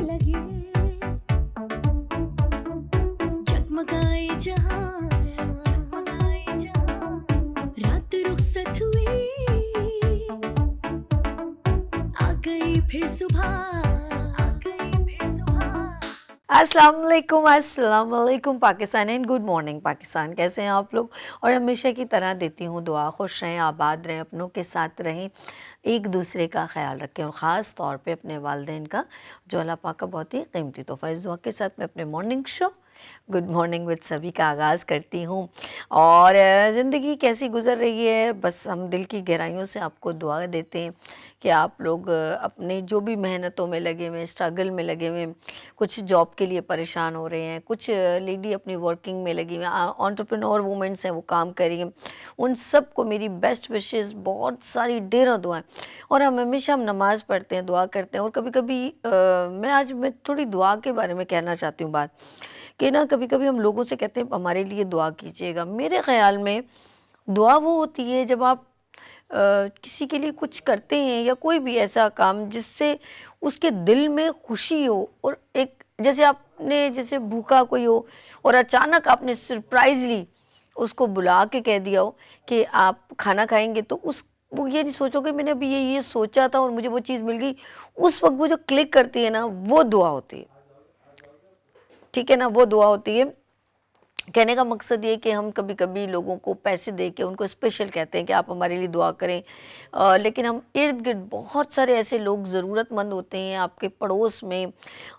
लगे जगमगाए जहां रात रुखसत हुई आ गई फिर सुबह अस्सलाम वालेकुम Pakistan and good morning Pakistan. कैसे हैं आप लोग? और हमेशा की तरह देती हूँ दुआ, खुश रहें, आबाद रहें, अपनों के साथ रहें, एक दूसरे का ख्याल रखें और ख़ास तौर पे अपने वालिदैन का, जो अल्लाह पाक का बहुत ही कीमती तोहफ़ा। इस दुआ के साथ मैं अपने morning show good morning with सभी का आगाज़ करती हूँ। और ज़िंदगी कैसी गुज़र रही है, बस हम दिल की गहराइयों से आपको दुआ देते हैं कि आप लोग अपने जो भी मेहनतों में लगे हुए, स्ट्रगल में लगे हुए, कुछ जॉब के लिए परेशान हो रहे हैं, कुछ लेडी अपनी वर्किंग में लगी हुई हैं, एंटरप्रेन्योर वुमेन्स हैं, वो काम कर रही हैं, उन सब को मेरी बेस्ट विशेस, बहुत सारी ढेरों दुआएं। और हम हमेशा नमाज़ पढ़ते हैं, दुआ करते हैं। और कभी कभी मैं थोड़ी दुआ के बारे में कहना चाहती हूँ बात, कि ना कभी कभी हम लोगों से कहते हैं हमारे लिए दुआ कीजिएगा। मेरे ख़्याल में दुआ वो होती है जब आप किसी के लिए कुछ करते हैं या कोई भी ऐसा काम जिससे उसके दिल में खुशी हो, और एक जैसे भूखा कोई हो और अचानक आपने सरप्राइजली उसको बुला के कह दिया हो कि आप खाना खाएंगे, तो उस वो ये नहीं सोचोगे मैंने अभी ये सोचा था और मुझे वो चीज़ मिल गई। उस वक्त वो जो क्लिक करती है ना, वो दुआ होती है। ठीक है ना, वो दुआ होती है। कहने का मकसद ये कि हम कभी कभी लोगों को पैसे दे के उनको स्पेशल कहते हैं कि आप हमारे लिए दुआ करें, लेकिन हम इर्द गिर्द बहुत सारे ऐसे लोग ज़रूरतमंद होते हैं आपके पड़ोस में।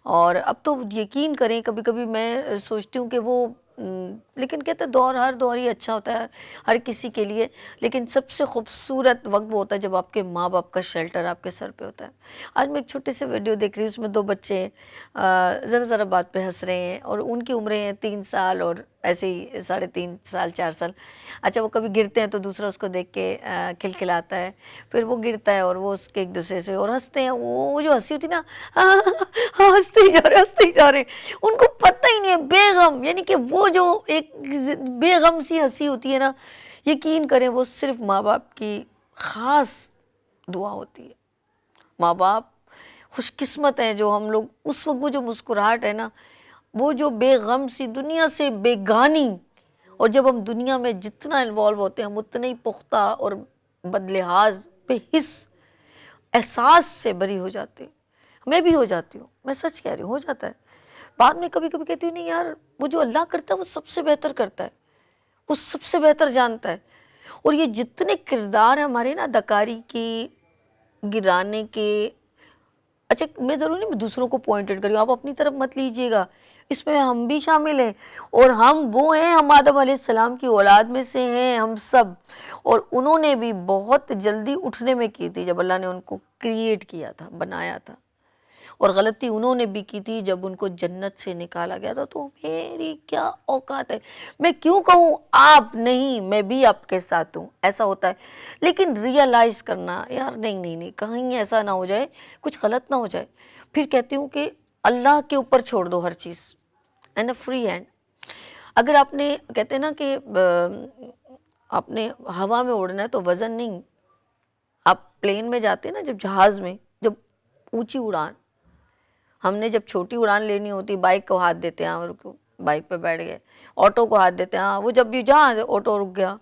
और अब तो यकीन करें, कभी कभी मैं सोचती हूँ कि वो लेकिन कहते हैं हर दौर ही अच्छा होता है हर किसी के लिए, लेकिन सबसे खूबसूरत वक्त वो होता है जब आपके माँ बाप का शेल्टर आपके सर पे होता है। आज मैं एक छोटे से वीडियो देख रही हूँ, उसमें दो बच्चे ज़रा बात पे हंस रहे हैं और उनकी उम्रें हैं 3 साल और ऐसे ही 3.5 साल 4 साल। अच्छा, वो कभी गिरते हैं तो दूसरा उसको देख के खिलखिलाता है, फिर वो गिरता है और वो उसके एक दूसरे से और हंसते हैं। वो जो हंसी होती है ना, हंसते ही जा रहे हैं, उनको पता ही नहीं है, बेगम, यानी कि वो जो एक बेगम सी हंसी होती है ना, यकीन करें वो सिर्फ माँ बाप की ख़ास दुआ होती है। माँ बाप खुशकिस्मत हैं जो हम लोग उस वक्त, वो जो मुस्कुराहट है ना, वो जो बेगम सी दुनिया से बेगानी, और जब हम दुनिया में जितना इन्वॉल्व होते हैं हम उतने ही पुख्ता और बदलिहाज बेहिस एहसास से बरी हो जाते हैं। मैं भी हो जाती हूँ, मैं सच कह रही हूँ, हो जाता है। बाद में कभी कभी कहती हूँ नहीं यार, वो जो अल्लाह करता है वो सबसे बेहतर करता है, वो सबसे बेहतर जानता है। और ये जितने किरदार हैं हमारे ना, अदाकारी के, गिराने के, अच्छा मैं ज़रूरी नहीं मैं दूसरों को पॉइंटेड करी, आप अपनी तरफ मत लीजिएगा, इसमें हम भी शामिल हैं। और हम वो हैं, हम आदम अलैहिस्सलाम की औलाद में से हैं हम सब। और उन्होंने भी बहुत जल्दी उठने में की थी जब अल्लाह ने उनको क्रिएट किया था, बनाया था। और गलती उन्होंने भी की थी जब उनको जन्नत से निकाला गया था। तो मेरी क्या औकात है, मैं क्यों कहूँ आप नहीं, मैं भी आपके साथ हूँ, ऐसा होता है। लेकिन रियलाइज़ करना यार, नहीं, कहीं ऐसा ना हो जाए, कुछ गलत ना हो जाए। फिर कहती हूँ कि अल्लाह के ऊपर छोड़ दो हर चीज़, एंड अ फ्री हैंड। अगर आपने, कहते हैं ना कि आपने हवा में उड़ना है तो वज़न नहीं, आप प्लेन में जाते हैं ना, जब जहाज़ में, जब ऊंची उड़ान, हमने जब छोटी उड़ान लेनी होती बाइक को हाथ देते हैं, और बाइक पे बैठ गए, ऑटो को हाथ देते हैं, हाँ वो जब भी जहाँ ऑटो रुक गया,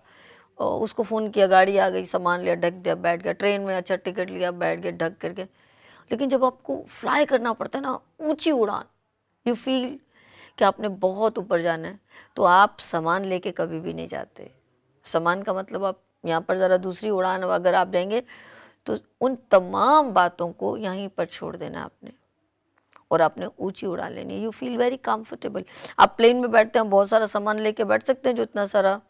और उसको फ़ोन किया, गाड़ी आ गई, सामान लिया, ढक दिया, बैठ गया। ट्रेन में अच्छा टिकट लिया, बैठ गया, ढक करके। लेकिन जब आपको फ्लाई करना पड़ता है ना, ऊंची उड़ान, यू फील कि आपने बहुत ऊपर जाना है, तो आप सामान लेके कभी भी नहीं जाते। सामान का मतलब आप यहाँ पर ज़रा दूसरी उड़ान अगर आप जाएंगे तो उन तमाम बातों को यहीं पर छोड़ देना आपने, और आपने ऊंची उड़ान लेनी है। You feel very comfortable. आप प्लेन में बैठते हैं, बहुत सारा सामान लेके बैठ सकते हैं, जो इतना सारा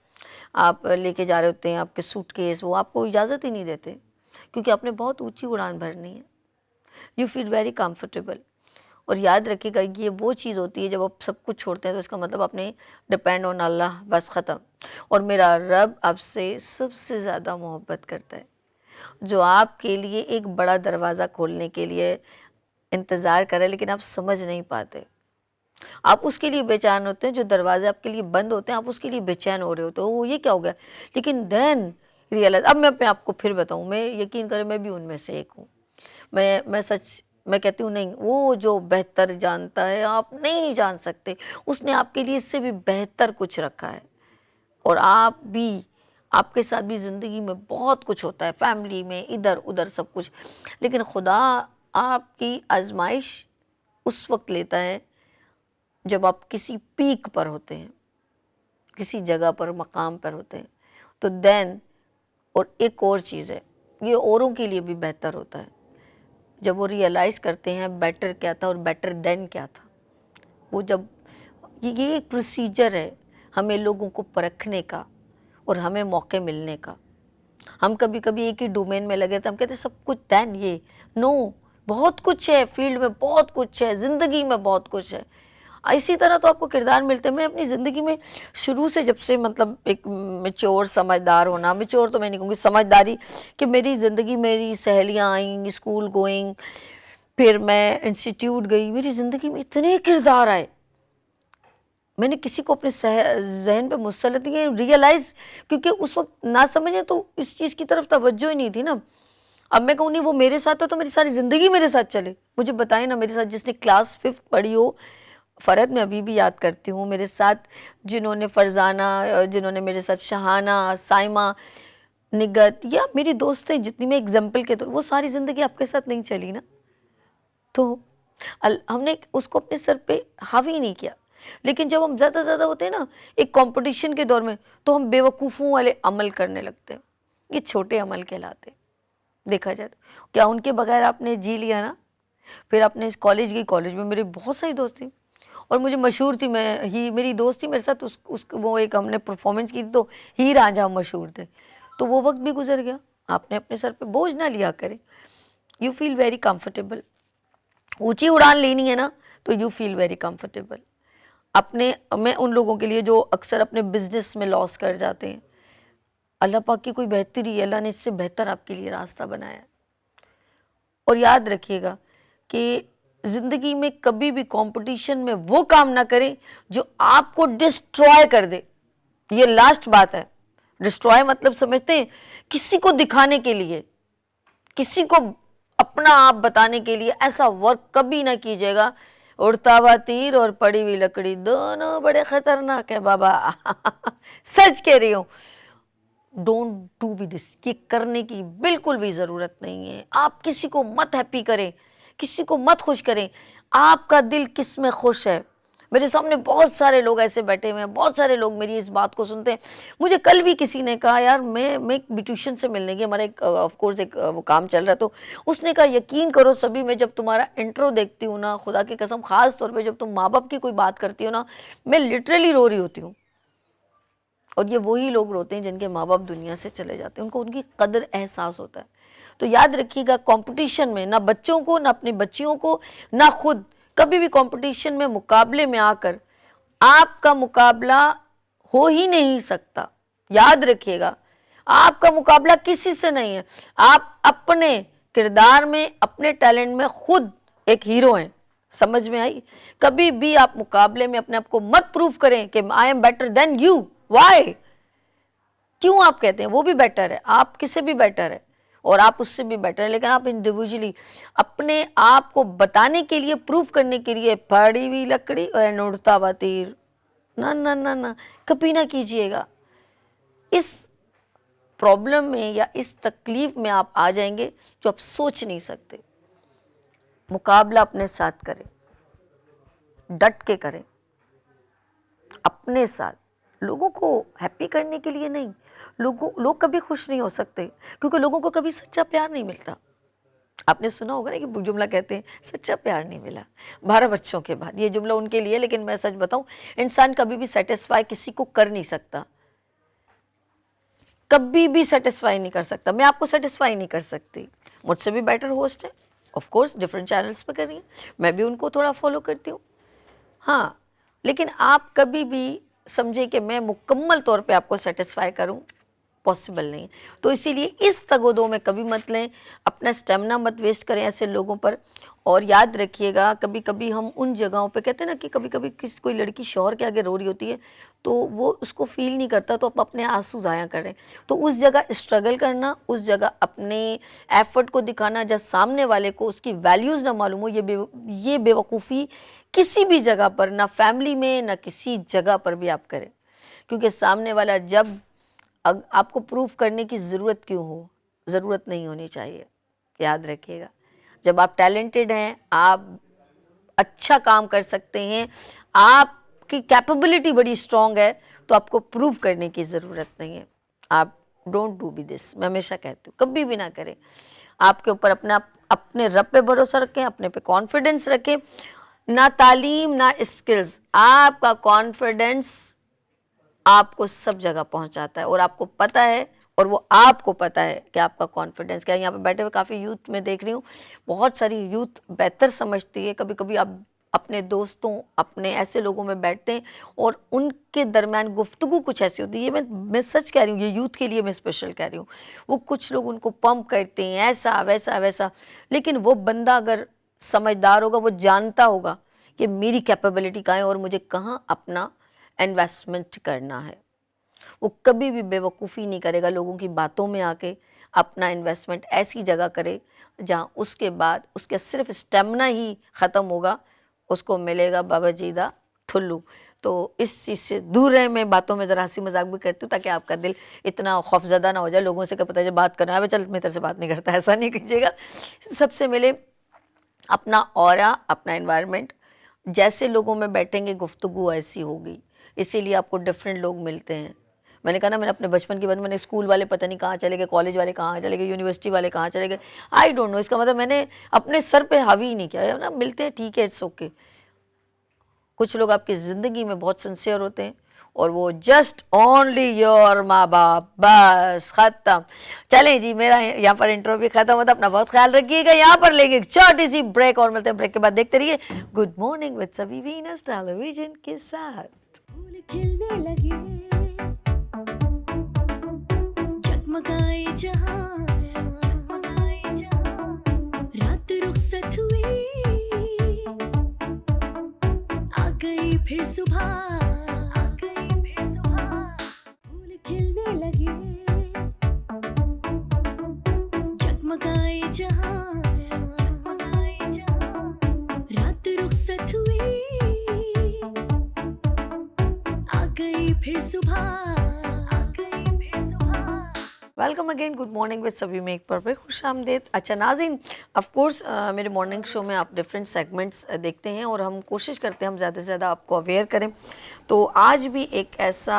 आप लेके जा रहे होते हैं, आपके सूटकेस, वो आपको इजाज़त ही नहीं देते, क्योंकि आपने बहुत ऊंची उड़ान भरनी है। You feel very comfortable. और याद रखिएगा, ये वो चीज़ होती है जब आप सब कुछ छोड़ते हैं, तो इसका मतलब आपने डिपेंड ऑन अल्लाह, बस ख़त्म। और मेरा रब आपसे सबसे ज़्यादा मोहब्बत करता है, जो आपके लिए एक बड़ा दरवाज़ा खोलने के लिए इंतज़ार कर रहा है, लेकिन आप समझ नहीं पाते। आप उसके लिए बेचैन होते हैं, जो दरवाजे आपके लिए बंद होते हैं, आप उसके लिए बेचैन हो रहे होते हो, वो ये क्या हो गया। लेकिन देन रियलाइज, अब मैं अपने आपको फिर बताऊँ, मैं, यकीन करें, मैं भी उनमें से एक हूँ। मैं सच میں کہتی ہوں نہیں، وہ جو بہتر جانتا ہے آپ نہیں جان سکتے، اس نے آپ کے لیے اس سے بھی بہتر کچھ رکھا ہے. اور آپ کے ساتھ بھی زندگی میں بہت کچھ ہوتا ہے، فیملی میں ادھر ادھر سب کچھ، لیکن خدا آپ کی آزمائش اس وقت لیتا ہے جب آپ کسی پیک پر ہوتے ہیں، کسی جگہ پر مقام پر ہوتے ہیں. تو دین، اور ایک اور چیز ہے، یہ اوروں کے لیے بھی بہتر ہوتا ہے جب وہ ریئلائز کرتے ہیں بیٹر کیا تھا اور بیٹر دین کیا تھا. وہ جب یہ ایک پروسیجر ہے ہمیں لوگوں کو پرکھنے کا اور ہمیں موقع ملنے کا. ہم کبھی کبھی ایک ہی ڈومین میں لگے تھے، ہم کہتے ہیں سب کچھ دین یہ نو، بہت کچھ ہے فیلڈ میں، بہت کچھ ہے زندگی میں، بہت کچھ ہے. اسی طرح تو آپ کو کردار ملتے ہیں. میں اپنی زندگی میں شروع سے جب سے مطلب ایک میچور سمجھدار ہونا، میچور تو میں نہیں کہوں گی، سمجھداری، کہ میری زندگی، میری سہیلیاں آئیں اسکول گوئنگ، پھر میں انسٹیٹیوٹ گئی، میری زندگی میں اتنے کردار آئے، میں نے کسی کو اپنے ذہن پہ مسلط نہیں ریئلائز، کیونکہ اس وقت نہ سمجھیں تو اس چیز کی طرف توجہ ہی نہیں تھی نا. اب میں کہوں نہیں وہ میرے ساتھ ہو تو میری ساری زندگی میرے ساتھ چلے. مجھے بتائیں نا، میرے ساتھ جس نے کلاس 5 پڑھی ہو، فرحت میں ابھی بھی یاد کرتی ہوں، میرے ساتھ جنہوں نے فرزانہ، جنہوں نے میرے ساتھ شہانہ، سائمہ، نگت، یا میری دوستیں جتنی، میں ایگزامپل کے طور، وہ ساری زندگی آپ کے ساتھ نہیں چلی نا. تو ہم نے اس کو اپنے سر پہ حاوی نہیں کیا. لیکن جب ہم زیادہ زیادہ ہوتے ہیں نا ایک کمپٹیشن کے دور میں، تو ہم بے وقوفوں والے عمل کرنے لگتے ہیں. یہ چھوٹے عمل کہلاتے ہیں دیکھا جائے تو. کیا ان کے بغیر آپ نے جی لیا نا؟ پھر آپ نے کالج گئی، کالج میں میرے بہت ساری دوست تھیں اور مجھے مشہور تھی، میری دوست تھی میرے ساتھ، وہ ایک ہم نے پرفارمنس کی تھی تو ہی رانجھا مشہور تھے. تو وہ وقت بھی گزر گیا. آپ نے اپنے سر پہ بوجھ نہ لیا کریں. You feel very comfortable. اونچی اڑان لینی ہے نا تو یو فیل ویری کمفرٹیبل. میں ان لوگوں کے لیے جو اکثر اپنے بزنس میں لاس کر جاتے ہیں، اللہ پاک کی کوئی بہتری ہے، اللہ نے اس سے بہتر آپ کے لیے راستہ بنایا ہے. اور یاد رکھیے گا کہ زندگی میں کبھی بھی کمپٹیشن میں وہ کام نہ کریں جو آپ کو ڈسٹرائے کر دے. یہ لاسٹ بات ہے. ڈسٹرائے مطلب سمجھتے ہیں کسی کو دکھانے کے لیے، کسی کو اپنا آپ بتانے کے لیے ایسا ورک کبھی نہ کیجیے گا. اڑتا ہوا تیر اور پڑی ہوئی لکڑی دونوں بڑے خطرناک ہیں بابا. سچ کہہ رہی ہوں. ڈونٹ ڈو بی دس. یہ کرنے کی بالکل بھی ضرورت نہیں ہے. آپ کسی کو مت ہیپی کریں، کسی کو مت خوش کریں. آپ کا دل کس میں خوش ہے؟ میرے سامنے بہت سارے لوگ ایسے بیٹھے ہوئے ہیں، بہت سارے لوگ میری اس بات کو سنتے ہیں. مجھے کل بھی کسی نے کہا، یار میں ایک بیوٹیشین سے ملنے کی، ہمارا ایک آف کورس ایک وہ کام چل رہا، تو اس نے کہا یقین کرو سبھی، میں جب تمہارا انٹرو دیکھتی ہوں نا، خدا کی قسم، خاص طور پہ جب تم ماں باپ کی کوئی بات کرتی ہو نا، میں لٹرلی رو رہی ہوتی ہوں. اور یہ وہی لوگ روتے ہیں جن کے ماں باپ دنیا سے چلے جاتے ہیں، ان کو ان کی قدر احساس ہوتا ہے. تو یاد رکھیے گا کمپٹیشن میں نہ بچوں کو، نہ اپنی بچیوں کو، نہ خود، کبھی بھی کمپٹیشن میں، مقابلے میں آ کر آپ کا مقابلہ ہو ہی نہیں سکتا. یاد رکھیے گا آپ کا مقابلہ کسی سے نہیں ہے. آپ اپنے کردار میں، اپنے ٹیلنٹ میں خود ایک ہیرو ہیں. سمجھ میں آئی؟ کبھی بھی آپ مقابلے میں اپنے آپ کو مت پروف کریں کہ I am better than you. Why? کیوں آپ کہتے ہیں وہ بھی بیٹر ہے، آپ کس سے بھی بیٹر ہے اور آپ اس سے بھی بیٹر ہے، لیکن آپ انڈیویجولی اپنے آپ کو بتانے کے لیے، پروف کرنے کے لیے پھاڑی ہوئی لکڑی اور اڑتا ہوا تیر، نہ نہ نہ نہ، کبھی نہ کیجیے گا. اس پرابلم میں یا اس تکلیف میں آپ آ جائیں گے جو آپ سوچ نہیں سکتے. مقابلہ اپنے ساتھ کریں، ڈٹ کے کریں، اپنے ساتھ. لوگوں کو ہیپی کرنے کے لیے نہیں. لوگ کبھی خوش نہیں ہو سکتے کیونکہ لوگوں کو کبھی سچا پیار نہیں ملتا. آپ نے سنا ہوگا نا کہ جملہ کہتے ہیں سچا پیار نہیں ملا 12 بچوں کے بعد. یہ جملہ ان کے لیے، لیکن میں سچ بتاؤں، انسان کبھی بھی سیٹسفائی کسی کو کر نہیں سکتا، کبھی بھی سیٹسفائی نہیں کر سکتا. میں آپ کو سیٹسفائی نہیں کر سکتی. مجھ سے بھی بیٹر ہوسٹ ہے، آف کورس ڈفرینٹ چینلز پہ کر رہی ہیں، میں بھی ان کو تھوڑا فالو کرتی ہوں. ہاں، لیکن آپ کبھی بھی سمجھیں کہ میں مکمل طور پہ آپ کو سیٹسفائی کروں، پاسبل نہیں. تو اسی لیے اس تگ و دو میں کبھی مت لیں، اپنا اسٹیمنا مت ویسٹ کریں ایسے لوگوں پر. اور یاد رکھیے گا کبھی کبھی ہم ان جگہوں پہ کہتے ہیں نا کہ کبھی کبھی کوئی لڑکی شوہر کے آگے رو رہی ہوتی ہے تو وہ اس کو فیل نہیں کرتا تو اپنے آنسو ضائع کریں. تو اس جگہ اسٹرگل کرنا, اس جگہ اپنے ایفرٹ کو دکھانا, جب سامنے والے کو اس کی ویلیوز نہ معلوم ہو, یہ بے وقوفی کسی بھی جگہ پر, نہ فیملی میں نہ کسی جگہ پر بھی آپ کریں. کیونکہ سامنے والا جب آپ کو پروف کرنے کی ضرورت کیوں ہو, ضرورت نہیں ہونی چاہیے. یاد رکھیے گا جب آپ ٹیلنٹڈ ہیں, آپ اچھا کام کر سکتے ہیں, آپ کی کیپیبلٹی بڑی اسٹرانگ ہے, تو آپ کو پروف کرنے کی ضرورت نہیں ہے. آپ ڈونٹ ڈو بی دس, میں ہمیشہ کہتی ہوں کبھی بھی نہ کریں. آپ کے اوپر اپنے رب پہ بھروسہ رکھیں, اپنے پہ کانفیڈنس رکھیں. نہ تعلیم نہ اسکلز, آپ کا کانفیڈنس آپ کو سب جگہ پہنچاتا ہے. اور آپ کو پتہ ہے, اور وہ آپ کو پتہ ہے کہ آپ کا کانفیڈنس کیا ہے. یہاں پہ بیٹھے ہوئے کافی یوتھ میں دیکھ رہی ہوں, بہت ساری یوتھ بہتر سمجھتی ہے. کبھی کبھی آپ اپنے دوستوں, اپنے ایسے لوگوں میں بیٹھتے ہیں اور ان کے درمیان گفتگو کچھ ایسی ہوتی ہے, میں سچ کہہ رہی ہوں, یہ یوتھ کے لیے میں اسپیشل کہہ رہی ہوں. وہ کچھ لوگ ان کو پمپ کرتے ہیں ایسا ویسا ویسا, لیکن وہ بندہ اگر سمجھدار ہوگا, وہ جانتا ہوگا کہ میری کیپیبلٹی کہاں ہے اور مجھے کہاں اپنا انویسٹمنٹ کرنا ہے. وہ کبھی بھی بے وقوفی نہیں کرے گا لوگوں کی باتوں میں آ کے. اپنا انویسٹمنٹ ایسی جگہ کرے جہاں اس کے بعد اس کے صرف اسٹیمنا ہی ختم ہوگا, اس کو ملے گا بابا جیدہ ٹھلو. تو اس چیز سے دور رہیں. میں باتوں میں ذرا ہنسی مذاق بھی کرتی ہوں تاکہ آپ کا دل اتنا خوفزدہ نہ ہو جائے لوگوں سے کہ پتہ ہے بات کرنا ہے, چل میں تیرے سے بات نہیں کرتا, ایسا نہیں کیجیے گا. سب سے ملے, اپنا اورا, اپنا انوائرمنٹ, جیسے لوگوں میں بیٹھیں گے گفتگو ایسی ہوگی. اسی لیے آپ کو ڈفرینٹ لوگ ملتے ہیں. میں نے کہا نا, میں نے اپنے بچپن کی بات, میں نے اسکول والے پتہ نہیں کہاں چلے گئے, کالج والے کہاں چلے گئے, یونیورسٹی والے کہاں چلے گئے, آئی ڈونٹ نو. اس کا مطلب میں نے اپنے سر پہ حاوی نہیں کیا نا. ملتے ہیں ٹھیک ہے, اٹس اوکے. کچھ لوگ آپ کی زندگی میں بہت سنسیئر ہوتے ہیں اور وہ جسٹ اونلی یور ماں باپ, بس ختم. چلیں جی, میرا یہاں پر انٹرو بھی ختم ہوتا. اپنا بہت خیال رکھیے گا. یہاں پر لیں گے ایک چھوٹی سی بریک اور ملتے ہیں بریک کے بعد. دیکھتے رہیے گڈ مارننگ وتھ سبھی وینس ٹیلی ویژن کے ساتھ. پھول کھلنے لگے, جگمگائے جہاں, رات رخصت ہوئی, آ گئی پھر صبح, پھول کھلنے لگے, جگمگائے جہاں, رات رخصت ہوئی, آ گئی پھر صبح. Welcome again, good morning with سبھی میں ایک بار پھر خوش آمدید. اچھا ناظرین, آف کورس میرے مارننگ شو میں آپ ڈفرینٹ سیگمنٹس دیکھتے ہیں اور ہم کوشش کرتے ہیں ہم زیادہ سے زیادہ آپ کو اویئر کریں. تو آج بھی ایک ایسا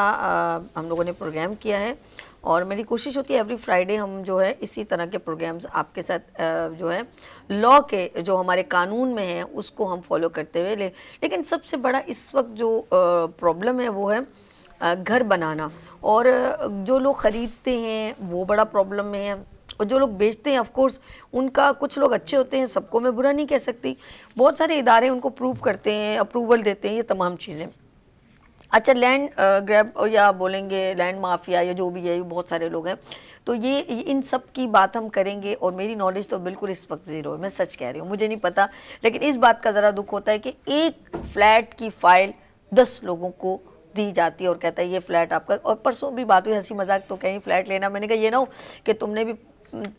ہم لوگوں نے پروگرام کیا ہے اور میری کوشش ہوتی ہے ایوری فرائیڈے ہم جو ہے اسی طرح کے پروگرامز آپ کے ساتھ جو ہے لاء کے جو ہمارے قانون میں ہیں اس کو ہم فالو کرتے ہوئے لیں. لیکن سب سے بڑا اس وقت جو پرابلم ہے وہ ہے گھر بنانا. اور جو لوگ خریدتے ہیں وہ بڑا پرابلم میں ہیں, اور جو لوگ بیچتے ہیں آف کورس ان کا کچھ لوگ اچھے ہوتے ہیں, سب کو میں برا نہیں کہہ سکتی. بہت سارے ادارے ان کو پروو کرتے ہیں, اپروول دیتے ہیں, یہ تمام چیزیں. اچھا لینڈ گریب یا بولیں گے لینڈ مافیا یا جو بھی ہے, بہت سارے لوگ ہیں. تو یہ ان سب کی بات ہم کریں گے. اور میری نالج تو بالکل اس وقت زیرو ہے, میں سچ کہہ رہی ہوں, مجھے نہیں پتہ. لیکن اس بات کا ذرا دکھ ہوتا ہے کہ ایک فلیٹ کی فائل 10 لوگوں کو دی جاتی ہے اور کہتا ہے یہ فلیٹ آپ کا. اور پرسوں بھی بات ہوئی ہنسی مذاق, تو کہیں فلیٹ لینا, میں نے کہا یہ نہ ہو کہ تم نے بھی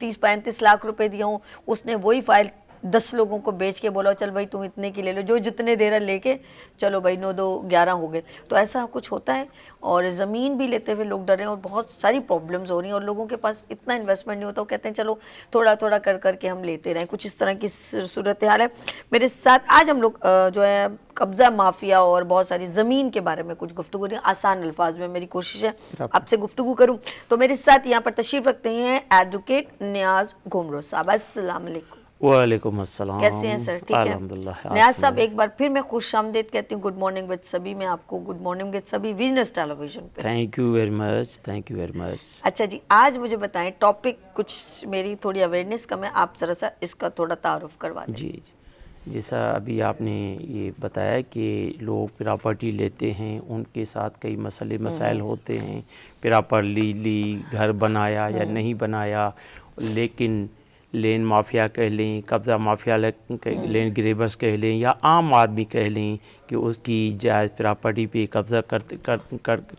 30-35 لاکھ روپے دیا ہوں, اس نے وہی فائل 10 لوگوں کو بیچ کے بولا چل بھائی تم اتنے کی لے لو, جو جتنے دے رہا لے کے چلو بھائی 9 2 11 ہو گئے. تو ایسا کچھ ہوتا ہے. اور زمین بھی لیتے ہوئے لوگ ڈر رہے ہیں اور بہت ساری پرابلمز ہو رہی ہیں, اور لوگوں کے پاس اتنا انویسٹمنٹ نہیں ہوتا, وہ کہتے ہیں چلو تھوڑا تھوڑا کر کے ہم لیتے رہیں. کچھ اس طرح کی صورتحال ہے. میرے ساتھ آج ہم لوگ جو ہے قبضہ مافیا اور بہت ساری زمین کے بارے میں کچھ گفتگو کریں. آسان الفاظ میں میری کوشش ہے آپ سے گفتگو کروں. تو میرے ساتھ یہاں پر تشریف رکھتے ہیں ایڈوکیٹ نیاز گھمرو صاحب. السلام علیکم. وعلیکم السلام. کیسے ہیں سر؟ ٹھیک ہے الحمدللہ. نیاز صاحب ایک بار پھر میں خوش آمدید کہتی ہوں. گڈ مارننگ وتھ سبھی میں آپ کو گڈ مارننگ وتھ سبھی ویژنس ٹیلی ویژن پہ. Thank you very much, thank you very much. اچھا جی, آج مجھے بتائیں ٹاپک کچھ میری تھوڑی اویئرنیس کم ہے, آپ ذرا سا اس کا تھوڑا تعارف کروا دیں. جی جیسا ابھی آپ نے یہ بتایا کہ لوگ پراپرٹی لیتے ہیں, ان کے ساتھ کئی مسائل ہوتے ہیں. پراپرلی لی, گھر بنایا یا نہیں بنایا, لیکن لینڈ مافیا کہہ لیں, قبضہ مافیا لینڈ گریبرز کہہ لیں, یا عام آدمی کہہ لیں کہ اس کی جائز پراپرٹی پہ قبضہ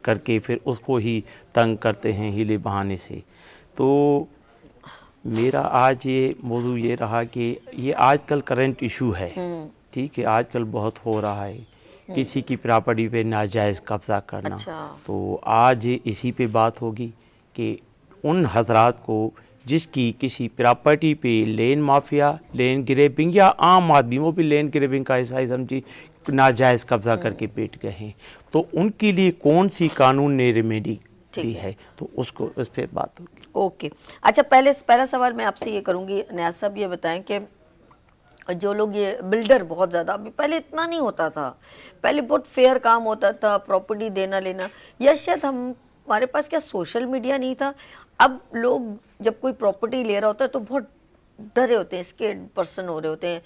کر کے پھر اس کو ہی تنگ کرتے ہیں ہیلے بہانے سے. تو میرا آج یہ موضوع یہ رہا کہ یہ آج کل کرنٹ ایشو ہے, ٹھیک ہے, آج کل بہت ہو رہا ہے کسی کی پراپرٹی پہ ناجائز قبضہ کرنا. تو آج اسی پہ بات ہوگی کہ ان حضرات کو جس کی کسی پراپرٹی پہ لینڈ مافیا, لینڈ گریبنگ یا عام آدمی, وہ بھی لینڈ گریبنگ کا ایسا ہی سمجھی, ناجائز قبضہ کر کے بیٹھ گئے ہیں, تو ان کے لیے کون سی قانون نے ریمیڈی دی ہے, تو اس پہ بات ہوگی. اوکے. اچھا, پہلا سوال میں آپ سے یہ کروں گی, نیاز صاحب یہ بتائیں کہ جو لوگ یہ بلڈر بہت زیادہ, ابھی پہلے اتنا نہیں ہوتا تھا, پہلے بہت فیئر کام ہوتا تھا, پراپرٹی دینا لینا, یا شاید ہمارے پاس کیا سوشل میڈیا نہیں تھا. اب لوگ جب کوئی پراپرٹی لے رہا ہوتا ہے تو بہت ڈرے ہوتے ہیں, اسکیڈ پرسن ہو رہے ہوتے ہیں.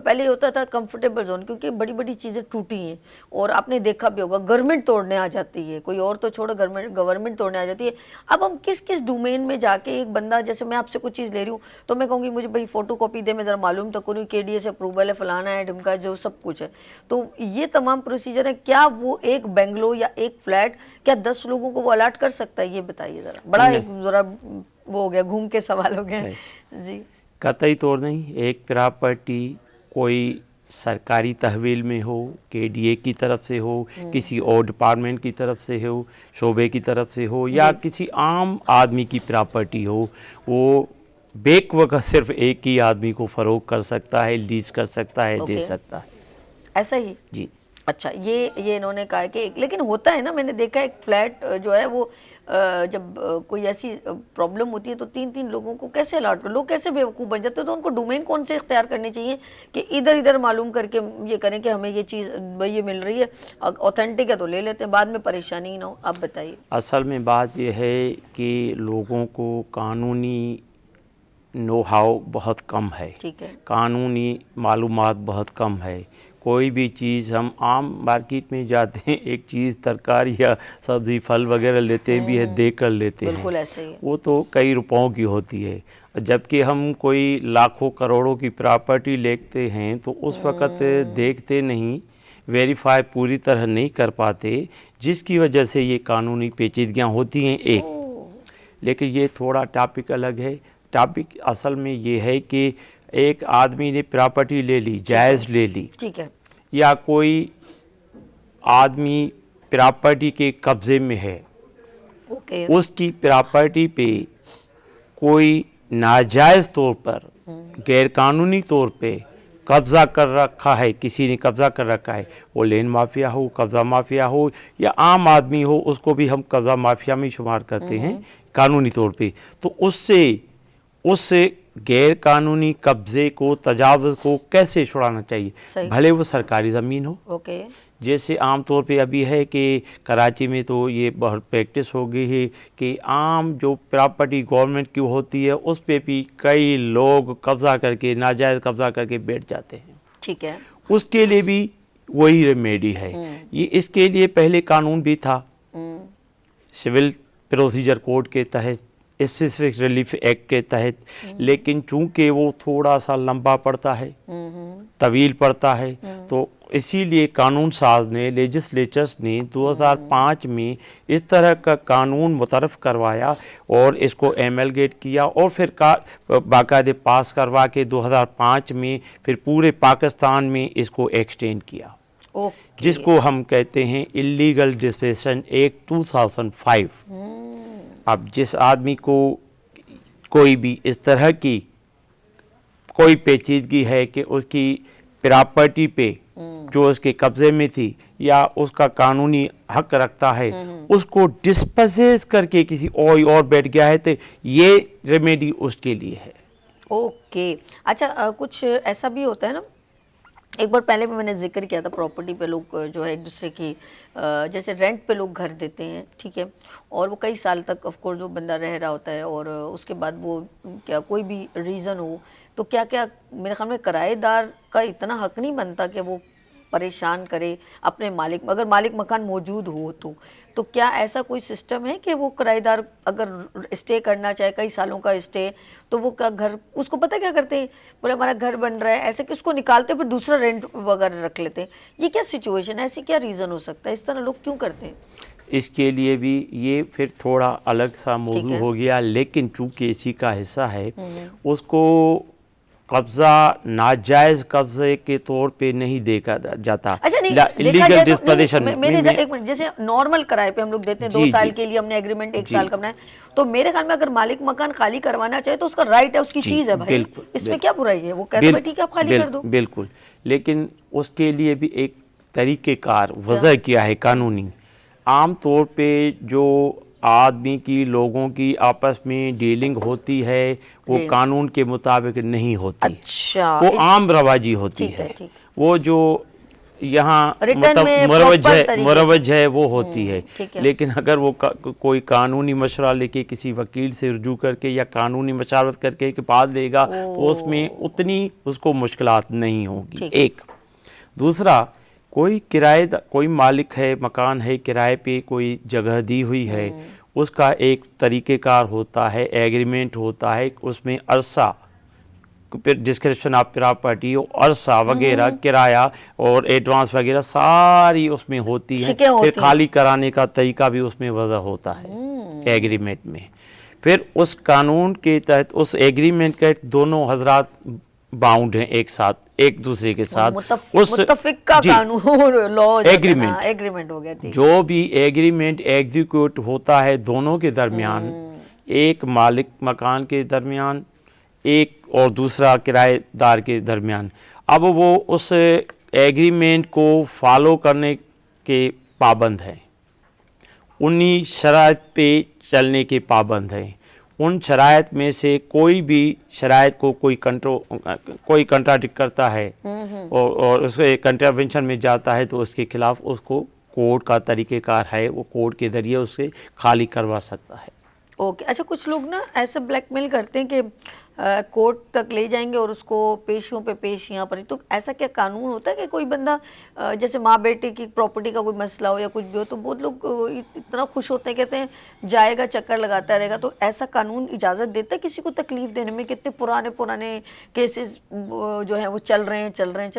پہلے یہ ہوتا تھا کمفرٹیبل زون, کیونکہ بڑی بڑی چیزیں ٹوٹی ہیں, اور آپ نے دیکھا بھی ہوگا گورنمنٹ توڑنے آ جاتی ہے, کوئی اور تو چھوڑو, گورنمنٹ توڑنے آ جاتی ہے. اب ہم کس ڈومین میں جا کے ایک بندہ, جیسے میں آپ سے کچھ چیز لے رہی ہوں تو میں کہوں گی مجھے بھائی فوٹو کاپی دے, میں ذرا معلوم تو کروں کے ڈی اے سے اپروول ہے, فلانا ہے, ڈھمکا, جو سب کچھ ہے. تو یہ تمام پروسیجر ہے, کیا وہ ایک بنگلو یا ایک فلیٹ کیا 10 لوگوں کو وہ الاٹ کر سکتا ہے, یہ بتائیے ذرا. بڑا ایک ذرا وہ ہو گیا, گھوم کے سوال ہو گیا. جی, قطعی طور نہیں. ایک پراپرٹی کوئی سرکاری تحویل میں ہو, کے ڈی اے کی طرف سے ہو, کسی اور ڈپارٹمنٹ کی طرف سے ہو, شعبے کی طرف سے ہو, یا کسی عام آدمی کی پراپرٹی ہو, وہ بیک وقت صرف ایک ہی آدمی کو فروغ کر سکتا ہے, لیز کر سکتا ہے, دے سکتا ہے. ایسا ہی. جی. اچھا, یہ انہوں نے کہا کہ لیکن ہوتا ہے نا, میں نے دیکھا ایک فلیٹ جو ہے وہ جب کوئی ایسی پرابلم ہوتی ہے تو 3 لوگوں کو کیسے الاٹ, لوگ کیسے بیوقوف بن جاتے ہیں. تو ان کو ڈومین کون سے اختیار کرنے چاہیے کہ ادھر معلوم کر کے یہ کریں کہ ہمیں یہ چیز بھائی یہ مل رہی ہے, اوتھینٹک ہے تو لے لیتے ہیں, بعد میں پریشانی نہ ہو. آپ بتائیے. اصل میں بات یہ ہے کہ لوگوں کو قانونی نو ہاؤ بہت کم ہے, ٹھیک ہے, قانونی معلومات بہت کم ہے. کوئی بھی چیز ہم عام مارکیٹ میں جاتے ہیں, ایک چیز ترکاری یا سبزی پھل وغیرہ لیتے بھی ہے, دیکھ کر لیتے ہیں, بالکل ایسے ہی. وہ تو کئی روپوں کی ہوتی ہے. جبکہ ہم کوئی لاکھوں کروڑوں کی پراپرٹی لیتے ہیں تو اس وقت دیکھتے نہیں, ویریفائی پوری طرح نہیں کر پاتے, جس کی وجہ سے یہ قانونی پیچیدگیاں ہوتی ہیں ایک. لیکن یہ تھوڑا ٹاپک الگ ہے. ٹاپک اصل میں یہ ہے کہ ایک آدمی نے پراپرٹی لے لی, جائز لے لی, ٹھیک ہے, یا کوئی آدمی پراپرٹی کے قبضے میں ہے, اس کی پراپرٹی پہ کوئی ناجائز طور پر, غیر قانونی طور پہ قبضہ کر رکھا ہے, کسی نے قبضہ کر رکھا ہے, وہ لینڈ مافیا ہو, قبضہ مافیا ہو, یا عام آدمی ہو, اس کو بھی ہم قبضہ مافیا میں شمار کرتے ہیں قانونی طور پہ. تو اس غیر قانونی قبضے کو, تجاوز کو کیسے چھڑانا چاہیے, بھلے وہ سرکاری زمین ہو. جیسے عام طور پہ ابھی ہے کہ کراچی میں تو یہ بہت پریکٹس ہو گئی ہے کہ عام جو پراپرٹی گورنمنٹ کی ہوتی ہے اس پہ بھی کئی لوگ قبضہ کر کے, ناجائز قبضہ کر کے بیٹھ جاتے ہیں. ٹھیک ہے, اس کے لیے بھی وہی ریمیڈی ہے. یہ اس کے لیے پہلے قانون بھی تھا, سول پروسیجر کوڈ کے تحت, اسپیسیفک ریلیف ایکٹ کے تحت, لیکن چونکہ وہ تھوڑا سا لمبا پڑتا ہے, طویل پڑتا ہے, تو اسی لیے قانون ساز نے, لیجسلیچرز نے 2005 میں اس طرح کا قانون متعارف کروایا اور اس کو ایملگیٹ کیا, اور پھر باقاعدہ پاس کروا کے 2005 میں پھر پورے پاکستان میں اس کو ایکسٹینڈ کیا, جس کو ہم کہتے ہیں اللیگل ڈسپوزیشن ایکٹ 2005. اب جس آدمی کو کوئی بھی اس طرح کی کوئی پیچیدگی ہے کہ اس کی پراپرٹی پہ جو اس کے قبضے میں تھی یا اس کا قانونی حق رکھتا ہے, اس کو ڈسپوزیس کر کے کسی اور بیٹھ گیا ہے, تو یہ ریمیڈی اس کے لیے ہے. اوکے. اچھا, کچھ ایسا بھی ہوتا ہے نا, ایک بار پہلے بھی میں نے ذکر کیا تھا, پراپرٹی پہ لوگ جو ہے ایک دوسرے کی, جیسے رینٹ پہ لوگ گھر دیتے ہیں, ٹھیک ہے, اور وہ کئی سال تک آف کورس جو بندہ رہ رہا ہوتا ہے, اور اس کے بعد وہ کیا کوئی بھی ریزن ہو, تو کیا میرے خیال میں کرایہ دار کا اتنا حق نہیں بنتا کہ وہ پریشان کرے اپنے مالک، اگر مالک مکان موجود ہو تو کیا ایسا کوئی سسٹم ہے کہ وہ کرایہ دار اگر اسٹے کرنا چاہے کئی سالوں کا اسٹے، تو وہ گھر اس کو پتہ کیا کرتے ہیں، بولے ہمارا گھر بن رہا ہے ایسے کہ اس کو نکالتے پھر دوسرا رینٹ وغیرہ رکھ لیتے ہیں، یہ کیا سچویشن ہے، ایسی کیا ریزن ہو سکتا ہے، اس طرح لوگ کیوں کرتے ہیں؟ اس کے لیے بھی یہ پھر تھوڑا الگ سا موضوع ہو گیا، لیکن چونکہ اسی کا حصہ ہے اس کو قبضہ ناجائز قبضے کے طور پہ نہیں دیکھا جاتا. اچھا نہیں دیکھا جائے تو ایک منٹ، جیسے نارمل کرائے پہ ہم لوگ دیتے ہیں 2 سال کے لیے ہم نے ایگریمنٹ 1 سال کا بنایا، تو میرے خیال میں اگر مالک مکان خالی کروانا چاہے تو اس کا رائٹ ہے، اس کی چیز ہے بھائی، اس میں کیا برائی ہے، وہ کہتے ہیں ٹھیک ہے آپ خالی کر دو. بالکل، لیکن اس کے لیے بھی ایک طریقہ کار وضع کیا ہے قانونی. عام طور پہ جو آدمی کی لوگوں کی آپس میں ڈیلنگ ہوتی ہے وہ قانون کے مطابق نہیں ہوتی، وہ عام رواجی ہوتی ہے، وہ جو یہاں مروج ہے وہ ہوتی ہے. لیکن اگر وہ کوئی قانونی مشورہ لے کے کسی وکیل سے رجوع کر کے یا قانونی مشاورت کر کے بعد لے گا تو اس میں اتنی اس کو مشکلات نہیں ہوں گی. ایک دوسرا، کوئی مالک ہے، مکان ہے، کرائے پہ کوئی جگہ دی ہوئی ہے، اس کا ایک طریقہ کار ہوتا ہے، ایگریمنٹ ہوتا ہے، اس میں عرصہ، ڈسکرپشن آف پراپرٹی، عرصہ وغیرہ، کرایہ اور ایڈوانس وغیرہ ساری اس میں ہوتی ہیں. پھر خالی کرانے کا طریقہ بھی اس میں وضع ہوتا ہے ایگریمنٹ میں. پھر اس قانون کے تحت اس ایگریمنٹ کے دونوں حضرات باؤنڈ ہیں ایک ساتھ، ایک دوسرے کے ساتھ، متفق کا قانون لا ایگریمنٹ ہو گیا. جو بھی ایگریمنٹ ایگزیکیوٹ ہوتا ہے دونوں کے درمیان، ایک مالک مکان کے درمیان، ایک اور دوسرا کرایہ دار کے درمیان، اب وہ اس ایگریمنٹ کو فالو کرنے کے پابند ہیں، انہی شرائط پہ چلنے کے پابند ہیں. ان شرائط میں سے کوئی بھی شرائط کو کوئی کنٹراڈکٹ کرتا ہے اور اس کے کنٹراوینشن میں جاتا ہے تو اس کے خلاف اس کو کورٹ کا طریقہ کار ہے، وہ کورٹ کے ذریعے اسے خالی کروا سکتا ہے. اوکے. اچھا کچھ لوگ نا ایسے بلیک میل کرتے ہیں کہ کورٹ تک لے جائیں گے اور اس کو پیشیوں پہ پیش یہاں پر، تو ایسا کیا قانون ہوتا ہے کہ کوئی بندہ جیسے ماں بیٹے کی پراپرٹی کا کوئی مسئلہ ہو یا کچھ بھی ہو تو بہت لوگ اتنا خوش ہوتے ہیں، کہتے ہیں جائے گا چکر لگاتا رہے گا، تو ایسا قانون اجازت دیتا ہے کسی کو تکلیف دینے میں؟ کتنے پرانے کیسز جو ہیں وہ چل رہے ہیں،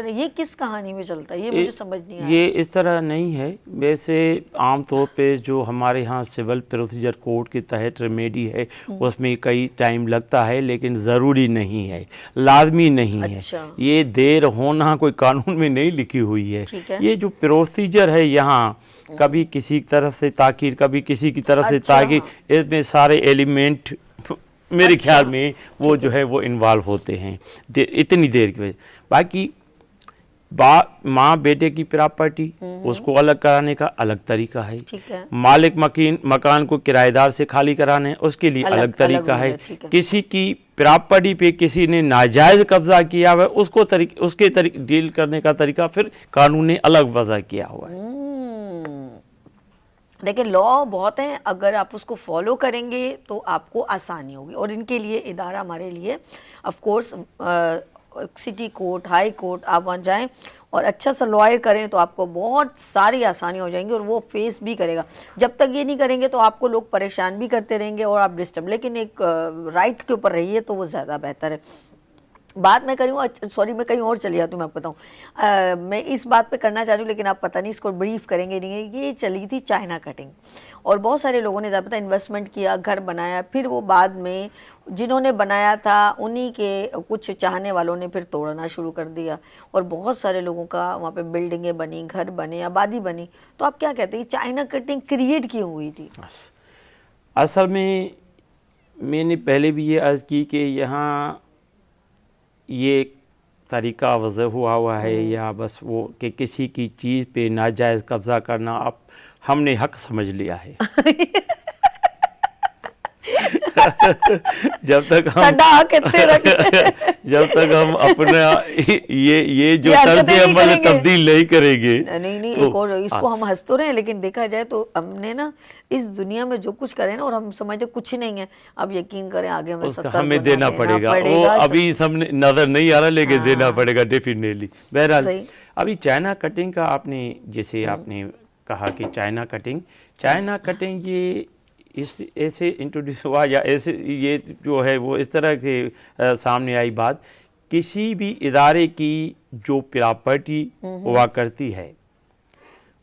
یہ کس کہانی میں چلتا ہے، یہ مجھے سمجھ نہیں آیا. یہ اس طرح نہیں ہے. ویسے عام طور پہ جو ہمارے ہاں سول پروسیجر کوڈ کے تحت ریمیڈی ہے اس میں کئی ٹائم لگتا ہے، لیکن ضروری نہیں ہے، لازمی نہیں ہے. یہ دیر ہونا کوئی قانون میں نہیں لکھی ہوئی ہے. یہ جو پروسیجر ہے یہاں، کبھی کسی طرف سے تاخیر، کبھی کسی کی طرف سے تاخیر، اس میں سارے ایلیمنٹ میرے خیال میں وہ جو ہے وہ انوالو ہوتے ہیں اتنی دیر کی وجہ. باقی ماں بیٹے کی پراپرٹی اس کو الگ کرانے کا الگ طریقہ ہے، مالک مکان کو کرایہ دار سے خالی کرانے اس کے لیے الگ طریقہ ہے. کسی کی پراپرٹی پہ کسی نے ناجائز قبضہ کیا ہوا ہے اس کے ڈیل کرنے کا طریقہ پھر قانون نے الگ وضع کیا ہوا ہے. لیکن لا بہت ہیں، اگر آپ اس کو فالو کریں گے تو آپ کو آسانی ہوگی، اور ان کے لیے ادارہ ہمارے لیے of course city court, high court, آپ وہاں جائیں اور اچھا سا لائر کریں تو آپ کو بہت ساری آسانی ہو جائیں گی، اور وہ فیس بھی کرے گا. جب تک یہ نہیں کریں گے تو آپ کو لوگ پریشان بھی کرتے رہیں گے اور آپ ڈسٹرب، لیکن ایک رائٹ کے اوپر رہیے تو وہ زیادہ بہتر ہے. بات میں کروں، سوری میں کہیں اور چلی جاتی ہوں، میں آپ کو بتاؤں، میں اس بات پہ کرنا چاہ رہی ہوں لیکن آپ پتہ نہیں اس کو بریف کریں گے نہیں. یہ چلی تھی چائنا کٹنگ، اور بہت سارے لوگوں نے زیادہ انویسٹمنٹ کیا، گھر بنایا، پھر وہ بعد میں جنہوں نے بنایا تھا انہی کے کچھ چاہنے والوں نے پھر توڑنا شروع کر دیا، اور بہت سارے لوگوں کا وہاں پہ بلڈنگیں بنی، گھر بنے، آبادی بنی. تو آپ کیا کہتے ہیں چائنا کٹنگ کریٹ کیوں ہوئی تھی؟ اصل میں نے پہلے بھی یہ عرض کی کہ یہاں یہ طریقہ وضع ہوا ہے یا بس وہ کہ کسی کی چیز پہ ناجائز قبضہ کرنا اب ہم نے حق سمجھ لیا ہے. جب تک ہم اپنا یہ جو طرز عمل تبدیل نہیں کریں گے. نہیں ایک اور اس کو ہم ہنس تو رہے ہیں لیکن دیکھا جائے تو ہم نے نا اس دنیا میں جو کچھ کرے نا اور ہم سمجھتے کچھ نہیں ہے، اب یقین کریں آگے ہمیں دینا پڑے گا. وہ ابھی سب نظر نہیں آ رہا لیکن دینا پڑے گا ڈیفینیٹلی. بہرحال अभी चाइना कटिंग का आपने जैसे आपने कहा कि चाइना कटिंग ये इस ऐसे इंट्रोड्यूस हुआ या ऐसे ये जो है वो इस तरह के सामने आई बात, किसी भी इदारे की जो प्रॉपर्टी हुआ करती है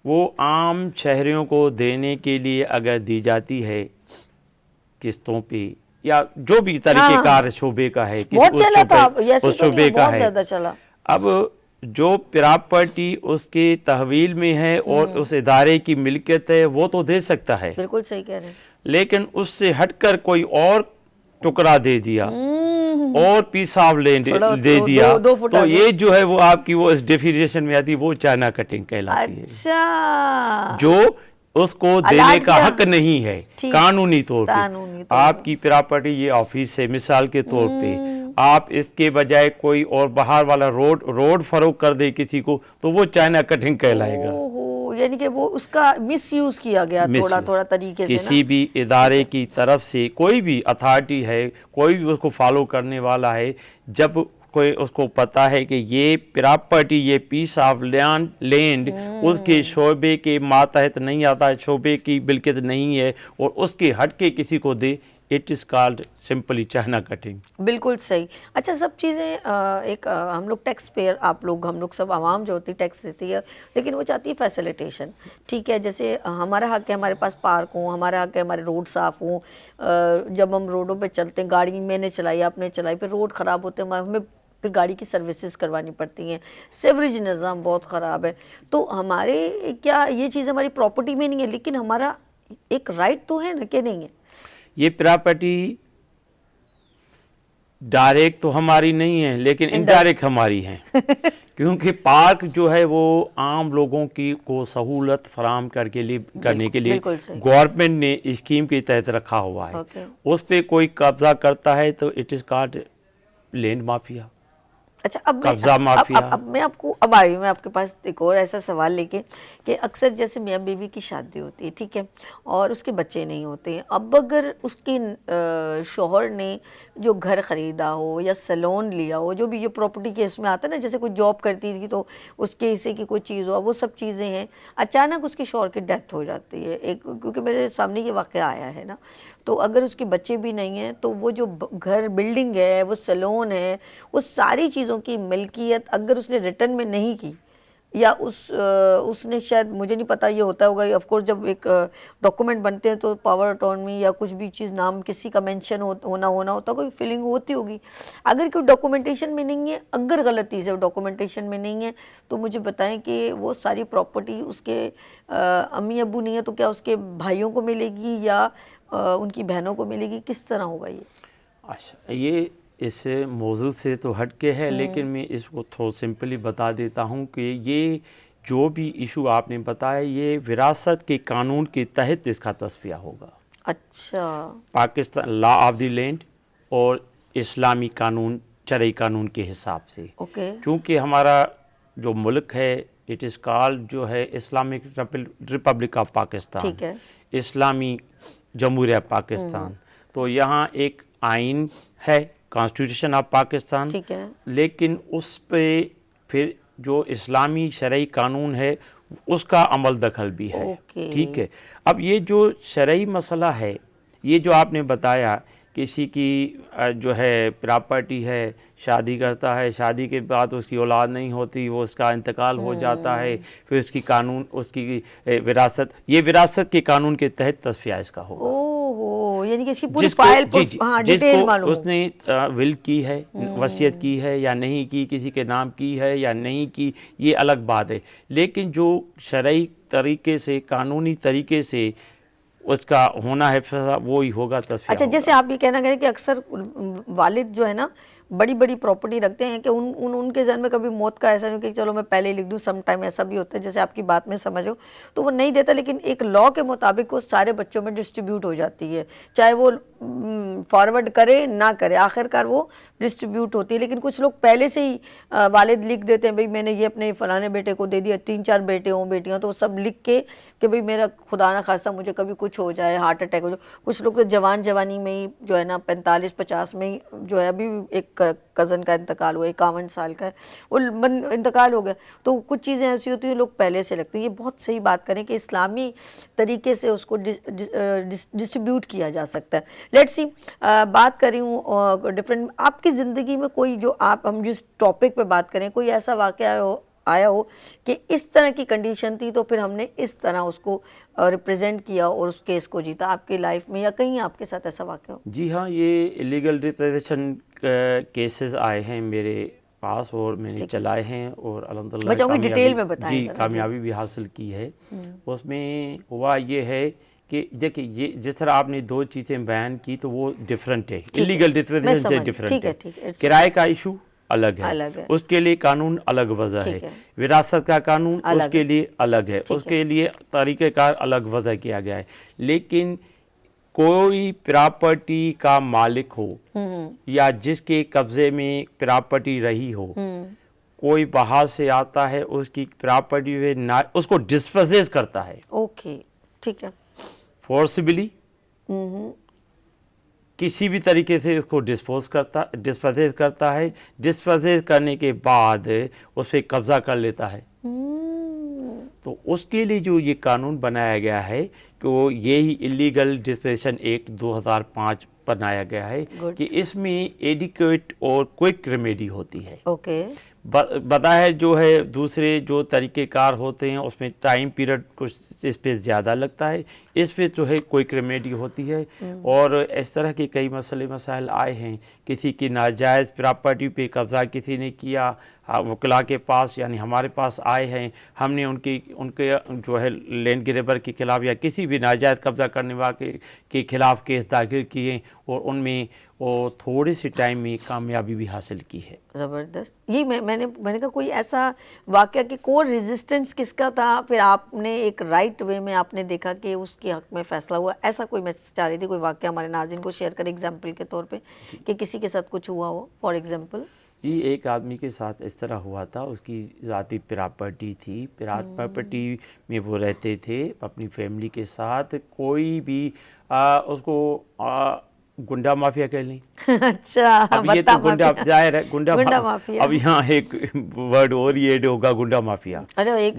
वो आम शहरियों को देने के लिए अगर दी जाती है किस्तों पे या जो भी तरीक़ेकार शोबे का है बहुत चला था, ऐसे उस तो नहीं शोबे है, का बहुत है, ज़्यादा चला। अब जो प्रॉपर्टी उसके तहवील में है और उस इदारे की मिल्कियत है वो तो दे सकता है, बिल्कुल सही कह रहे हैं। लेकिन उससे हटकर कोई और टुकड़ा दे दिया और पीस ऑफ लैंड दे दिया दो फुट तो आगे। ये जो है वो आपकी वो इस डेफिनेशन में आती है, वो चाइना कटिंग कहलाती है, अच्छा, जो उसको देने अलाट का किया। हक नहीं है ठीक। कानूनी तौर कानूनी पे। तौर आपकी प्रॉपर्टी ये ऑफिस है मिसाल के तौर पे, आप इसके बजाय कोई और बाहर वाला रोड फरोख्त कर दे किसी को तो वो चाइना कटिंग कहलाएगा। ओहो, यानी कि वो उसका मिसयूज किया गया थोड़ा थोड़ा तरीके से किसी भी इदारे की तरफ से कोई भी अथॉरिटी है, कोई भी उसको फॉलो करने वाला है, जब कोई उसको पता है कि ये प्रॉपर्टी ये पीस ऑफ लैंड उसके शोबे के मातहत नहीं आता है, शोबे की मिल्कियत नहीं है और उसके हट के किसी को दे, it is called simply China cutting. बिल्कुल सही। अच्छा, सब चीज़ें हम लोग टैक्स पेयर, आप लोग, हम लोग सब आवाम जो होती है टैक्स देती है, लेकिन वो चाहती है फैसिलिटेशन। ठीक है, जैसे हमारा हक है हमारे पास पार्क हो, हमारा हक है हमारे रोड साफ़ हों, जब हम रोडों पे चलते हैं, गाड़ी मैंने चलाई आपने चलाई, फिर रोड ख़राब होते हैं, हमें फिर गाड़ी की सर्विसेज करवानी पड़ती हैं, सीवरेज निज़ाम बहुत ख़राब है, तो हमारे क्या ये चीज़ हमारी प्रॉपर्टी में नहीं है, लेकिन हमारा एक राइट तो है ना, कि नहीं है? ये प्रॉपर्टी डायरेक्ट तो हमारी नहीं है लेकिन इनडायरेक्ट हमारी है क्योंकि पार्क जो है वो आम लोगों की को सहूलत फराम करने के लिए गवर्नमेंट ने स्कीम के तहत रखा हुआ है। उस पे कोई कब्जा करता है तो it is called land mafia. अच्छा, अब मैं आपको अब आई हूँ मैं आपके पास एक और ऐसा सवाल लेके कि अक्सर जैसे मियाँ बीवी की शादी होती है, ठीक है, और उसके बच्चे नहीं होते हैं। अब अगर उसके शौहर ने जो घर ख़रीदा हो या सैलून लिया हो, जो भी ये प्रॉपर्टी केस में आता है ना, जैसे कोई जॉब करती थी तो उसके हिस्से की कोई चीज़ हो, वो सब चीज़ें हैं, अचानक उसके शौहर की डेथ हो जाती है, एक क्योंकि मेरे सामने ये वाक़या आया है ना, तो अगर उसके बच्चे भी नहीं हैं तो वो जो घर बिल्डिंग है, वो सैलून है, वो सारी चीज़ों की मिल्कियत अगर उसने रिटर्न में नहीं की या उसने शायद, मुझे नहीं पता ये होता होगा, ऑफ कोर्स जब एक डॉक्यूमेंट बनते हैं तो पावर अटॉर्नी या कुछ भी चीज़ नाम किसी का मेंशन होना होता, कोई फीलिंग होती होगी। अगर कोई डॉक्यूमेंटेशन में नहीं है, अगर गलती से डॉक्यूमेंटेशन में नहीं है, तो मुझे बताएं कि वो सारी प्रॉपर्टी उसके अम्मी अब्बू नहीं है तो क्या उसके भाइयों को मिलेगी या उनकी बहनों को मिलेगी, किस तरह होगा ये? अच्छा, ये इस मौजू से तो हट के है, लेकिन मैं इसको थोड़ा सिंपली बता देता हूँ कि ये जो भी इशू आपने बताया ये विरासत के कानून के तहत इसका तस्फिया होगा। अच्छा, Pakistan law of the land और इस्लामी कानून शरई कानून के हिसाब से, ओके, क्योंकि हमारा जो मुल्क है इट इज़ कॉल्ड जो है इस्लामिक रिपब्लिक ऑफ पाकिस्तान, ठीक है, इस्लामी जमहूरिया पाकिस्तान, तो यहाँ एक आइन है कॉन्स्टिट्यूशन ऑफ पाकिस्तान, ठीक है, लेकिन उस पे फिर जो इस्लामी शरई कानून है उसका अमल दखल भी है। ठीक है, अब ये जो शरई मसला है, ये जो आपने बताया किसी की जो है प्रॉपर्टी है, शादी करता है, शादी के बाद उसकी औलाद नहीं होती, वो उसका इंतकाल हो जाता है, फिर उसकी कानून उसकी विरासत, ये विरासत के कानून के तहत तस्फिया इसका होगा। ओहो, यानी कि इसकी पूरी फाइल डिटेल मालूम, उसने विल की है, वसीयत की है या नहीं की, किसी के नाम की है या नहीं की, ये अलग बात है, लेकिन जो शरई तरीके से कानूनी तरीके से उसका होना है वो ही होगा तस्फिया। अच्छा, जैसे आप ये कहना करें कि अक्सर वालिद जो है ना बड़ी बड़ी प्रॉपर्टी रखते हैं कि उनके जहन में कभी मौत का ऐसा नहीं कि चलो मैं पहले लिख दूं, सम टाइम ऐसा भी होता है, जैसे आपकी बात में समझो तो वो नहीं देता, लेकिन एक लॉ के मुताबिक वो सारे बच्चों में डिस्ट्रीब्यूट हो जाती है, चाहे वो फॉरवर्ड करे ना करे, आखिरकार वो डिस्ट्रीब्यूट होती है। लेकिन कुछ लोग पहले से ही वालिद लिख देते हैं, भाई मैंने ये अपने फलाने बेटे को दे दिया, 3-4 बेटे हों बेटियाँ, तो वो सब लिख के कि भाई मेरा खुदा ना खास्ता मुझे कभी कुछ हो जाए, हार्ट अटैक हो जाए। कुछ लोग तो जवानी में ही जो है ना 45-50 में ही जो है, अभी एक کزن کا انتقال ہوا 51 سال کا ہے وہ انتقال ہو گیا, تو کچھ چیزیں ایسی ہوتی ہیں لوگ پہلے سے لگتے ہیں. یہ بہت صحیح بات کریں کہ اسلامی طریقے سے اس کو ڈسٹریبیوٹ کیا جا سکتا ہے. لیٹ سی بات کر رہی ہوں ڈفرینٹ, آپ کی زندگی میں کوئی جو ہم جس ٹاپک پہ بات کریں کوئی ایسا واقعہ آیا ہو کہ اس طرح کی کنڈیشن تھی تو پھر ہم نے اس طرح اس کو ریپرزینٹ کیا اور اس کیس کو جیتا, آپ کی لائف میں یا کہیں آپ کے ساتھ ایسا واقعہ ہو؟ جی ہاں, یہ ایلیگل ریپریزنٹیشن کیسز آئے ہیں میرے پاس اور میں نے چلائے ہیں اور الحمدللہ میں چاہوں گی ڈیٹیل میں بتائیں. جی کامیابی بھی حاصل کی ہے. اس میں ہوا یہ ہے کہ دیکھیں یہ جس طرح آپ نے دو چیزیں بیان کی تو وہ ڈفرینٹ ہے. ایلیگل ریپریزنٹیشن ڈفرینٹ ہے, کرائے کا ایشو الگ ہے, اس کے لیے قانون الگ وضع ہے, وراثت کا قانون اس کے لیے الگ ہے, اس کے لیے طریقہ کار الگ وضع کیا گیا ہے. لیکن کوئی پراپرٹی کا مالک ہو یا جس کے قبضے میں پراپرٹی رہی ہو, کوئی باہر سے آتا ہے اس کی پراپرٹی اس کو ڈسپوزیز کرتا ہے. اوکے ٹھیک ہے. فورسبلی کسی بھی طریقے سے اس کو ڈسپوزیز کرتا ہے. ڈسپوزیز کرنے کے بعد اس پہ قبضہ کر لیتا ہے. تو اس کے لیے جو یہ قانون بنایا گیا ہے کہ وہ یہی ایلیگل ڈسپوزیشن ایکٹ 2005 بنایا گیا ہے کہ اس میں ایڈیکویٹ اور کوئک ریمیڈی ہوتی ہے. اوکے بظاہر جو ہے دوسرے جو طریقہ کار ہوتے ہیں اس میں ٹائم پیریڈ کچھ اس پہ زیادہ لگتا ہے, اس پہ جو ہے کوئک ریمیڈی ہوتی ہے. اور اس طرح کے کئی مسائل آئے ہیں, کسی کی ناجائز پراپرٹی پہ قبضہ کسی نے کیا, وکلاء کے پاس یعنی ہمارے پاس آئے ہیں, ہم نے ان کے جو ہے لینڈ گریبر کے خلاف یا کسی بھی ناجائز قبضہ کرنے والے کے خلاف کیس داخل کیے اور ان میں وہ تھوڑے سے ٹائم میں کامیابی بھی حاصل کی ہے. زبردست. یہ میں نے کہا کوئی ایسا واقعہ کہ کور ریزسٹنس کس کا تھا, پھر آپ نے ایک رائٹ وے میں آپ نے دیکھا کہ اس کے حق میں فیصلہ ہوا, ایسا کوئی میں چاہ رہی تھی کوئی واقعہ ہمارے ناظرین کو شیئر کریں ایگزامپل کے طور پہ کہ کسی کے ساتھ کچھ ہوا ہو. فار ایگزامپل یہ ایک آدمی کے ساتھ اس طرح ہوا تھا, اس کی ذاتی پراپرٹی تھی, پراپرٹی میں وہ رہتے تھے اپنی فیملی کے ساتھ. کوئی بھی اس کو گنڈا مافیا کہہ لیں. اچھا اب یہ تو گنڈا ظاہر ہے, گنڈا مافیا. اب یہاں ایک ورڈ اور یہ ایڈ ہوگا, گنڈا مافیا,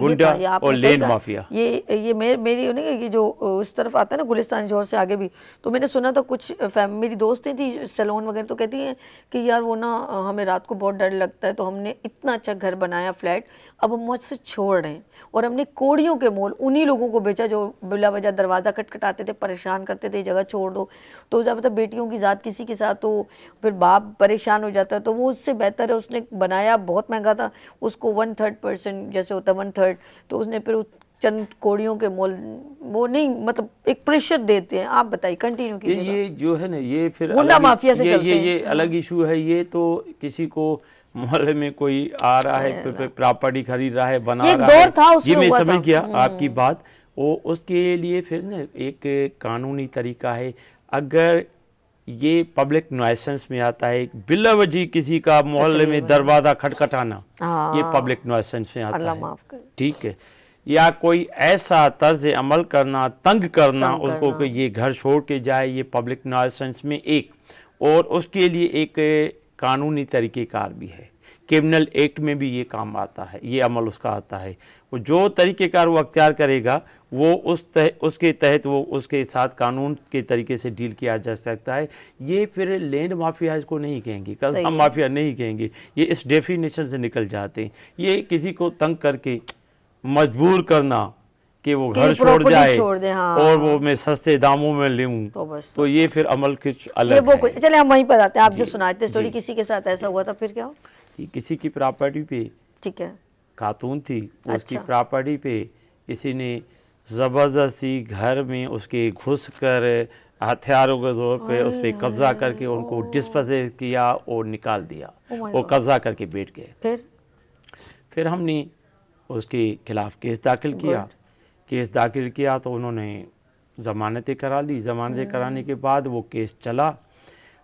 گنڈا اور لینڈ مافیا. یہ میری یہ جو اس طرف آتا ہے نا گلستان جوہر سے آگے بھی, تو میں نے سنا تھا کچھ میری دوستیں تھیں سیلون وغیرہ, تو کہتی ہیں کہ یار وہ نا ہمیں رات کو بہت ڈر لگتا ہے, تو ہم نے اتنا اچھا گھر بنایا فلیٹ, اب ہم مجھ سے چھوڑ رہے ہیں, اور ہم نے کوڑیوں کے مول انہی لوگوں کو بیچا جو بلا وجہ دروازہ کھٹکھٹاتے تھے, پریشان کرتے تھے, جگہ چھوڑ دو. تو جب بیٹیوں کی ذات کسی کے ساتھ تو پھر باپ پریشان ہو جاتا ہے, تو وہ اس سے بہتر ہے اس نے بنایا, بہت مہنگا تھا, اس کو 1/3% جیسے ہوتا ہے 1/3, تو اس نے پھر چند کوڑیوں کے مول وہ نہیں مطلب ایک پریشر دیتے ہیں. آپ بتائیے کنٹینیو کیجیے. یہ جو ہے نا یہ پھر گنڈا مافیا سے چلتے ہیں, یہ الگ ایشو ہے. یہ تو کسی کو محلے میں کوئی آ رہا ہے پراپرٹی خرید رہا ہے, بنا رہا ہے, یہ میں سمجھ گیا آپ کی بات. وہ اس کے لیے پھر نا ایک قانونی طریقہ ہے. اگر یہ پبلک نوائسنس میں آتا ہے, بلا وجہ کسی کا محلے میں دروازہ کھٹکھٹانا, یہ پبلک نوائسنس میں آتا ہے, ٹھیک ہے, یا کوئی ایسا طرز عمل کرنا, تنگ کرنا اس کو کہ یہ گھر چھوڑ کے جائے, یہ پبلک نوائسنس میں ایک. اور اس کے لیے ایک قانونی طریقہ کار بھی ہے, کرمنل ایکٹ میں بھی یہ کام آتا ہے, یہ عمل اس کا آتا ہے. وہ جو طریقہ کار وہ اختیار کرے گا وہ اس کے تحت وہ اس کے ساتھ قانون کے طریقے سے ڈیل کیا جا سکتا ہے. یہ پھر لینڈ مافیا اس کو نہیں کہیں گے, قبضہ مافیا نہیں کہیں گے, یہ اس ڈیفینیشن سے نکل جاتے ہیں. یہ کسی کو تنگ کر کے مجبور کرنا کہ وہ گھر چھوڑ جائے اور وہ میں سستے داموں میں لوں, تو یہ پھر عمل کچھ الگ ہے. چلے ہم وہیں پر آتے ہیں, آپ جو سناتے اسٹوری کسی کے ساتھ ایسا ہوا تھا پھر کیا ہو؟ کسی کی پراپرٹی پہ, ٹھیک ہے, خاتون تھی, اس کی پراپرٹی پہ کسی نے زبردستی گھر میں اس کے گھس کر ہتھیاروں کے زور پہ اس پہ قبضہ کر کے ان کو ڈسپوزیز کیا اور نکال دیا, وہ قبضہ کر کے بیٹھ گئے. پھر ہم نے اس کے خلاف کیس داخل کیا تو انہوں نے ضمانتیں کرا لی. ضمانتیں کرانے کے بعد وہ کیس چلا.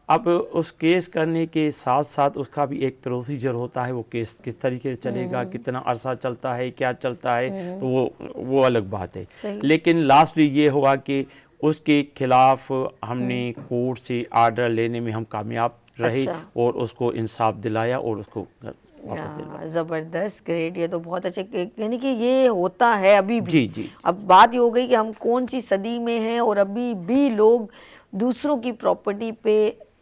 اب اس کیس کرنے کے ساتھ ساتھ اس کا بھی ایک پروسیجر ہوتا ہے, وہ کیس کس طریقے سے چلے گا, کتنا عرصہ چلتا ہے, کیا چلتا ہے, تو وہ الگ بات ہے. لیکن لاسٹلی یہ ہوا کہ اس کے خلاف ہم نے کورٹ سے آرڈر لینے میں ہم کامیاب रही अच्छा। और उसको इंसाफ दिलाया और उसको वापस दिलवाया। जबरदस्त, ग्रेट, ये तो बहुत अच्छे, यानी कि ये होता है अभी भी। जी जी अब बात ये हो गई कि हम कौन सी सदी में हैं और अभी भी लोग दूसरों की प्रॉपर्टी पे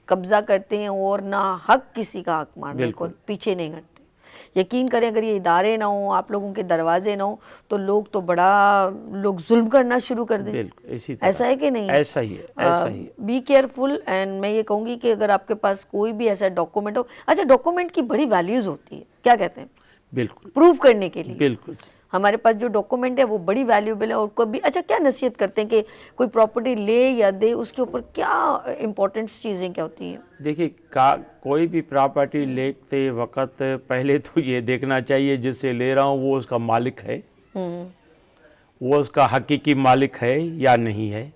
कब्जा करते हैं और ना हक किसी का हक मारने को बिल्कुल। पीछे नहीं हटते। यकीन करें, अगर ये इदारे ना हो, आप लोगों के दरवाजे ना हो, तो लोग तो बड़ा लोग जुल्म करना शुरू कर दें। बिल्कुल इसी तरह। ऐसा है कि नहीं? ऐसा ही है, ऐसा ही है। Be careful. एंड मैं ये कहूँगी कि अगर आपके पास कोई भी ऐसा डॉक्यूमेंट हो, अच्छा डॉक्यूमेंट की बड़ी वैल्यूज होती है, क्या कहते हैं, बिल्कुल प्रूव करने के लिए। बिल्कुल हमारे पास जो डॉक्यूमेंट है वो बड़ी वैल्यूएबल है। और कभी अच्छा क्या नसीहत करते हैं कि कोई प्रॉपर्टी ले या दे, उसके ऊपर क्या इंपॉर्टेंट चीज़ें क्या होती हैं? देखिए, कोई भी प्रॉपर्टी लेते वक्त पहले तो ये देखना चाहिए जिससे ले रहा हूँ वो उसका मालिक है, वो उसका हकीकी मालिक है या नहीं है।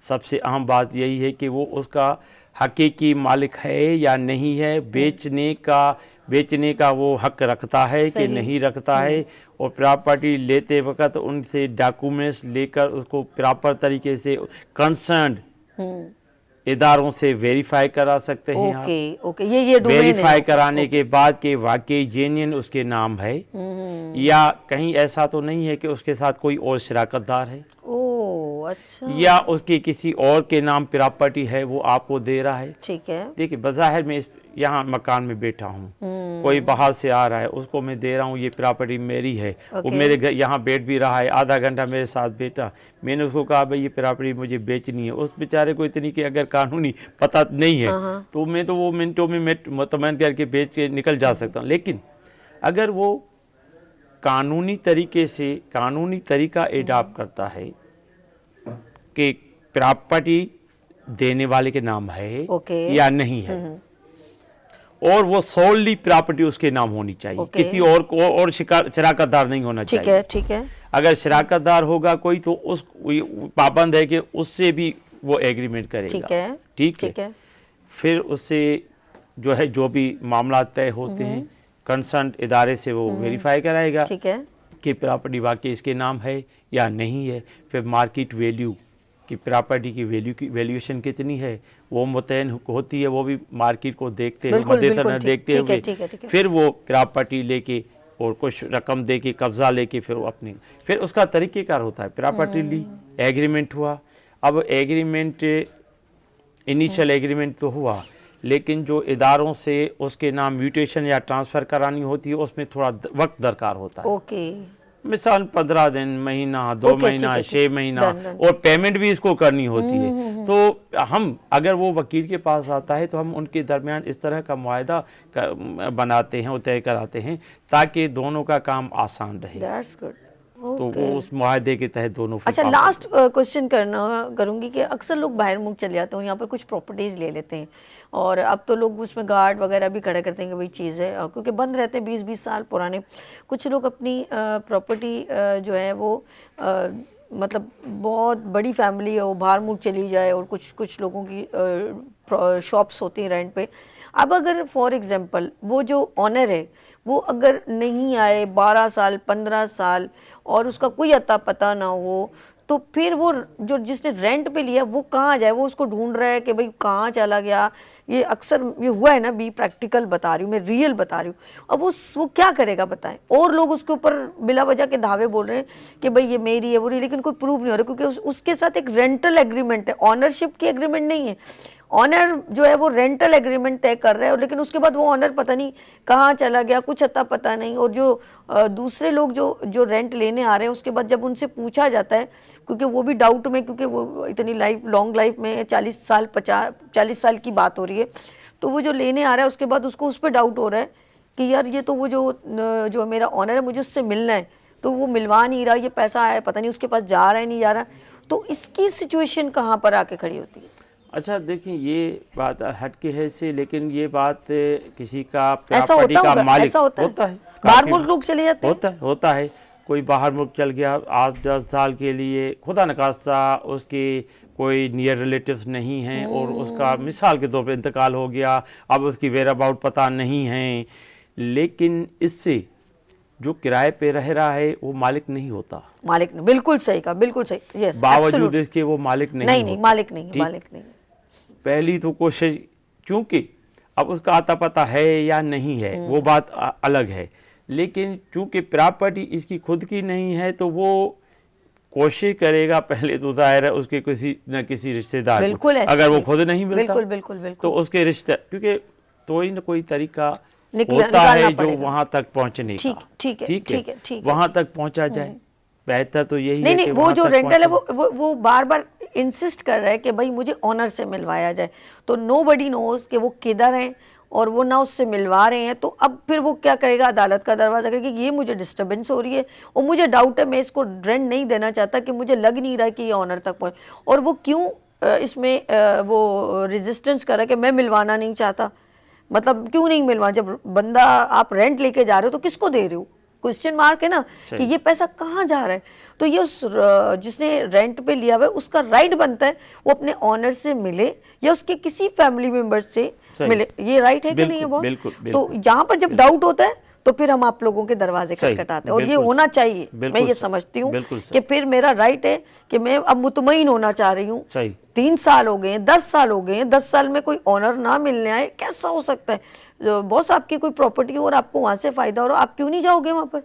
सबसे अहम बात यही है कि वो उसका हकीकी मालिक है या नहीं है, बेचने का वो हक रखता है कि सही। नहीं रखता है। और प्रॉपर्टी लेते वक्त उनसे डॉक्यूमेंट्स लेकर उसको प्रॉपर तरीके से कंसर्न्ड इदारों से वेरीफाई करा सकते हैं आप। ओके ओके, ये डोमेन है। वेरीफाई कराने के बाद कि वाकई जेन्युइन उसके नाम है या कहीं ऐसा तो नहीं है कि उसके साथ कोई और शराकतदार है ओह अच्छा, या उसके किसी और के नाम प्रॉपर्टी है वो आपको दे रहा है। ठीक है। देखिए, बज़ाहिर मैं यहाँ मकान में बैठा हूँ, कोई बाहर से आ रहा है, उसको मैं दे रहा हूँ ये प्रॉपर्टी मेरी है, वो मेरे घर यहाँ बैठ भी रहा है, आधा घंटा मेरे साथ बैठा, मैंने उसको कहा भाई ये प्रॉपर्टी मुझे बेचनी है। उस बेचारे को इतनी कि अगर कानूनी पता नहीं है तो मैं तो वो मिनटों में मुतमईन करके बेच के निकल जा सकता हूँ। लेकिन अगर वो कानूनी तरीका एडॉप्ट करता है कि प्रॉपर्टी देने वाले के नाम है या नहीं है, और वो सोलली प्रॉपर्टी उसके नाम होनी चाहिए, किसी और को और शराकतदार नहीं होना चाहिए। ठीक है ठीक है। अगर शराकतदार होगा कोई तो उस पाबंद है कि उससे भी वो एग्रीमेंट करेगा। ठीक है ठीक है। फिर उससे जो है जो भी मामला तय होते हैं कंसर्न इदारे से वो वेरीफाई कराएगा ठीक है कि प्रॉपर्टी वाकई इसके नाम है या नहीं है। फिर मार्केट वैल्यू कि प्रॉपर्टी की वैल्यूएशन कितनी है वो मुतयन होती है, वो भी मार्केट को देखते हुए मद्देनजर देखते हुए फिर वो प्रॉपर्टी लेके और कुछ रकम दे के कब्जा लेके फिर वो फिर उसका तरीक़ेकार होता है। प्रॉपर्टी ली, एग्रीमेंट हुआ। अब एग्रीमेंट इनिशियल एग्रीमेंट तो हुआ, लेकिन जो इदारों से उसके नाम म्यूटेशन या ट्रांसफ़र करानी होती है उसमें थोड़ा वक्त दरकार होता है। ओके, मिसाल 15 दिन, महीना, 2 महीना, 6 महीना, और पेमेंट भी इसको करनी होती है। तो हम अगर वो वकील के पास आता है तो हम उनके दरमियान इस तरह का मुआहदा बनाते हैं और तय कराते हैं ताकि दोनों का काम आसान रहे। That's good. तो वो उस मुआहदे के तहत दोनों। अच्छा, लास्ट क्वेश्चन करूंगी कि अक्सर लोग बाहर मुल्क चले जाते हैं और यहाँ पर कुछ प्रॉपर्टीज़ ले लेते हैं, और अब तो लोग उसमें गार्ड वगैरह भी खड़े करते हैं कि भाई चीज़ है, क्योंकि बंद रहते हैं 20-20 साल पुराने। कुछ लोग अपनी प्रॉपर्टी जो है वो मतलब बहुत बड़ी फैमिली है, वो बाहर मुल्क चली जाए, और कुछ लोगों की शॉप्स होती हैं रेंट पे। अब अगर फॉर एग्जांपल वो जो ऑनर है वो अगर नहीं आए 12 साल 15 साल और उसका कोई अता पता ना हो, तो फिर वो जो जिसने रेंट पे लिया वो कहाँ जाए? वो उसको ढूंढ रहा है कि भाई कहाँ चला गया। ये अक्सर ये हुआ है ना, भी प्रैक्टिकल बता रही हूँ मैं, रियल बता रही हूँ। अब वो क्या करेगा बताएं? और लोग उसके ऊपर बिला वजह के दावे बोल रहे हैं कि भाई ये मेरी है वो रही, लेकिन कोई प्रूफ नहीं हो रहा, क्योंकि उसके साथ एक रेंटल एग्रीमेंट है, ऑनरशिप की एग्रीमेंट नहीं है। ऑनर जो है वो रेंटल एग्रीमेंट तय कर रहा है, लेकिन उसके बाद वो ऑनर पता नहीं कहाँ चला गया, कुछ अता पता नहीं। और जो दूसरे लोग जो रेंट लेने आ रहे हैं, उसके बाद जब उनसे पूछा जाता है, क्योंकि वो भी डाउट में, क्योंकि वो इतनी लॉन्ग लाइफ में 40 साल की बात हो रही है, तो वो जो लेने आ रहा है उसके बाद उसको उस पर डाउट हो रहा है कि यार ये तो वो जो मेरा ऑनर है मुझे उससे मिलना है, तो वो मिलवा नहीं रहा, ये पैसा आया पता नहीं उसके पास जा रहा है नहीं जा रहा। तो इसकी सिचुएशन कहाँ पर आके खड़ी होती है? अच्छा देखिए, ये बात हटके है से, लेकिन ये बात किसी का प्रॉपर्टी का मालिक होता है, बाहर मुल्क लोग चले जाते हैं, होता है। कोई बाहर मुल्क चल गया 8-10 साल के लिए, खुदा न खास्ता उसके कोई नियर रिलेटिव्स नहीं हैं और उसका मिसाल के तौर पे इंतकाल हो गया, अब उसकी वेयर अबाउट पता नहीं है, लेकिन इससे जो किराए पे रह रहा है वो मालिक नहीं होता। मालिक नहीं, बिल्कुल सही कहा, बिल्कुल सही। यस, बावजूद इसके वो मालिक नहीं मालिक नहीं। पहली तो कोशिश चूंकि अब उसका आता पता है या नहीं है वो बात अलग है, लेकिन चूंकि प्रॉपर्टी इसकी खुद की नहीं है तो वो कोशिश करेगा पहले तो ज़ाहिर है उसके किसी न किसी रिश्तेदार को, बिल्कुल ऐसा अगर वो है। खुद नहीं मिलता बिल्कुल बिल्कुल बिल्कुल तो उसके रिश्ते, क्योंकि कोई न कोई तरीका होता निकालना है जो पड़ेगा। वहां तक पहुंचने ठीक का। ठीक है ठीक है ठीक है। वहां तक पहुंचा जाए, बेहतर तो यही नहीं है नहीं, कि वो वहां जो तक रेंटल है पहुंचे। वो बार बार इंसिस्ट कर रहा है कि भाई मुझे ऑनर से मिलवाया जाए, तो नोबडी नोज कि वो किधर हैं और वो ना उससे मिलवा रहे हैं। तो अब फिर वो क्या करेगा, अदालत का दरवाज़ा करेगा कि ये मुझे डिस्टर्बेंस हो रही है और मुझे डाउट है, मैं इसको रेंट नहीं देना चाहता कि मुझे लग नहीं रहा कि ये ऑनर तक पहुँचे। और वो क्यों इसमें वो रेजिस्टेंस कर रहा है कि मैं मिलवाना नहीं चाहता। मतलब क्यों नहीं मिलवा, जब बंदा आप रेंट लेके जा रहे हो तो किसको दे रहे हो, क्वेश्चन मार्क है ना कि ये पैसा कहाँ जा रहा है। तो ये उस जिसने रेंट पे लिया हुआ है उसका राइट बनता है वो अपने ऑनर से मिले या उसके किसी फैमिली मेंबर से मिले। ये राइट है कि नहीं है बॉस? बिल्कुल, तो यहाँ पर जब डाउट होता है तो फिर हम आप लोगों के दरवाजे खटखटाते हैं, और ये होना चाहिए। मैं ये समझती हूँ कि फिर मेरा राइट है कि मैं अब मुतमईन होना चाह रही हूँ। 3 साल हो गए हैं, 10 साल हो गए हैं, 10 साल में कोई ऑनर ना मिलने आए, कैसा हो सकता है? बॉस आपकी कोई प्रॉपर्टी हो और आपको वहां से फायदा हो रहा, आप क्यों नहीं जाओगे वहां पर?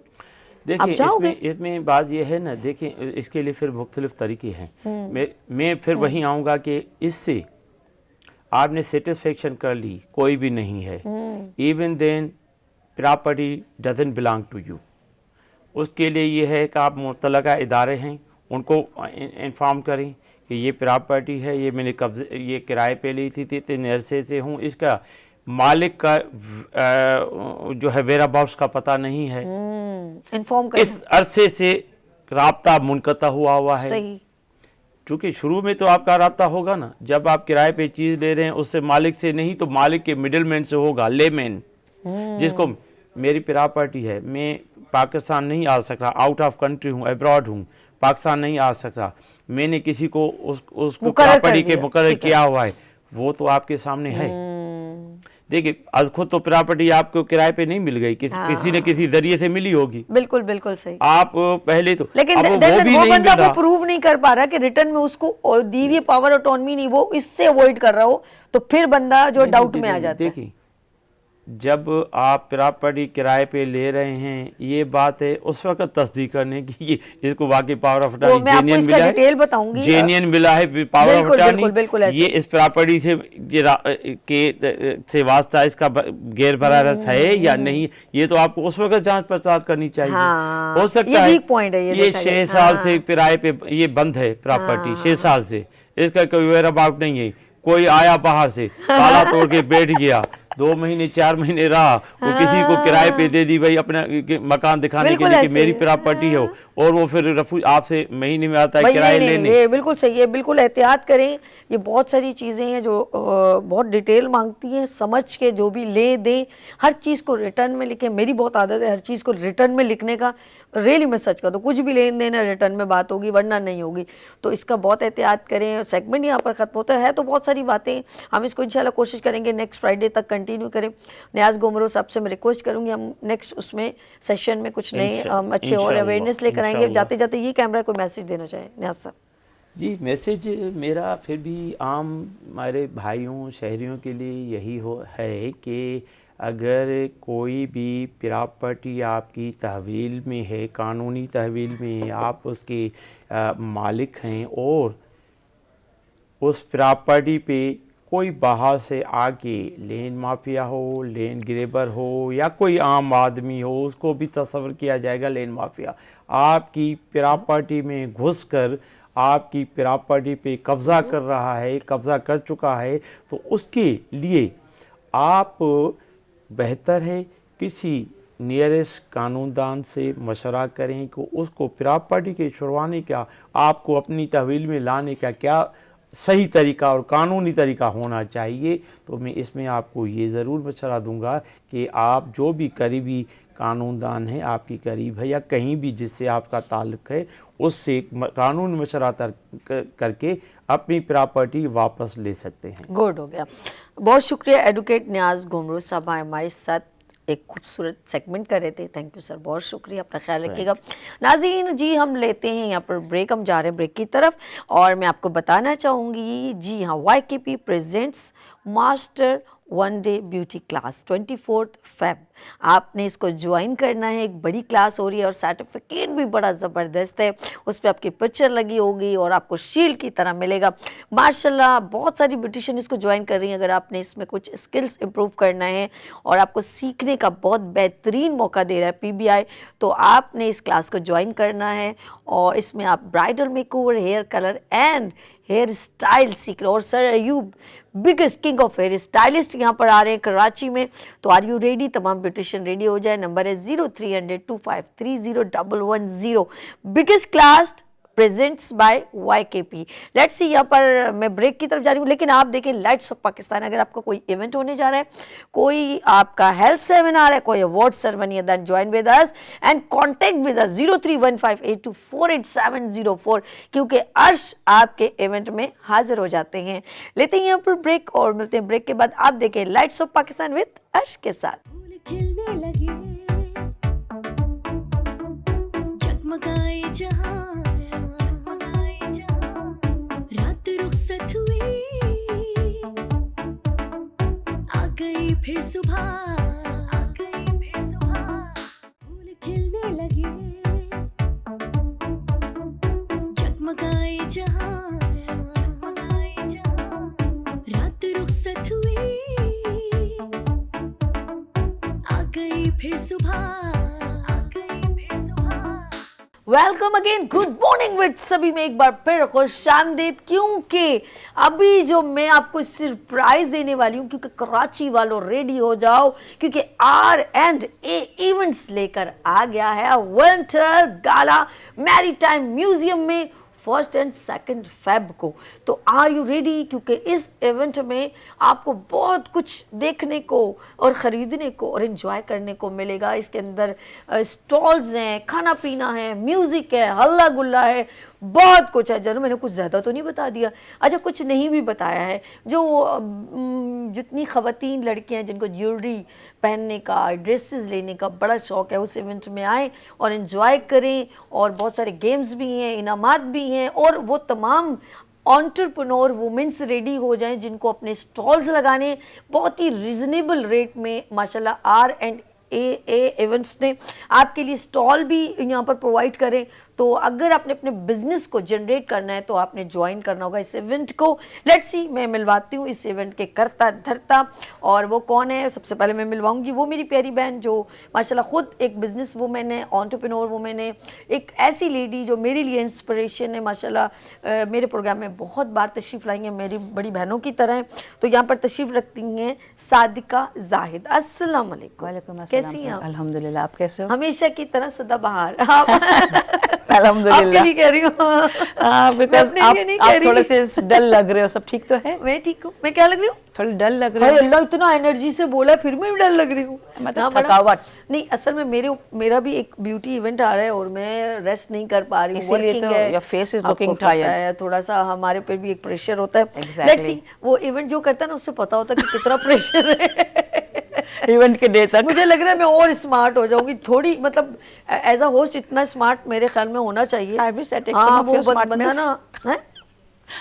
देखिए इसमें बात यह है ना, देखिए इसके लिए फिर मुख्तलिफ तरीके हैं। मैं फिर वहीं आऊँगा कि इससे आपने सेटिस्फेक्शन कर ली, कोई भी नहीं है, even then property doesn't belong to you. उसके लिए ये है कि आप मुतल्लका इदारे हैं उनको इन्फॉर्म करें कि ये प्रॉपर्टी है, ये मैंने कब्जे, ये किराए पे ली थी, इतने अरसे से हूँ, इसका मालिक का जो है वेरा बाउस का पता नहीं है, इन्फॉर्म कर, इस अरसे से राब्ता मुनक़ता हुआ है। सही, क्योंकि शुरू में तो आपका राब्ता होगा ना, जब आप किराए पे चीज़ ले रहे हैं उससे मालिक से नहीं तो मालिक के मिडलमैन से होगा, लेमैन, जिसको मेरी प्रॉपर्टी है, मैं पाकिस्तान नहीं आ सकता, आउट ऑफ कंट्री हूँ, अब्रॉड हूँ, पाकिस्तान नहीं आ सकता, मैंने किसी को उसको प्रॉपर्टी के मुकर्रर किया हुआ है, वो तो आपके सामने है। देखिए आज खुद तो प्रॉपर्टी आपको किराए पे नहीं मिल गई, किसी न किसी जरिए से मिली होगी। बिल्कुल बिल्कुल सही। आप पहले तो, लेकिन अब वो भी वो नहीं बंदा मिल रहा, वो प्रूव नहीं कर पा रहा कि रिटर्न में उसको दी हुई पावर ऑटोनॉमी नहीं, वो इससे अवॉइड कर रहा हो, तो फिर बंदा जो डाउट में आ जाता है। देखिए जब आप प्रॉपर्टी किराए पे ले रहे हैं, ये बात है उस वक्त तस्दीक करने की ये इसको वाकई पावर ऑफ अटॉर्नी जेन्युइन मिला है, डिटेल बताऊंगी, जेन्युइन मिला है पावर ऑफ अटॉर्नी, ये इस प्रॉपर्टी से वास्ता इसका गैर बरारत है या नहीं, ये तो आपको उस वक्त जांच पड़ताल करनी चाहिए। हो सकता है ये 6 साल से किराए पे ये बंद है प्रॉपर्टी, 6 साल से इसका कोई वेयर अबाउट नहीं है, कोई आया बाहर से ताला तोड़ के बैठ गया, 2 महीने 4 महीने रहा, वो किसी को किराए पे दे दी भाई अपना मकान दिखाने के लिए कि मेरी प्रॉपर्टी हो, और वो फिर आपसे महीने में आता है किराए लेने। ये बिल्कुल सही है, बिल्कुल एहतियात करें। ये बहुत सारी चीज़ें हैं जो बहुत डिटेल मांगती हैं, समझ के जो भी ले दे, हर चीज़ को रिटर्न में लिखें। मेरी बहुत आदत है हर चीज़ को रिटर्न में लिखने का, रियली मैं सच का, तो कुछ भी लेन देन रिटर्न में बात होगी वरना नहीं होगी, तो इसका बहुत एहतियात करें। सेगमेंट यहाँ पर ख़त्म होता है, तो बहुत सारी बातें हम इसको इंशाल्लाह कोशिश करेंगे नेक्स्ट फ्राइडे तक कंटिन्यू करें। नियाज़ गोमरो साहब से मैं रिक्वेस्ट करूँगी हम नेक्स्ट उसमें सेशन में कुछ नए अच्छे और अवेयरनेस लेकर आएंगे। जाते जाते ये कैमरा कोई मैसेज देना चाहे नियाज़ साहब? जी मैसेज मेरा फिर भी आम हमारे भाइयों शहरियों के लिए यही है कि अगर कोई भी प्रॉपर्टी आपकी तहवील में है, कानूनी तहवील में है, आप उसके मालिक हैं और उस प्रॉपर्टी पे कोई बाहर से आके लेन माफिया हो, लेन गिरेबर हो या कोई आम आदमी हो, उसको भी तस्वर किया जाएगा लेन माफिया, आपकी प्रॉपर्टी में घुसकर आपकी प्रॉपर्टी पे कब्ज़ा कर रहा है, कब्ज़ा कर चुका है, तो उसके लिए आप बेहतर है किसी नियरेस्ट कानूनदान से मशवरा करें कि उसको प्रॉपर्टी के छुड़वाने का, आपको अपनी तहवील में लाने का क्या सही तरीका और कानूनी तरीका होना चाहिए। तो मैं इसमें आपको ये ज़रूर मशवरा दूंगा कि आप जो भी करीबी कानूनदान है, आपकी करीब है या कहीं भी जिससे आपका ताल्लुक़ है, उससे कानून मशवरा करके अपनी प्रॉपर्टी वापस ले सकते हैं। गुड हो गया, बहुत शुक्रिया एडवोकेट नियाज़ गोमरो साहब हमारे साथ एक खूबसूरत सेगमेंट कर रहे थे। थैंक यू सर, बहुत शुक्रिया, अपना ख्याल रखिएगा। नाज़रीन जी, हम लेते हैं यहाँ पर ब्रेक, हम जा रहे हैं ब्रेक की तरफ, और मैं आपको बताना चाहूँगी जी हाँ, YKP presents master one day beauty class 24 Feb. आपने इसको ज्वाइन करना है, एक बड़ी क्लास हो रही है और सर्टिफिकेट भी बड़ा ज़बरदस्त है, उस पर आपकी पिक्चर लगी होगी और आपको शील्ड की तरह मिलेगा। माशाल्लाह बहुत सारी ब्यूटिशियन इसको ज्वाइन कर रही हैं। अगर आपने इसमें कुछ स्किल्स इंप्रूव करना है और आपको सीखने का बहुत बेहतरीन मौका दे रहा है PBI, तो आपने इस क्लास को ज्वाइन करना है। और इसमें आप bridal makeover, hair colour and hair style सीख रहे हो। और sir Ayub biggest king of hair stylist यहाँ पर आ रहे हैं कराची में, तो आर यू रेडी? तमाम ब्यूटिशियन रेडी हो जाए। नंबर है 0300253010। Biggest class presents by YKP। Let's see, यहाँ पर मैं ब्रेक की तरफ जा रही हूँ, लेकिन आप देखें लाइट्स ऑफ पाकिस्तान, अगर आपका कोई इवेंट होने जा रहा है, कोई आपका हेल्थ सेमिनार है, कोई अवार्ड सेरेमनी है, then join with us and contact with us 031582487004, क्योंकि अर्श आपके इवेंट में हाजिर हो जाते हैं। लेते हैं यहाँ पर ब्रेक और मिलते हैं ब्रेक के बाद। आप देखें लाइट्स ऑफ पाकिस्तान विद अर्श के साथ। फूल खिलने लगे, जगमगाए जहां, रात रुखसत हुई, आ गई फिर सुबह, फूल खिलने लगे, जगमगाए जहां, रात रुखसत हुई, आ गई फिर सुबह। Welcome again, good morning with सभी में एक बार फिर खुशामदीद, क्योंकि अभी जो मैं आपको सरप्राइज देने वाली हूँ, क्योंकि कराची वालों रेडी हो जाओ, क्योंकि R&A इवेंट्स लेकर आ गया है विंटर गाला मैरीटाइम म्यूजियम में 1 एंड 2 फेब को। तो आर यू रेडी? क्योंकि इस इवेंट में आपको बहुत कुछ देखने को और ख़रीदने को और एंजॉय करने को मिलेगा। इसके अंदर स्टॉल्स हैं, खाना पीना है, म्यूज़िक है, हल्ला गुल्ला है, बहुत कुछ है। जरूर मैंने कुछ ज़्यादा तो नहीं बता दिया? अच्छा, कुछ नहीं भी बताया है। जो जितनी ख़वातीन लड़कियां हैं जिनको ज्वेलरी पहनने का, ड्रेसेस लेने का बड़ा शौक़ है, उस इवेंट में आएँ और एंजॉय करें। और बहुत सारे गेम्स भी हैं, इनामात भी हैं, और वो तमाम एंटरप्रेन्योर वुमेन्स रेडी हो जाएं जिनको अपने स्टॉल्स लगाने बहुत ही रिजनेबल रेट में माशाल्लाह R&A इवेंट्स ने आपके लिए स्टॉल भी यहाँ पर प्रोवाइड करें। तो अगर आपने अपने बिजनेस को जनरेट करना है तो आपने ज्वाइन करना होगा इस इवेंट को। लेट्स सी, मैं मिलवाती हूँ इस इवेंट के करता धरता, और वो कौन है? सबसे पहले मैं मिलवाऊंगी वो मेरी प्यारी बहन जो माशाल्लाह खुद एक बिजनेस वूमेन है, एंटरप्रेन्योर वूमेन है, एक ऐसी लेडी जो मेरे लिए इंस्पिरेशन है। माशाल्लाह मेरे प्रोग्राम में बहुत बार तशरीफ़ लाई हैं, मेरी बड़ी बहनों की तरह हैं। तो यहाँ पर तशरीफ़ रखती हैं सादिका जाहिद। अस्सलाम वालेकुम। कैसी हैं आप? अल्हम्दुलिल्लाह, आप कैसे हो? हमेशा की तरह सदाबहार। अल्हम्दुलिल्लाह। आपके लिए कह रही हूँ। बिकॉज़ आप थोड़े से डल लग रहे हो। सब ठीक तो है? मैं ठीक हूँ। मैं क्या लग रही हूँ? थोड़ी डल लग रही हो। अल्लाह, इतना एनर्जी से बोला फिर मैं डल लग रही हूँ। मतलब थकावट नहीं, असल में मेरा भी एक ब्यूटी इवेंट आ रहा है और मैं रेस्ट नहीं कर पा रही हूँ। इसीलिए तो your face is looking tired. थोड़ा सा हमारे पे भी एक प्रेशर होता है। लेट्स सी, वो इवेंट जो करता है ना उससे पता होता है कि कितना प्रेशर है। इवेंट के डे तक मुझे लग रहा है मैं और स्मार्ट हो जाऊंगी थोड़ी, मतलब एज अ होस्ट इतना स्मार्ट मेरे ख्याल में होना चाहिए। I wish I take some of your smartness.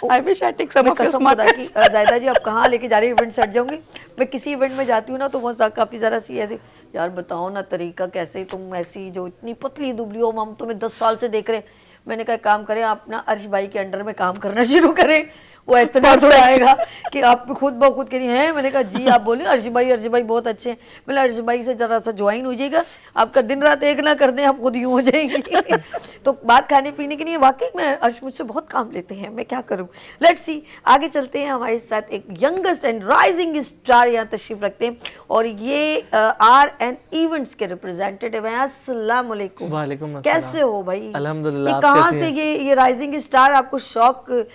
I wish I take some of your smartness. जायदा जी, आप कहाँ लेके जा रही हैं? इवेंट सट जाऊंगी मैं। किसी इवेंट में जाती हूँ ना तो वहाँ काफ़ी ज़रा सी ऐसी, यार बताओ ना तरीका कैसे, तुम ऐसी जो इतनी पतली दुबली हो, हम तुम्हें 10 साल से देख रहे हैं। मैंने कहा काम करें, आप ना अर्श भाई के अंडर में काम करना शुरू करें, वो इतना थोड़ा आएगा कि आप खुद ब खुद कह रही हैं। मैंने कहा जी आप बोलिए, अर्श भाई बहुत अच्छे हैं। मैंने अर्श भाई से ज़रा सा ज्वाइन हो जाइएगा, आपका दिन रात एक ना कर दें, आप खुद यूँ हो जाएंगी। तो बात खाने पीने की नहीं है, वाकई में अर्श मुझसे बहुत काम लेते हैं, मैं क्या करूँ। लेट्स सी, आगे चलते हैं। हमारे साथ एक यंगेस्ट एंड राइजिंग स्टार यहाँ तशरीफ़ रखते हैं और ये R&A इवेंट्स के रिप्रेजेंटेटिव हैं। अस्सलाम वालेकुम। वालेकुम अस्सलाम। कैसे हो भाई? अल्हम्दुलिल्लाह। ये कहाँ से ये राइजिंग स्टार आपको शौक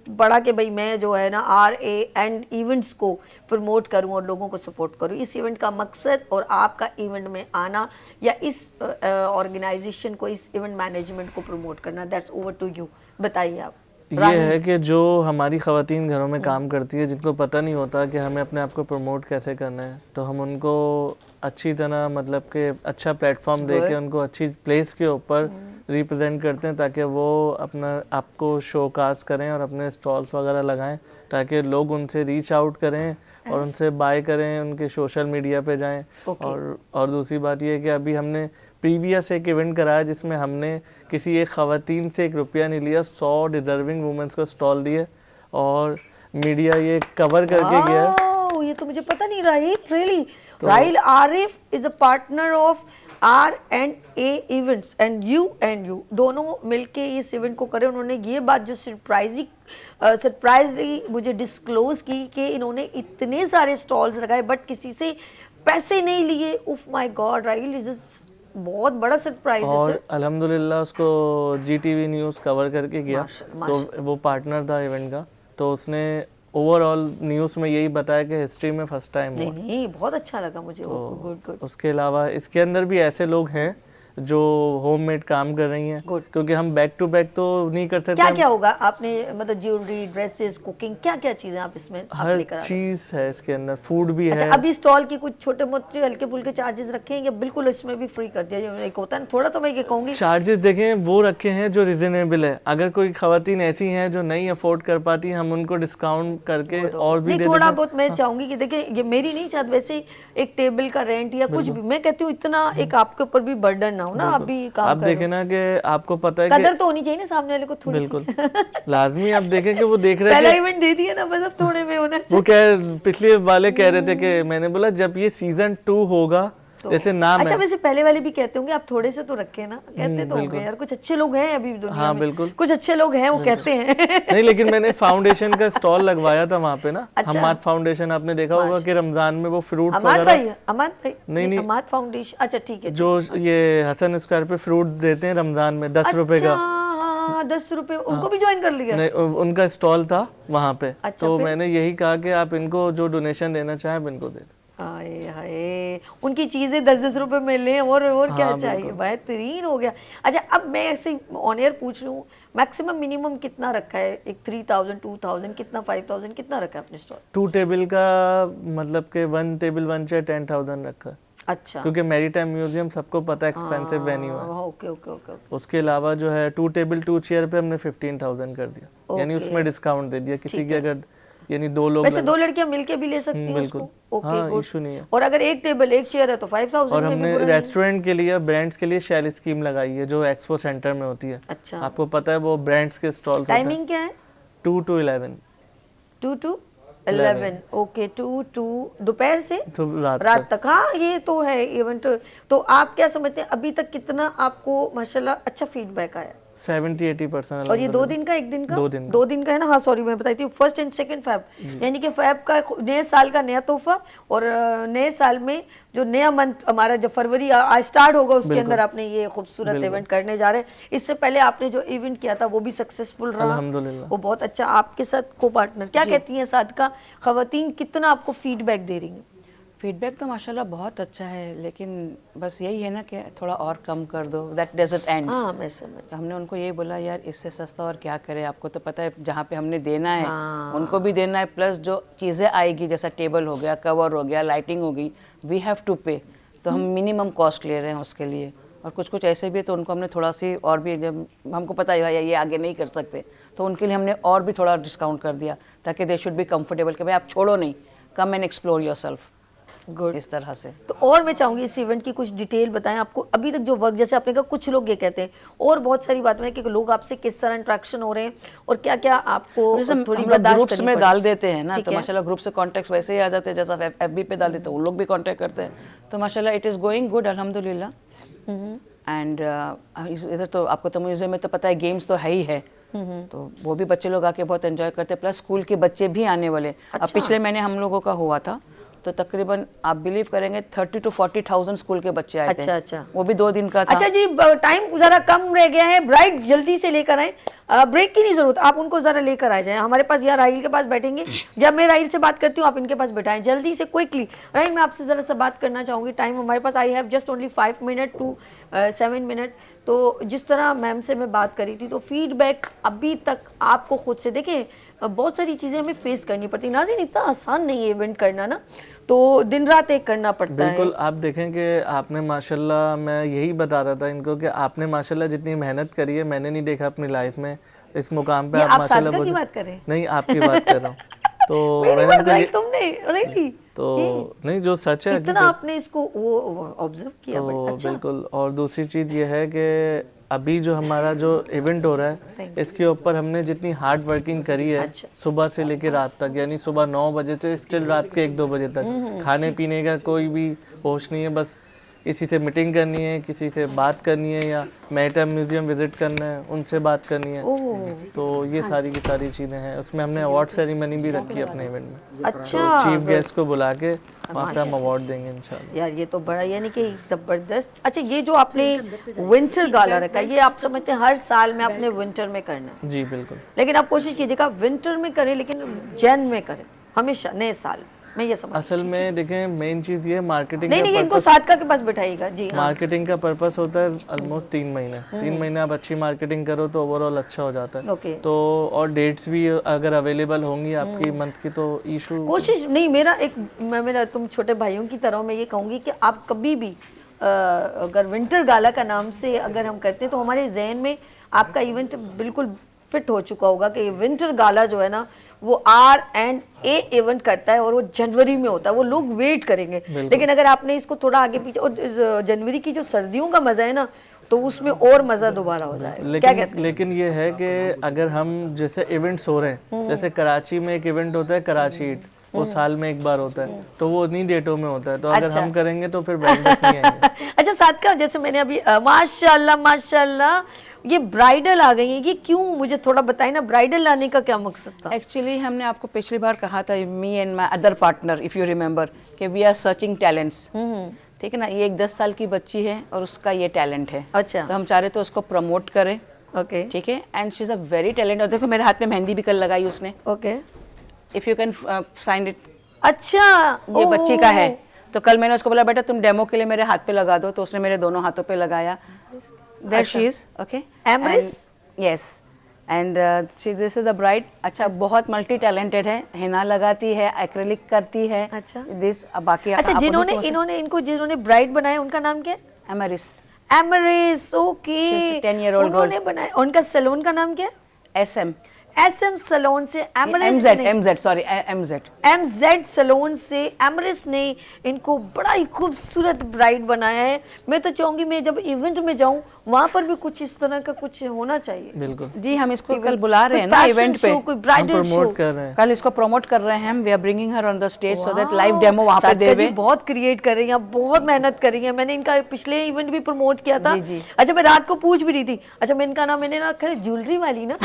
पड़ा कि भाई मैं जो है ना R&A इवेंट्स को प्रमोट करूं और लोगों को सपोर्ट करूं? इस इवेंट का मकसद और आपका इवेंट में आना या इस ऑर्गेनाइजेशन को, इस इवेंट मैनेजमेंट को प्रमोट करना, दैट्स ओवर टू यू। बताइए आप। یہ ہے کہ جو ہماری خواتین گھروں میں کام کرتی ہے، جن کو پتہ نہیں ہوتا کہ ہمیں اپنے آپ کو پروموٹ کیسے کرنا ہے، تو ہم ان کو اچھی طرح مطلب کہ اچھا پلیٹ فارم دے کے ان کو اچھی پلیس کے اوپر ریپرزینٹ کرتے ہیں تاکہ وہ اپنا آپ کو شو کاس کریں اور اپنے اسٹالس وغیرہ لگائیں تاکہ لوگ ان سے ریچ آؤٹ کریں اور ان سے بائی کریں، ان کے سوشل میڈیا پہ جائیں. اور دوسری بات یہ ہے کہ ابھی ہم نے پریویس ایک ایونٹ کرایا جس میں ہم نے کسی ایک خواتین سے 1 روپیہ نہیں لیا، 100 ڈیزرونگ وومنس کو اسٹال دیے اور میڈیا یہ کور کر کے گیا ہے. یہ تو مجھے پتہ نہیں. Raheel Raheel Arif is a partner of R&A events and you دونوں مل کے اس ایونٹ کو کرے. انہوں نے یہ بات جو سرپرائزلی مجھے ڈسکلوز کی کہ انہوں نے اتنے سارے اسٹالز لگائے بٹ کسی سے پیسے نہیں لیے. اوف مائی گاڈ راہیل، بہت بڑا سرپرائز ہے. اور الحمدللہ اس کو GTV نیوز کور کر کے گیا، تو وہ پارٹنر تھا ایونٹ کا، تو اس نے اوور آل نیوز میں یہی بتایا کہ ہسٹری میں فرسٹ ٹائم ہوا. نہیں بہت اچھا لگا مجھے. گڈ. اس کے علاوہ اس کے اندر بھی ایسے لوگ ہیں جو ہوم میڈ کام کر رہی ہیں، کیونکہ ہم بیک ٹو بیک تو نہیں کر سکتے. کیا ہوگا آپ نے مطلب جیولری، ڈریسز، کوکنگ، کیا چیزیں آپ اس میں ہر چیز ہے اس کے اندر، فوڈ بھی ہے. اچھا ابھی اسٹال کی کچھ چھوٹے موٹے ہلکے پھلکے چارجز رکھے ہیں یا بالکل اس میں بھی فری کر دیا؟ ایک ہوتا ہے تھوڑا، تو میں یہ کہوں گی چارجز دیکھیں وہ رکھے ہیں جو ریزنیبل ہے. اگر کوئی خواتین ایسی ہیں جو نہیں افورڈ کر پاتی، ہم ان کو ڈسکاؤنٹ کر کے اور بھی تھوڑا بہت میں چاہوں گی کہ دیکھیں یہ میری نہیں چاہت ویسے ایک ٹیبل کا رینٹ یا کچھ بھی، میں کہتی ہوں اتنا ایک آپ کے اوپر بھی برڈن نہ ہو نا. ابھی آپ دیکھیں نا کہ آپ کو پتہ ہے قدر تو ہونی چاہیے نا سامنے والے کو تھوڑی. بالکل لازمی. آپ دیکھیں کہ وہ دیکھ رہے ہیں پہلا ایونٹ دے دیا نا بس، اب تھوڑے میں ہونا وہ پچھلے والے کہہ رہے تھے کہ میں نے بولا جب یہ سیزن 2 ہوگا جیسے نام ہے. اچھا ویسے پہلے والے بھی کہتے ہوں گے آپ تھوڑے سے تو رکھے نا، کہتے تو ہوں گے یار کچھ اچھے لوگ ہیں ابھی دنیا میں، کچھ اچھے لوگ ہیں وہ کہتے ہیں. نہیں لیکن میں نے فاؤنڈیشن کا اسٹال لگوایا تھا وہاں پہ نا، حماد فاؤنڈیشن. آپ نے دیکھا ہوگا کہ رمضان میں وہ فروٹس وغیرہ. حماد فاؤنڈیشن، اچھا ٹھیک ہے. جو یہ حسن اسکوائر پہ فروٹ دیتے ہیں رمضان میں 10 روپے کا. 10 روپے ان کو بھی جوائن کر لیا؟ ان کا اسٹال تھا وہاں پہ، تو میں نے یہی کہا کہ آپ ان کو جو ڈونیشن دینا چاہیں آپ ان کو دے دیں. ہائے ان کی چیزیں 10 روپے میں لیں اور کیا چاہیے. بہترین ہو گیا. اچھا اب میں ایسے آن ایئر پوچھ رہی ہوں، میکسیمم منیمم کتنا رکھا ہے؟ ایک 3000 2000 کتنا 5000 کتنا رکھا ہے اپنے اسٹال؟ 2 ٹیبل کا مطلب کہ 1 ٹیبل 1 چیئر 10,000 رکھا. اچھا کیونکہ میری ٹائم میوزیم سب کو پتہ ہے ایکسپینسو وینیو ہے. Okay okay okay. اس کے علاوہ جو ہے 2 ٹیبل 2 چیئر پہ ہم نے 15,000 کر دیا، یعنی اس میں ڈسکاؤنٹ دے دیا کسی کی. اگر یعنی 2 لوگ، ویسے 2 لڑکیاں مل کے بھی لے سکتی ہیں اس کو. اوکے ایشو نہیں ہے. اور اگر ایک ٹیبل ایک چیئر ہے تو 5000. اور ہم نے ریسٹورینٹ کے لیے برانڈس کے لیے شیل اسکیم لگائی ہے جو ایکسپو سینٹر میں ہوتی ہے. اچھا آپ کو پتہ ہے وہ برانڈس کے اسٹال. ٹائمنگ کیا ہے؟ 2 to 11. 2 to 11. اوکے 2 to دوپہر سے رات تک. ہاں یہ تو ہے ایونٹ. تو آپ کیا سمجھتے ہیں ابھی تک کتنا آپ کو ماشاءاللہ اچھا فیڈ بیک آیا؟ 70-80%. اور یہ 2 دن کا ایک دن کا 2 دن کا ہے نا. ہاں سوری میں بتائی تھی 1 and 2 فیب، یعنی کہ فیب کا نئے سال کا نیا تحفہ، اور نئے سال میں جو نیا منتھ ہمارا جب فروری اسٹارٹ ہوگا اس کے اندر آپ نے یہ خوبصورت ایونٹ کرنے جا رہے ہیں. اس سے پہلے آپ نے جو ایونٹ کیا تھا وہ بھی سکسیسفل رہا الحمدللہ، وہ بہت اچھا. آپ کے ساتھ کو پارٹنر کیا کہتی ہیں صادقہ؟ خواتین کتنا آپ کو فیڈ بیک دے رہی ہیں؟ فیڈ بیک تو ماشاءاللہ بہت اچھا ہے، لیکن بس یہی ہے نا کہ تھوڑا اور کم کر دو. That doesn't and. ہاں میں سمجھ. ہم نے ان کو یہی بولا یار اس سے سستا اور کیا کرے. آپ کو تو پتہ ہے جہاں پہ ہم نے دینا ہے ان کو بھی دینا ہے، پلس جو چیزیں آئے گی جیسا ٹیبل ہو گیا، کور ہو گیا، لائٹنگ ہو گئی، وی ہیو ٹو پے. تو ہم منیمم کاسٹ لے رہے ہیں اس کے لیے. اور کچھ ایسے بھی ہے تو ان کو ہم نے تھوڑا سی اور بھی، جب ہم کو پتہ ہے یہ آگے نہیں کر سکتے تو ان کے لیے ہم نے اور بھی تھوڑا ڈسکاؤنٹ کر دیا تاکہ دے شوڈ بی کمفرٹیبل کہ بھائی آپ چھوڑو نہیں، come and explore yourself. Good. اس طرح سے. تو اور میں چاہوں گی اس ایونٹ کی کچھ ڈیٹیل بتائیں. آپ کو ابھی تک جو ورک جیسے آپ نے کہا کچھ لوگ یہ کہتے ہیں، اور بہت ساری باتیں ہیں کہ لوگ آپ سے کس طرح انٹریکشن ہو رہے ہیں اور کیا کیا آپ کو تھوڑی برداشت گروپس میں ڈال دیتے ہیں نا، تو ماشاءاللہ گروپ سے کانٹیکٹس ویسے ہی آ جاتے ہیں جیسا ایف بی پہ ڈال دیتے ہیں وہ لوگ بھی کانٹیکٹ کرتے ہیں. تو ماشاءاللہ اٹ از گوئنگ گڈ الحمدللہ. اینڈ ادھر تو آپ کو تو میوزیم میں تو پتہ ہے گیمس تو ہے ہی ہے، تو وہ بھی بچے لوگ آ کے بہت انجوائے کرتے ہیں. پلس اسکول کے بچے بھی آنے والے. اب پچھلے مہینے ہم لوگوں کا ہوا تھا تو تقریباً آپ بلیو کریں گے 30,000 to 40,000 اسکول کے بچے آئے تھے. اچھا وہ بھی 2 دن کا تھا. اچھا جی ٹائم ذرا کم رہ گیا ہے، برائٹ جلدی سے لے کر آئیں. ब्रेक की नहीं ज़रूरत, आप उनको ज़रा लेकर आ जाएं हमारे पास, या राहिल के पास बैठेंगे, जब मैं राहिल से बात करती हूँ आप इनके पास बैठाएं जल्दी से, क्विकली। राहिल, मैं आपसे ज़रा सा बात करना चाहूँगी, टाइम हमारे पास, I have just only 5 minute to 7 minute. तो जिस तरह मैम से मैं बात करी थी, तो फीडबैक अभी तक आपको खुद से, देखें बहुत सारी चीज़ें हमें फेस करनी पड़ती, नाज़रीन इतना आसान नहीं है इवेंट करना ना, तो दिन रात एक करना पड़ता है। बिल्कुल, आप देखें कि आपने माशाल्लाह, मैं यही बता रहा था इनको कि आपने माशाल्लाह जितनी मेहनत करी है मैंने नहीं देखा अपनी लाइफ में इस मुकाम पे। आप माशाल्लाह सादका की बात कर रहे हैं? नहीं, आपकी बात कर रहा हूँ। तो तुमने really? तो नहीं, जो सच है इतना आपने इसको वो ऑब्जर्व किया, तो अच्छा। बिल्कुल। और दूसरी चीज़ ये है कि अभी जो हमारा जो इवेंट हो रहा है इसके ऊपर हमने जितनी हार्ड वर्किंग करी है, अच्छा। सुबह से लेकर रात तक, यानी सुबह 9 बजे से स्टिल रात के 1-2 बजे तक, खाने पीने का कोई भी होश नहीं है, बस किसी से मीटिंग करनी है, किसी से बात करनी है, या मैरिटाइम म्यूजियम विजिट करना है, उनसे बात करनी है। तो ये सारी की सारी चीज़ें हैं। उसमें हमने अवार्ड सेरेमनी भी रखी है अपने इवेंट में। अच्छा, चीफ गेस्ट को बुला के वहाँ पे हम अवार्ड देंगे इंशाल्लाह। यार ये तो बड़ा, यानी कि ज़बरदस्त। अच्छा, ये जो आपने विंटर गाला रखा है, ये आप समझते हैं हर साल में आपने विंटर में करना है? जी बिल्कुल। लेकिन आप कोशिश कीजिएगा विंटर में करें, लेकिन जैन में करें हमेशा, नए साल, मैं ये समझ। असल में देखें, मेन चीज़ ये मार्केटिंग नहीं, इनको सादका के पास बिठाइएगा जी। हाँ, मार्केटिंग का पर्पस होता है ऑलमोस्ट 3 महीने। 3 महीने आप अच्छी मार्केटिंग करो तो ओवरऑल अच्छा हो जाता है। ओके। तो और डेट्स भी अगर अवेलेबल होंगी आपकी मंथ की, तो इशू कोशिश नहीं, मेरा तुम छोटे भाइयों की तरह मैं ये कहूँगी कि आप कभी भी अगर विंटर गाला का नाम से अगर हम करते हैं तो हमारे जहन में आपका इवेंट बिल्कुल फिट हो चुका होगा कि विंटर गाला जो है ना वो R&A इवेंट करता है और वो जनवरी में होता है, वो लोग वेट करेंगे। लेकिन अगर आपने इसको थोड़ा आगे पीछे, और जनवरी की जो सर्दियों का मजा है ना, तो उसमें और मजा दोबारा हो जाएगा। क्या कहते हैं? लेकिन ये है कि अगर हम जैसे इवेंट्स हो रहे हैं, जैसे कराची में एक इवेंट होता है कराची ईट, वो साल में एक बार होता है, तो वो उन्हीं डेटों में होता है। तो अगर हम करेंगे तो फिर वेंडर्स नहीं आएंगे। अच्छा, सादका, जैसे मैंने अभी माशाल्लाह माशाल्लाह ये ब्राइडल आ गई है, ये क्यों, मुझे थोड़ा बताइए ना, ब्राइडल लाने का क्या मकसद था? एक्चुअली हमने आपको पिछली बार कहा था, me and my other partner, if you remember, कि वी आर सर्चिंग टैलेंट्स। ठीक है ना, ये एक 10 साल की बच्ची है और उसका ये टैलेंट है। अच्छा। तो हम चाह रहे तो उसको प्रमोट करें। ओके, ठीक है, and she is a very talent. और देखो मेरे हाथ में मेहंदी भी कल लगाई उसने, okay, if you can sign it. अच्छा, ये बच्ची का है। तो कल मैंने उसको बोला बेटा तुम डेमो के लिए मेरे हाथ पे लगा दो, तो उसने मेरे दोनों हाथों पे लगाया। There she is, okay. Amris? Yes, and this is the bride. अच्छा, बहुत मल्टी टैलेंटेड है, हिना लगाती है, एक्रेलिक करती है। अच्छा। This बाकी अच्छा, जिन्होंने ब्राइड बनाया उनका नाम क्या है? एमरिस। एमरिस, okay. She's a 10-year-old girl. उन्होंने बनाया, उनका सैलून का नाम क्या है? SM SM सैलून से एमरिस MZ sorry MZ MZ salon से एमरिस ने इनको बड़ा ही खूबसूरत ब्राइड बनाया है। मैं तो चाहूंगी मैं जब इवेंट में जाऊं वहां पर भी कुछ इस तरह का कुछ होना चाहिए। बिल्कुल जी, हम इसको कल बुला रहे हैं ना इवेंट पे, कोई ब्राइडल शो प्रमोट कर रहे हैं। कल इसको प्रमोट कर रहे हैं हम। We are bringing her on the stage so that live demo वहां पे सादका जी देवे। बहुत क्रिएट कर रही हैं, बहुत मेहनत कर रही हैं। मैंने इनका पिछले इवेंट भी प्रमोट किया था। जी, जी। अच्छा, मैं रात को पूछ भी रही थी, अच्छा मैं इनका नाम मैंने ना रखा है ज्वेलरी वाली ना।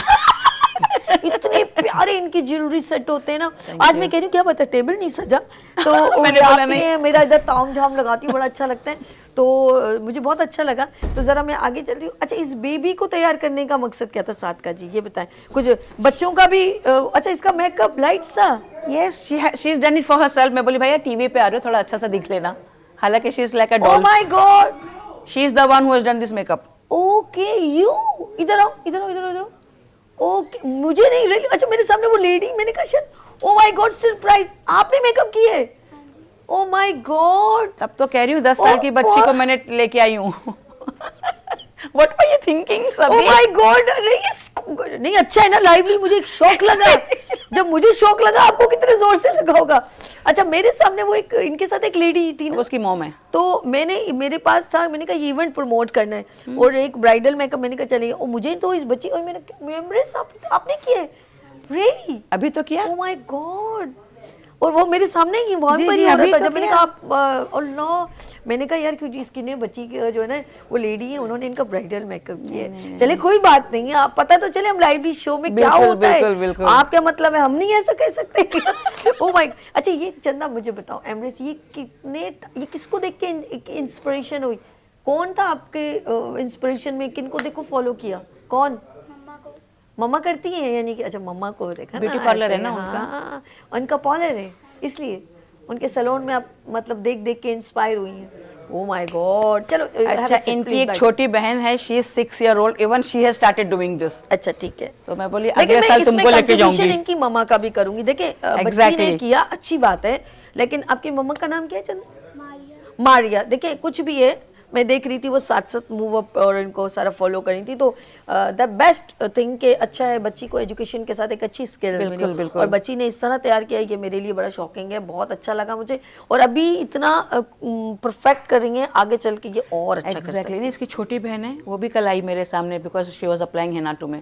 इतने प्यारे इनके ज्वेलरी सेट होते हैं ना। आज मैं कह रही हूँ क्या पता टेबल नहीं सजा, तो मैंने बोला नहीं। है, मेरा इधर ताम झाम लगाती हूँ, बड़ा अच्छा लगता है, तो मुझे बहुत अच्छा लगा। तो जरा मैं आगे चल रही हूँ। अच्छा, इस बेबी को तैयार करने का मकसद क्या था सादका जी, ये बताएं। कुछ बच्चों का भी अच्छा, इसका मेकअप लाइट सा? Yes, she is done it for herself. मैं बोली भैया टीवी पे आ रहे हो, थोड़ा अच्छा सा दिख लेना। हालांकि she is like a oh doll. My God, she is the one who has done this makeup. Okay, you इधर आओ, इधर आओ, इधर आओ, इधर आओ। ओके, मुझे नहीं रियली। अच्छा, मेरे सामने वो लेडी, मैंने कहा शायद, ओह माय गॉड, सरप्राइज, आपने मेकअप किए? ओह माय गॉड, तब तो कह रही हूँ 10 साल की बच्ची को मैंने लेके आई हूँ। What were you thinking, सभी? ओह माय गॉड, नहीं अच्छा है ना, लाइवली मुझे एक शौक लगा। जब मुझे शौक लगा, आपको कितने जोर से लगा होगा। अच्छा, मेरे सामने वो एक, इनके साथ एक लेडी थी ना, उसकी मॉम है। तो मेरे पास था, मैंने कहा ये इवेंट प्रमोट करना है और एक ब्राइडल मेकअप, मैंने कहा चलिए। और मुझे तो इस बच्ची, और मैंने एमरेस आपने किए? रियली? अभी तो किया। ओह माय गॉड, और वो मेरे सामने ही वहां जी, पर जी, ही हो रहा अभी था। तो जब मैंने किया। कहा अल्लाह, मैंने कहा यार क्यों इसकी ने बच्ची की जो है ना वो लेडी है, उन्होंने इनका ब्राइडल मेकअप किया है। चले कोई बात नहीं है, आप पता तो चले हम लाइव शो में क्या बिल्कुल, होता है। बिल्कुल। आप क्या मतलब है, हम नहीं ऐसा कह सकते। ओह माय, अच्छा ये चंदा मुझे बताओ एमरेस, ये किसको देख के इंस्पिरेशन हुई? कौन था आपके इंस्पिरेशन में, किनको देखो फॉलो किया? कौन? मम्मा करती हैं यानी कि अच्छा मम्मा को देखा ना Beauty parlor ऐसे, है ना उनका? हाँ, उनका पार्लर है इसलिए उनके सैलून में आप मतलब देख देख के इंस्पायर हुई हैं. Oh my God. चलो have a अच्छा sip, इनकी please, एक बैठो. छोटी बहन है, she is 6 year old, even she has started doing this. अच्छा ठीक है. तो मैं बोली लेकिन अगले मैं साल इसमें तुमको लेके contribution जाऊंगी. इनकी मम्मा का भी करूंगी. देखिए बच्ची ने Exactly. किया अच्छी बात है, लेकिन आपकी मम्मा का नाम क्या है चंद? मारिया. देखिए कुछ भी है, मैं देख रही थी वो साथ साथ मूव अप और इनको सारा फॉलो कर रही थी. तो द बेस्ट थिंग के अच्छा है बच्ची को एजुकेशन के साथ एक अच्छी स्किल मिली बिल्कुल. और बच्ची ने इस तरह तैयार किया है कि मेरे लिए बड़ा शॉकिंग है. बहुत अच्छा लगा मुझे. और अभी इतना परफेक्ट कर रही है, आगे चल के ये और अच्छा कर सकती एग्जैक्टली. नहीं, इसकी छोटी बहन है, वो भी कल आई मेरे सामने because she was applying henna to me.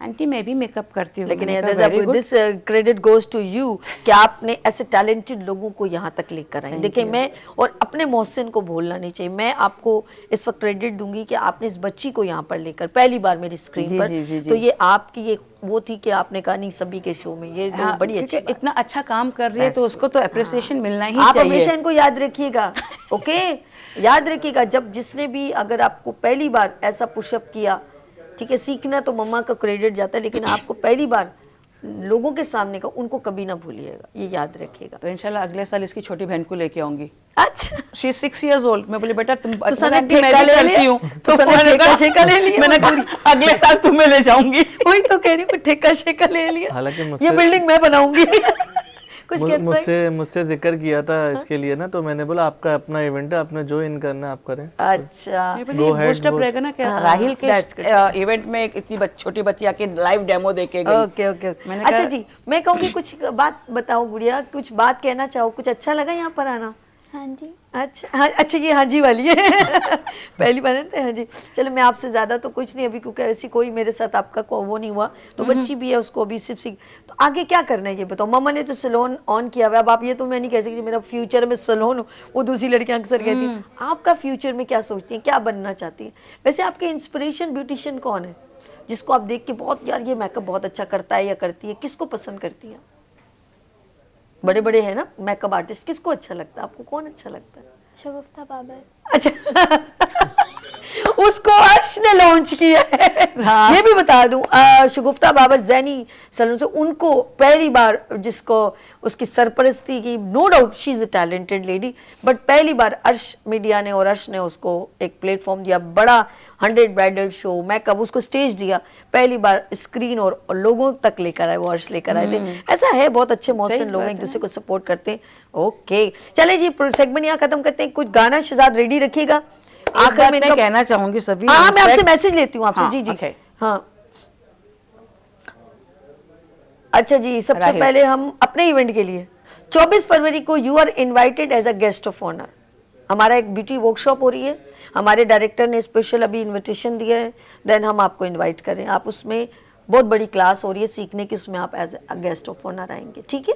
Aunty मैं भी मेकअप करती हूँ. लेकिन this credit goes to you कि आपने ऐसे टैलेंटेड लोगों को यहाँ तक लेकर आई. देखिए मैं और अपने मोहसिन को भूलना नहीं चाहिए. मैं आपको इस वक्त क्रेडिट दूंगी कि आपने इस बच्ची को यहाँ पर लेकर पहली बार मेरी स्क्रीन पर. तो ये आपकी ये वो थी कि आपने कहा नहीं सभी के शो में ये तो बड़ी अच्छी बात. इतना अच्छा काम कर रही है तो उसको तो अप्रिसिएशन मिलना ही आप चाहिए. हमेशा इनको याद रखिएगा. ओके याद रखिएगा जब जिसने भी अगर आपको पहली बार ऐसा पुशअप किया, ठीक है, सीखना तो मम्मा का क्रेडिट जाता है, लेकिन आपको पहली बार लोगों के सामने का उनको कभी ना भूलिएगा, ये याद रखिएगा. तो इंशाल्लाह अगले साल इसकी छोटी बहन को लेके आऊंगी. अच्छा शी 6 years old. मैं बोली बेटा तुम तो सने आंटी मैं ठेका भी ले करती लिया? हूँ. तो सने मैंने ठेका कहा- शेका ले लिया? मैंने कहा अगले साल तुम्हें ले जाऊंगी. वही तो कह रही हूँ ठेका शेका ले लिया. हालांकि ये मुझसे बिल्डिंग मैं बनाऊंगी. कुछ कहता है? मुझसे जिक्र किया था इसके लिए ना, तो मैंने बोला आपका अपना इवेंट है, आपने जो इन करना है आप करें. अच्छा बूस्ट अप रहेगा ना. क्या राहिल के इवेंट में एक इतनी छोटी बच्ची आके लाइव डेमो देके गई. Okay okay. मैंने अच्छा कहा- जी मैं कहूँगी कुछ बात बताओ गुड़िया, कुछ बात कहना चाहो, कुछ अच्छा लगा यहाँ पर आना? हाँ जी. अच्छा हाँ, अच्छा ये हाँ जी वाली है. पहली बार है हाँ जी. चलो मैं आपसे ज़्यादा तो कुछ नहीं अभी, क्योंकि ऐसी कोई मेरे साथ आपका वो नहीं हुआ. तो बच्ची भी है, उसको अभी सिर्फ सीख. तो आगे क्या करना है ये बताओ. मम्मा ने तो सैलून ऑन किया हुआ है. अब आप ये तो मैं नहीं कह सकती मेरा फ्यूचर में सैलून हो, वो दूसरी लड़कियां अक्सर कहती हैं. आपका फ्यूचर में क्या सोचती हैं, क्या बनना चाहती हैं? वैसे आपके इंस्पिरेशन ब्यूटिशियन कौन है जिसको आप देख के बहुत यार ये मेकअप बहुत अच्छा करता है या करती है? किसको पसंद करती हैं? बड़े बड़े हैं ना मेकअप आर्टिस्ट, किसको अच्छा लगता है आपको? कौन अच्छा लगता है? शगुफ्ता बाबर. अच्छा उसको अर्श ने लॉन्च किया है. हाँ. ये भी बता दूं शगुफ्ता बाबर जैनी सैलून से, उनको पहली बार जिसको उसकी सरपरस्ती की, no doubt she is a talented lady, but पहली बार अर्श मीडिया ने और अर्श ने उसको एक प्लेटफॉर्म दिया, बड़ा 100 ब्राइडल शो मेकअप, उसको स्टेज दिया, पहली बार स्क्रीन और लोगों तक लेकर आए, वो अर्श लेकर आए थे. ऐसा है बहुत अच्छे मौसम लोग एक दूसरे को सपोर्ट करते हैं. ओके चले जी सेगमेंट यहाँ खत्म करते हैं. कुछ गाना शहजाद रेडी रखिएगा. आखिर में कहना चाहूंगी सभी. हाँ मैं आपसे मैसेज लेती हूँ आपसे. हाँ, जी जी okay. हाँ. अच्छा जी सबसे राहिल. पहले हम अपने इवेंट के लिए 24 फरवरी को you are invited as a guest of honour. हमारा एक ब्यूटी वर्कशॉप हो रही है, हमारे डायरेक्टर ने स्पेशल अभी इनविटेशन दिया है, देन हम आपको इनवाइट करें. आप उसमें बहुत बड़ी क्लास हो रही है सीखने की, उसमें आप as a guest of honour आएंगे, ठीक है,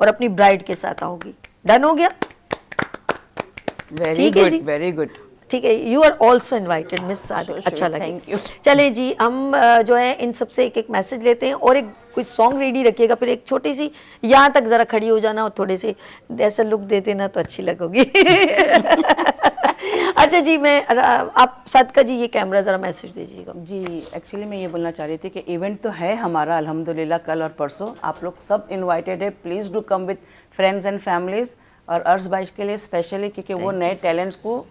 और अपनी ब्राइड के साथ आओगी. डन हो गया? वेरी ठीक है जी. Good, very good. ठीक है, you are also invited miss Sadiq. Sure, अच्छा लगे. thank you. चले जी हम जो है इन सबसे एक एक मैसेज लेते हैं और एक कुछ सॉन्ग रेडी रखिएगा. फिर एक छोटी सी यहाँ तक जरा खड़ी हो जाना और थोड़े से ऐसा लुक देते ना तो अच्छी लगोगी. अच्छा जी मैं आप सादिका जी ये कैमरा जरा मैसेज दीजिएगा. जी एक्चुअली मैं ये बोलना चाह रही थी कि इवेंट तो है हमारा अल्हम्दुलिल्लाह कल और परसों. आप लोग सब इनवाइटेड है. Please do come with friends and families. और अर्श बाइश के लिए स्पेशली क्योंकि वो नए टैलेंट्स को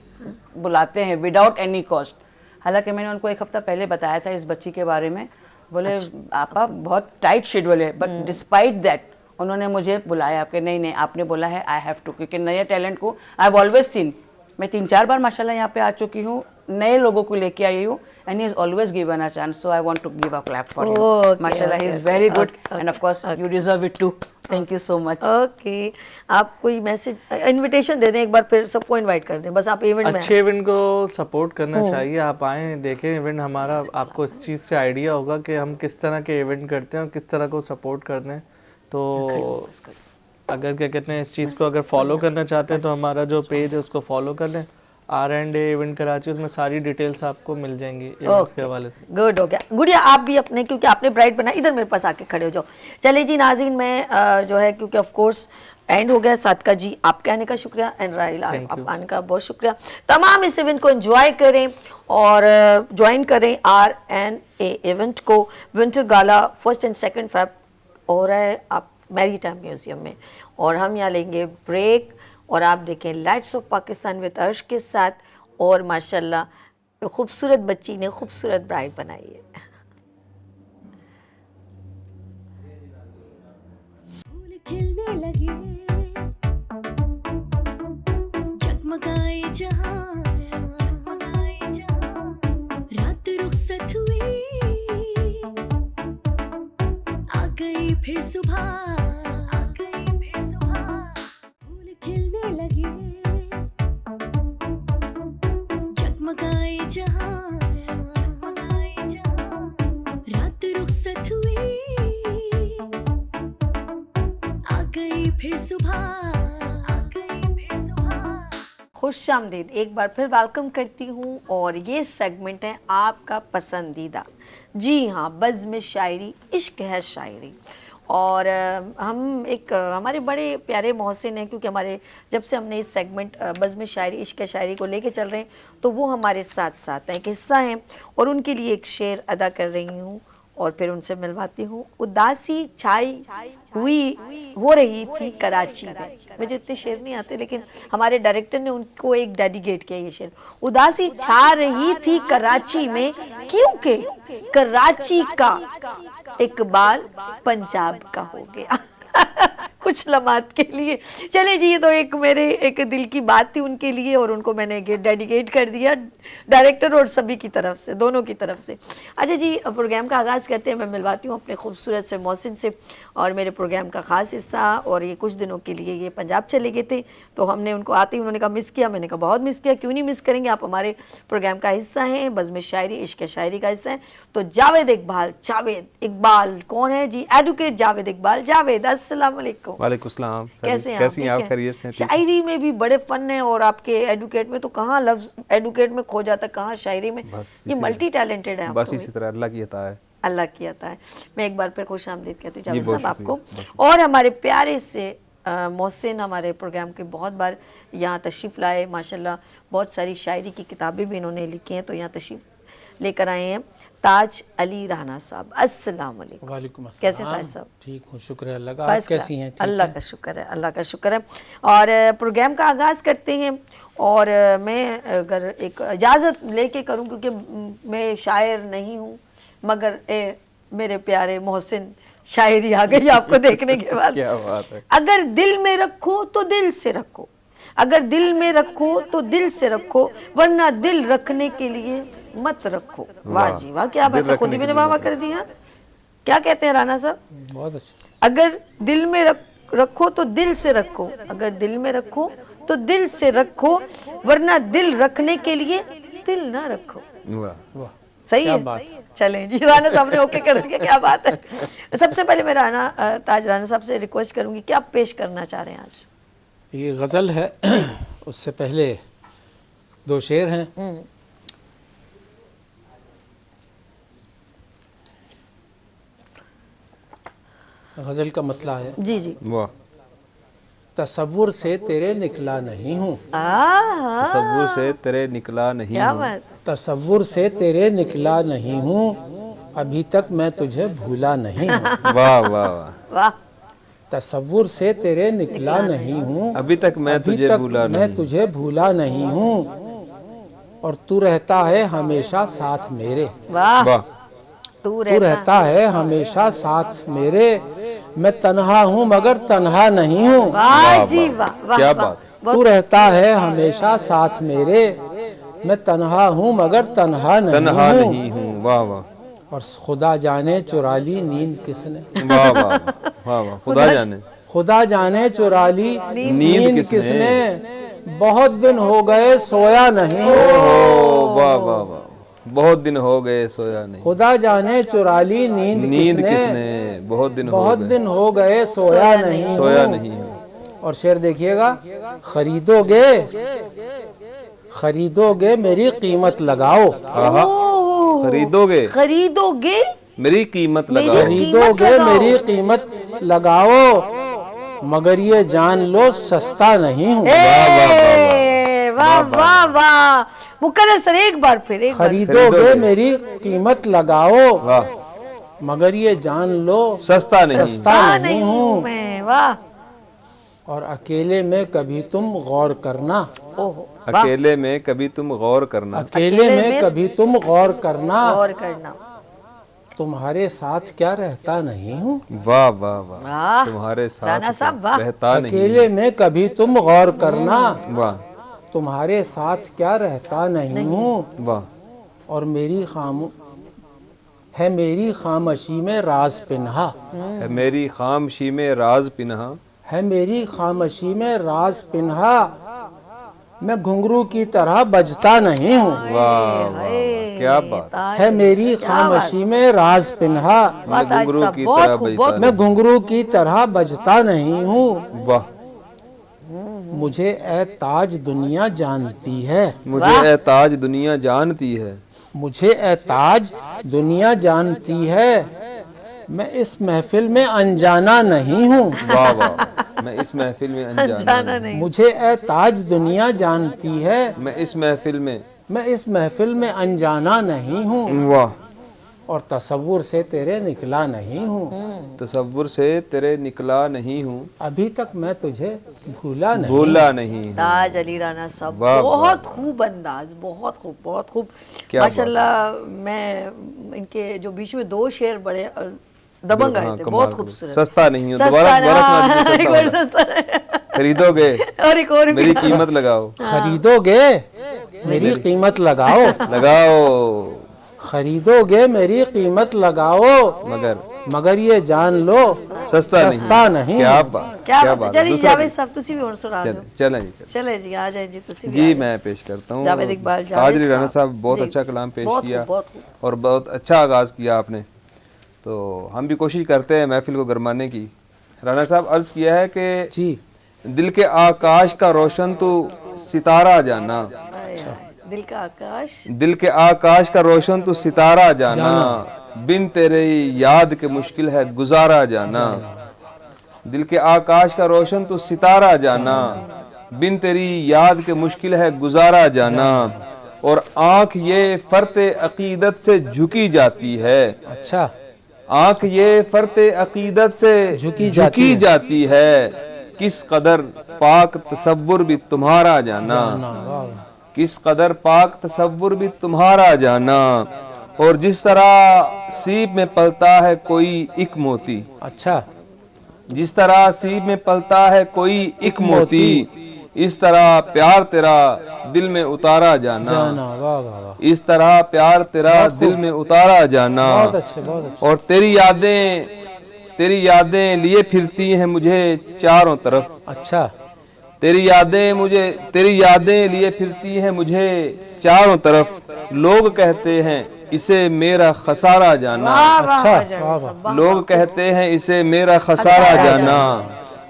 बुलाते हैं विदाउट एनी कॉस्ट. हालांकि मैंने उनको एक हफ्ता पहले बताया था इस बच्ची के बारे में. बोले आपा बहुत टाइट शेड्यूल है, बट डिस्पाइट दैट उन्होंने मुझे बुलाया कि नहीं नहीं आपने बोला है आई हैव टू, क्योंकि नए टैलेंट को आई हैव ऑलवेज सीन. मैं 3-4 बार माशाल्लाह यहाँ पे आ चुकी हूँ, नए लोगों को लेके आई हूँ, and he is always given a chance. So I want to give a clap for him. माशाल्लाह he is very good and of course you deserve it too. Thank you so much. Okay आप कोई message invitation दे दें एक बार, फिर सबको invite कर दें. बस आप इवेंट में अच्छे इवेंट को सपोर्ट करना चाहिए. आप आएँ देखें इवेंट हमारा, आपको इस चीज़ से आइडिया होगा कि हम किस तरह के इवेंट करते हैं और किस तरह को सपोर्ट करते हैं. तो अगर क्या कहते हैं इस चीज़ को अगर फॉलो करना चाहते हैं तो हमारा जो पेज है उसको फॉलो कर लें. R&A इवेंट कराची, उसमें सारी डिटेल्स आपको मिल जाएंगी इवेंट्स के हवाले से. गुड हो गया. गुड़िया आप भी अपने, क्योंकि आपने ब्राइड बना, इधर मेरे पास आके खड़े हो जाओ. चलिए जी नाज़रीन मैं जो है क्योंकि ऑफ कोर्स اینڈ ہو گیا. صادقہ جی آپ کے آنے کا شکریہ, اینڈ راحیل آپ آنے کا بہت شکریہ. تمام اس ایونٹ کو انجوائے کریں اور جوائن کریں RNA ایونٹ کو. ونٹر گالا 1 اور 2 فیب ہو رہا ہے آپ میری ٹائم میوزیم میں, اور ہم یہاں لیں گے بریک اور آپ دیکھیں لائٹس آف پاکستان وتھ عرش کے ساتھ. اور ماشاءاللہ خوبصورت بچی نے خوبصورت برائڈ بنائی ہے. پھول کھلنے لگے جگمگائے جہاں رات رخصت ہوئی آ گئی پھر صبح پھول کھلنے لگے جگمگائے جہاں رات رخصت ہوئی آ گئی پھر صبح. خوش آمدید ایک بار پھر ویلکم کرتی ہوں, اور یہ سیگمنٹ ہے آپ کا پسندیدہ. جی ہاں, بزم شاعری عشق ہے شاعری. اور ہم ایک ہمارے بڑے پیارے محسن ہیں, کیونکہ ہمارے جب سے ہم نے اس سیگمنٹ بزم شاعری عشق ہے شاعری کو لے کے چل رہے ہیں تو وہ ہمارے ساتھ ساتھ ہیں, ایک حصہ ہیں, اور ان کے لیے ایک شعر ادا کر رہی ہوں اور پھر ان سے ملواتی ہوں. اداسی چھائی ہوئی ہو رہی تھی کراچی میں. مجھے اتنے شعر نہیں آتے لیکن ہمارے ڈائریکٹر نے ان کو ایک ڈیڈیکیٹ کیا یہ شعر. اداسی چھا رہی تھی کراچی میں کیونکہ کراچی کا اقبال پنجاب کا ہو گیا. کچھ لمحات کے لیے چلے جی, یہ تو ایک میرے ایک دل کی بات تھی ان کے لیے, اور ان کو میں نے ڈیڈیکیٹ کر دیا ڈائریکٹر اور سبھی کی طرف سے, دونوں کی طرف سے. اچھا جی, پروگرام کا آغاز کرتے ہیں. میں ملواتی ہوں اپنے خوبصورت سے محسن سے, اور میرے پروگرام کا خاص حصہ. اور یہ کچھ دنوں کے لیے یہ پنجاب چلے گئے تھے, تو ہم نے ان کو آتے ہی انہوں نے کہا مس کیا. میں نے کہا بہت مس کیا, کیوں نہیں مس کریں گے, آپ ہمارے پروگرام کا حصہ ہیں, بزم شاعری عشق شاعری کا حصہ ہیں. تو جاوید اقبال کون ہے جی؟ ایڈوکیٹ جاوید اقبال. جاوید السلام علیکم. وعلیکم السلام. کیسے ہیں آپ؟ ٹھیک خیریت سے؟ شاعری میں بھی بڑے فن ہیں, اور آپ کے ایڈوکیٹ میں تو کہاں لفظ ایڈوکیٹ میں کھو جاتا, کہاں شاعری میں. یہ ملٹی ٹیلنٹڈ ہے. بس اسی طرح اللہ کی عطا ہے. اللہ کی عطا ہے. میں ایک بار پھر خوش آمدید کہتی ہوں جاوید صاحب آپ کو. اور ہمارے پیارے سے محسن ہمارے پروگرام کے بہت بار یہاں تشریف لائے, ماشاءاللہ بہت ساری شاعری کی کتابیں بھی انہوں نے لکھی ہیں, تو یہاں تشریف لے کر آئے ہیں. تاج علی رانا صاحب السلام علیکم. وعلیکم السلام. کیسے تاج صاحب؟ ٹھیک ہوں, شکر ہے اللہ کا. آپ کیسی ہیں؟ اللہ کا شکر ہے, اللہ کا شکر ہے. اور پروگرام کا آغاز کرتے ہیں, اور میں اگر ایک اجازت لے کے کروں, کیونکہ میں شاعر نہیں ہوں, مگر میرے پیارے محسن شاعری آ گئی آپ کو دیکھنے کے بعد. کیا بات ہے. اگر دل میں رکھو تو دل سے رکھو, اگر دل میں رکھو تو دل سے رکھو, ورنہ دل رکھنے کے لیے مت رکھو. واہ جی واہ, کیا بات ہے, خود ہی میں نے واہ کر دی. ہاں کیا کہتے ہیں رانا صاحب؟ بہت اچھا. اگر دل میں رکھو تو دل سے رکھو, اگر دل میں رکھو تو دل سے رکھو, ورنہ دل رکھنے کے لیے دل نہ رکھو. واہ, صحیح ہے. چلیں جی, رانا صاحب نے اوکے کر دیا, کیا بات ہے. سب سے پہلے میں تاج رانا صاحب سے ریکویسٹ کروں گی, کیا پیش کرنا چاہ رہے ہیں آج؟ یہ غزل ہے, اس سے پہلے 2 شعر ہیں. غزل کا مطلع ہے, جی جی. واہ. تصور سے تیرے نکلا نہیں ہوں, تصور سے تیرے نکلا نہیں کیا ہوں, بات. تصور سے تیرے نکلا نہیں ہوں, ابھی تک میں تجھے بھولا نہیں ہوں. واہ واہ واہ. واہ. تصور سے تیرے نکلا نہیں ہوں, ابھی تک میں تجھے بھولا میں نہیں. تجھے بھولا نہیں ہوں, اور تو رہتا ہے ہمیشہ ساتھ میرے. واہ. واہ. تو رہتا ہے ہمیشہ ساتھ میرے, میں تنہا ہوں مگر تنہا نہیں ہوں. واہ جی واہ. کیا بات. تو رہتا ہے ہمیشہ ساتھ میرے, میں تنہا ہوں مگر تنہا نہیں ہوں. واہ واہ. اور خدا جانے چرا لی نیند کس نے. واہ واہ واہ واہ. خدا جانے. خدا جانے چرا لی نیند کس نے, بہت دن ہو گئے سویا نہیں. واہ واہ واہ. بہت دن ہو گئے سویا نہیں. خدا جانے چرا لی نیند کس نے, بہت دن ہو گئے سویا نہیں. اور شعر دیکھیے گا, خریدو گے میری قیمت لگاؤ. خریدو گے میری قیمت لگاؤ. خریدو گے میری قیمت لگاؤ, मगर ये जान लो सस्ता नहीं हूँ। ए, वाह वाह वाह। मुकर्रर सर एक बार फिर, एक बार। खरीदोगे मेरी कीमत लगाओ, वाह, मगर ये जान लो सस्ता नहीं। सस्ता नहीं हूँ। मैं, वाह। और अकेले में कभी तुम गौर करना, ओहो, अकेले में कभी तुम गौर करना, अकेले में कभी तुम गौर करना, गौर करना। तुम्हारे साथ क्या रहता नहीं हूँ। वाह वाह वाह, वाह तुम्हारे साथ राणा साहब, वाह। रहता नहीं। अकेले में कभी तुम गौर करना, वाह तुम्हारे साथ क्या रहता नहीं हूँ। वाह, और मेरी खामोशी में राज पिन्हा, है मेरी खामोशी में राज पिन्हा, है मेरी खामोशी में राज पिन्हा, मैं घुंघरू की तरह बजता नहीं हूँ। वाह वाह, क्या बात, है मेरी खामोशी में राज पिन्हा, मैं घुंघरू की बहुत तरह खूब, बजता मैं घुंघरू की तरह बजता नहीं हूँ। नहीं। वाह, मुझे ए ताज दुनिया जानती है, मुझे ए ताज दुनिया जानती है, मुझे ए ताज दुनिया जानती है, मैं इस महफिल में अनजाना नहीं हूँ। वाह वाह, मैं इस महफिल में अनजाना नहीं। मुझे ए ताज दुनिया जानती है, मैं इस महफिल में अनजाना नहीं हूँ। वाह, और तसव्वुर से तेरे निकला नहीं हूँ, तसव्वुर से तेरे निकला नहीं हूँ, अभी तक मैं तुझे भूला नहीं। भूला नहीं हूँ। ताज अली राणा साहब, वाह, बहुत खूब अंदाज, बहुत खूब, बहुत खूब। क्या माशाल्लाह, मैं इनके जो बीच में दो शेर बड़े दबंग आए थे, बहुत खूबसूरत। सस्ता नहीं हूँ, सस्ता दोबारा ना, सुना दीजिए, एक बार सस्ता सस्ता होगा। खरीदोगे और एक और मेरी भी। कीमत लगाओ, खरीदोगे मेरी कीमत लगाओ, लगाओ, खरीदोगे मेरी कीमत लगाओ, मगर ये जान लो सस्ता नहीं। क्या क्या बात बात। है। चलिए दूसरा जावेद साहब, तुसी भी और सुना दो। चलें जी, चले जी, आ जाए जी, तुसी भी जी आ जाए। मैं पेश करता हूँ। जावेद इकबाल, ताज जावेद अली राणा साहब, साहब, बहुत जी। अच्छा कलाम पेश बहुत किया खूब, बहुत खूब। और बहुत अच्छा आगाज़ किया आपने। तो हम भी कोशिश करते हैं महफिल को गरमाने की। राणा साहब अर्ज़ किया है कि जी, दिल के आकाश का रोशन तो सितारा जाना, दिल का आकाश, दिल के आकाश का रोशन तो सितारा जाना, बिन तेरे याद के मुश्किल है गुजारा जाना। दिल के आकाश का रोशन तो सितारा जाना, बिन तेरी याद के मुश्किल है गुजारा जाना। और आंख ये फरते अकीदत से झुकी जाती है, अच्छा, आंख ये फरते अकीदत से झुकी जाती है। किस कदर पाक तसव्वुर भी तुम्हारा जाना, किस कदर पाक तसव्वुर भी तुम्हारा जाना। और जिस तरह सीप में पलता है कोई एक मोती, अच्छा, जिस तरह सीप में पलता है कोई एक मोती, इस तरह प्यार तेरा दिल में उतारा जाना, वाह वाह वाह, इस तरह प्यार तेरा दिल में उतारा जाना। बहुत अच्छे, बहुत अच्छे। और तेरी यादें लिए फिरती हैं मुझे चारों तरफ, अच्छा, तेरी यादें लिए फिरती हैं मुझे चारों तरफ। लोग कहते हैं इसे मेरा खसारा जाना, अच्छा, वाह वाह, लोग कहते हैं इसे मेरा खसारा जाना।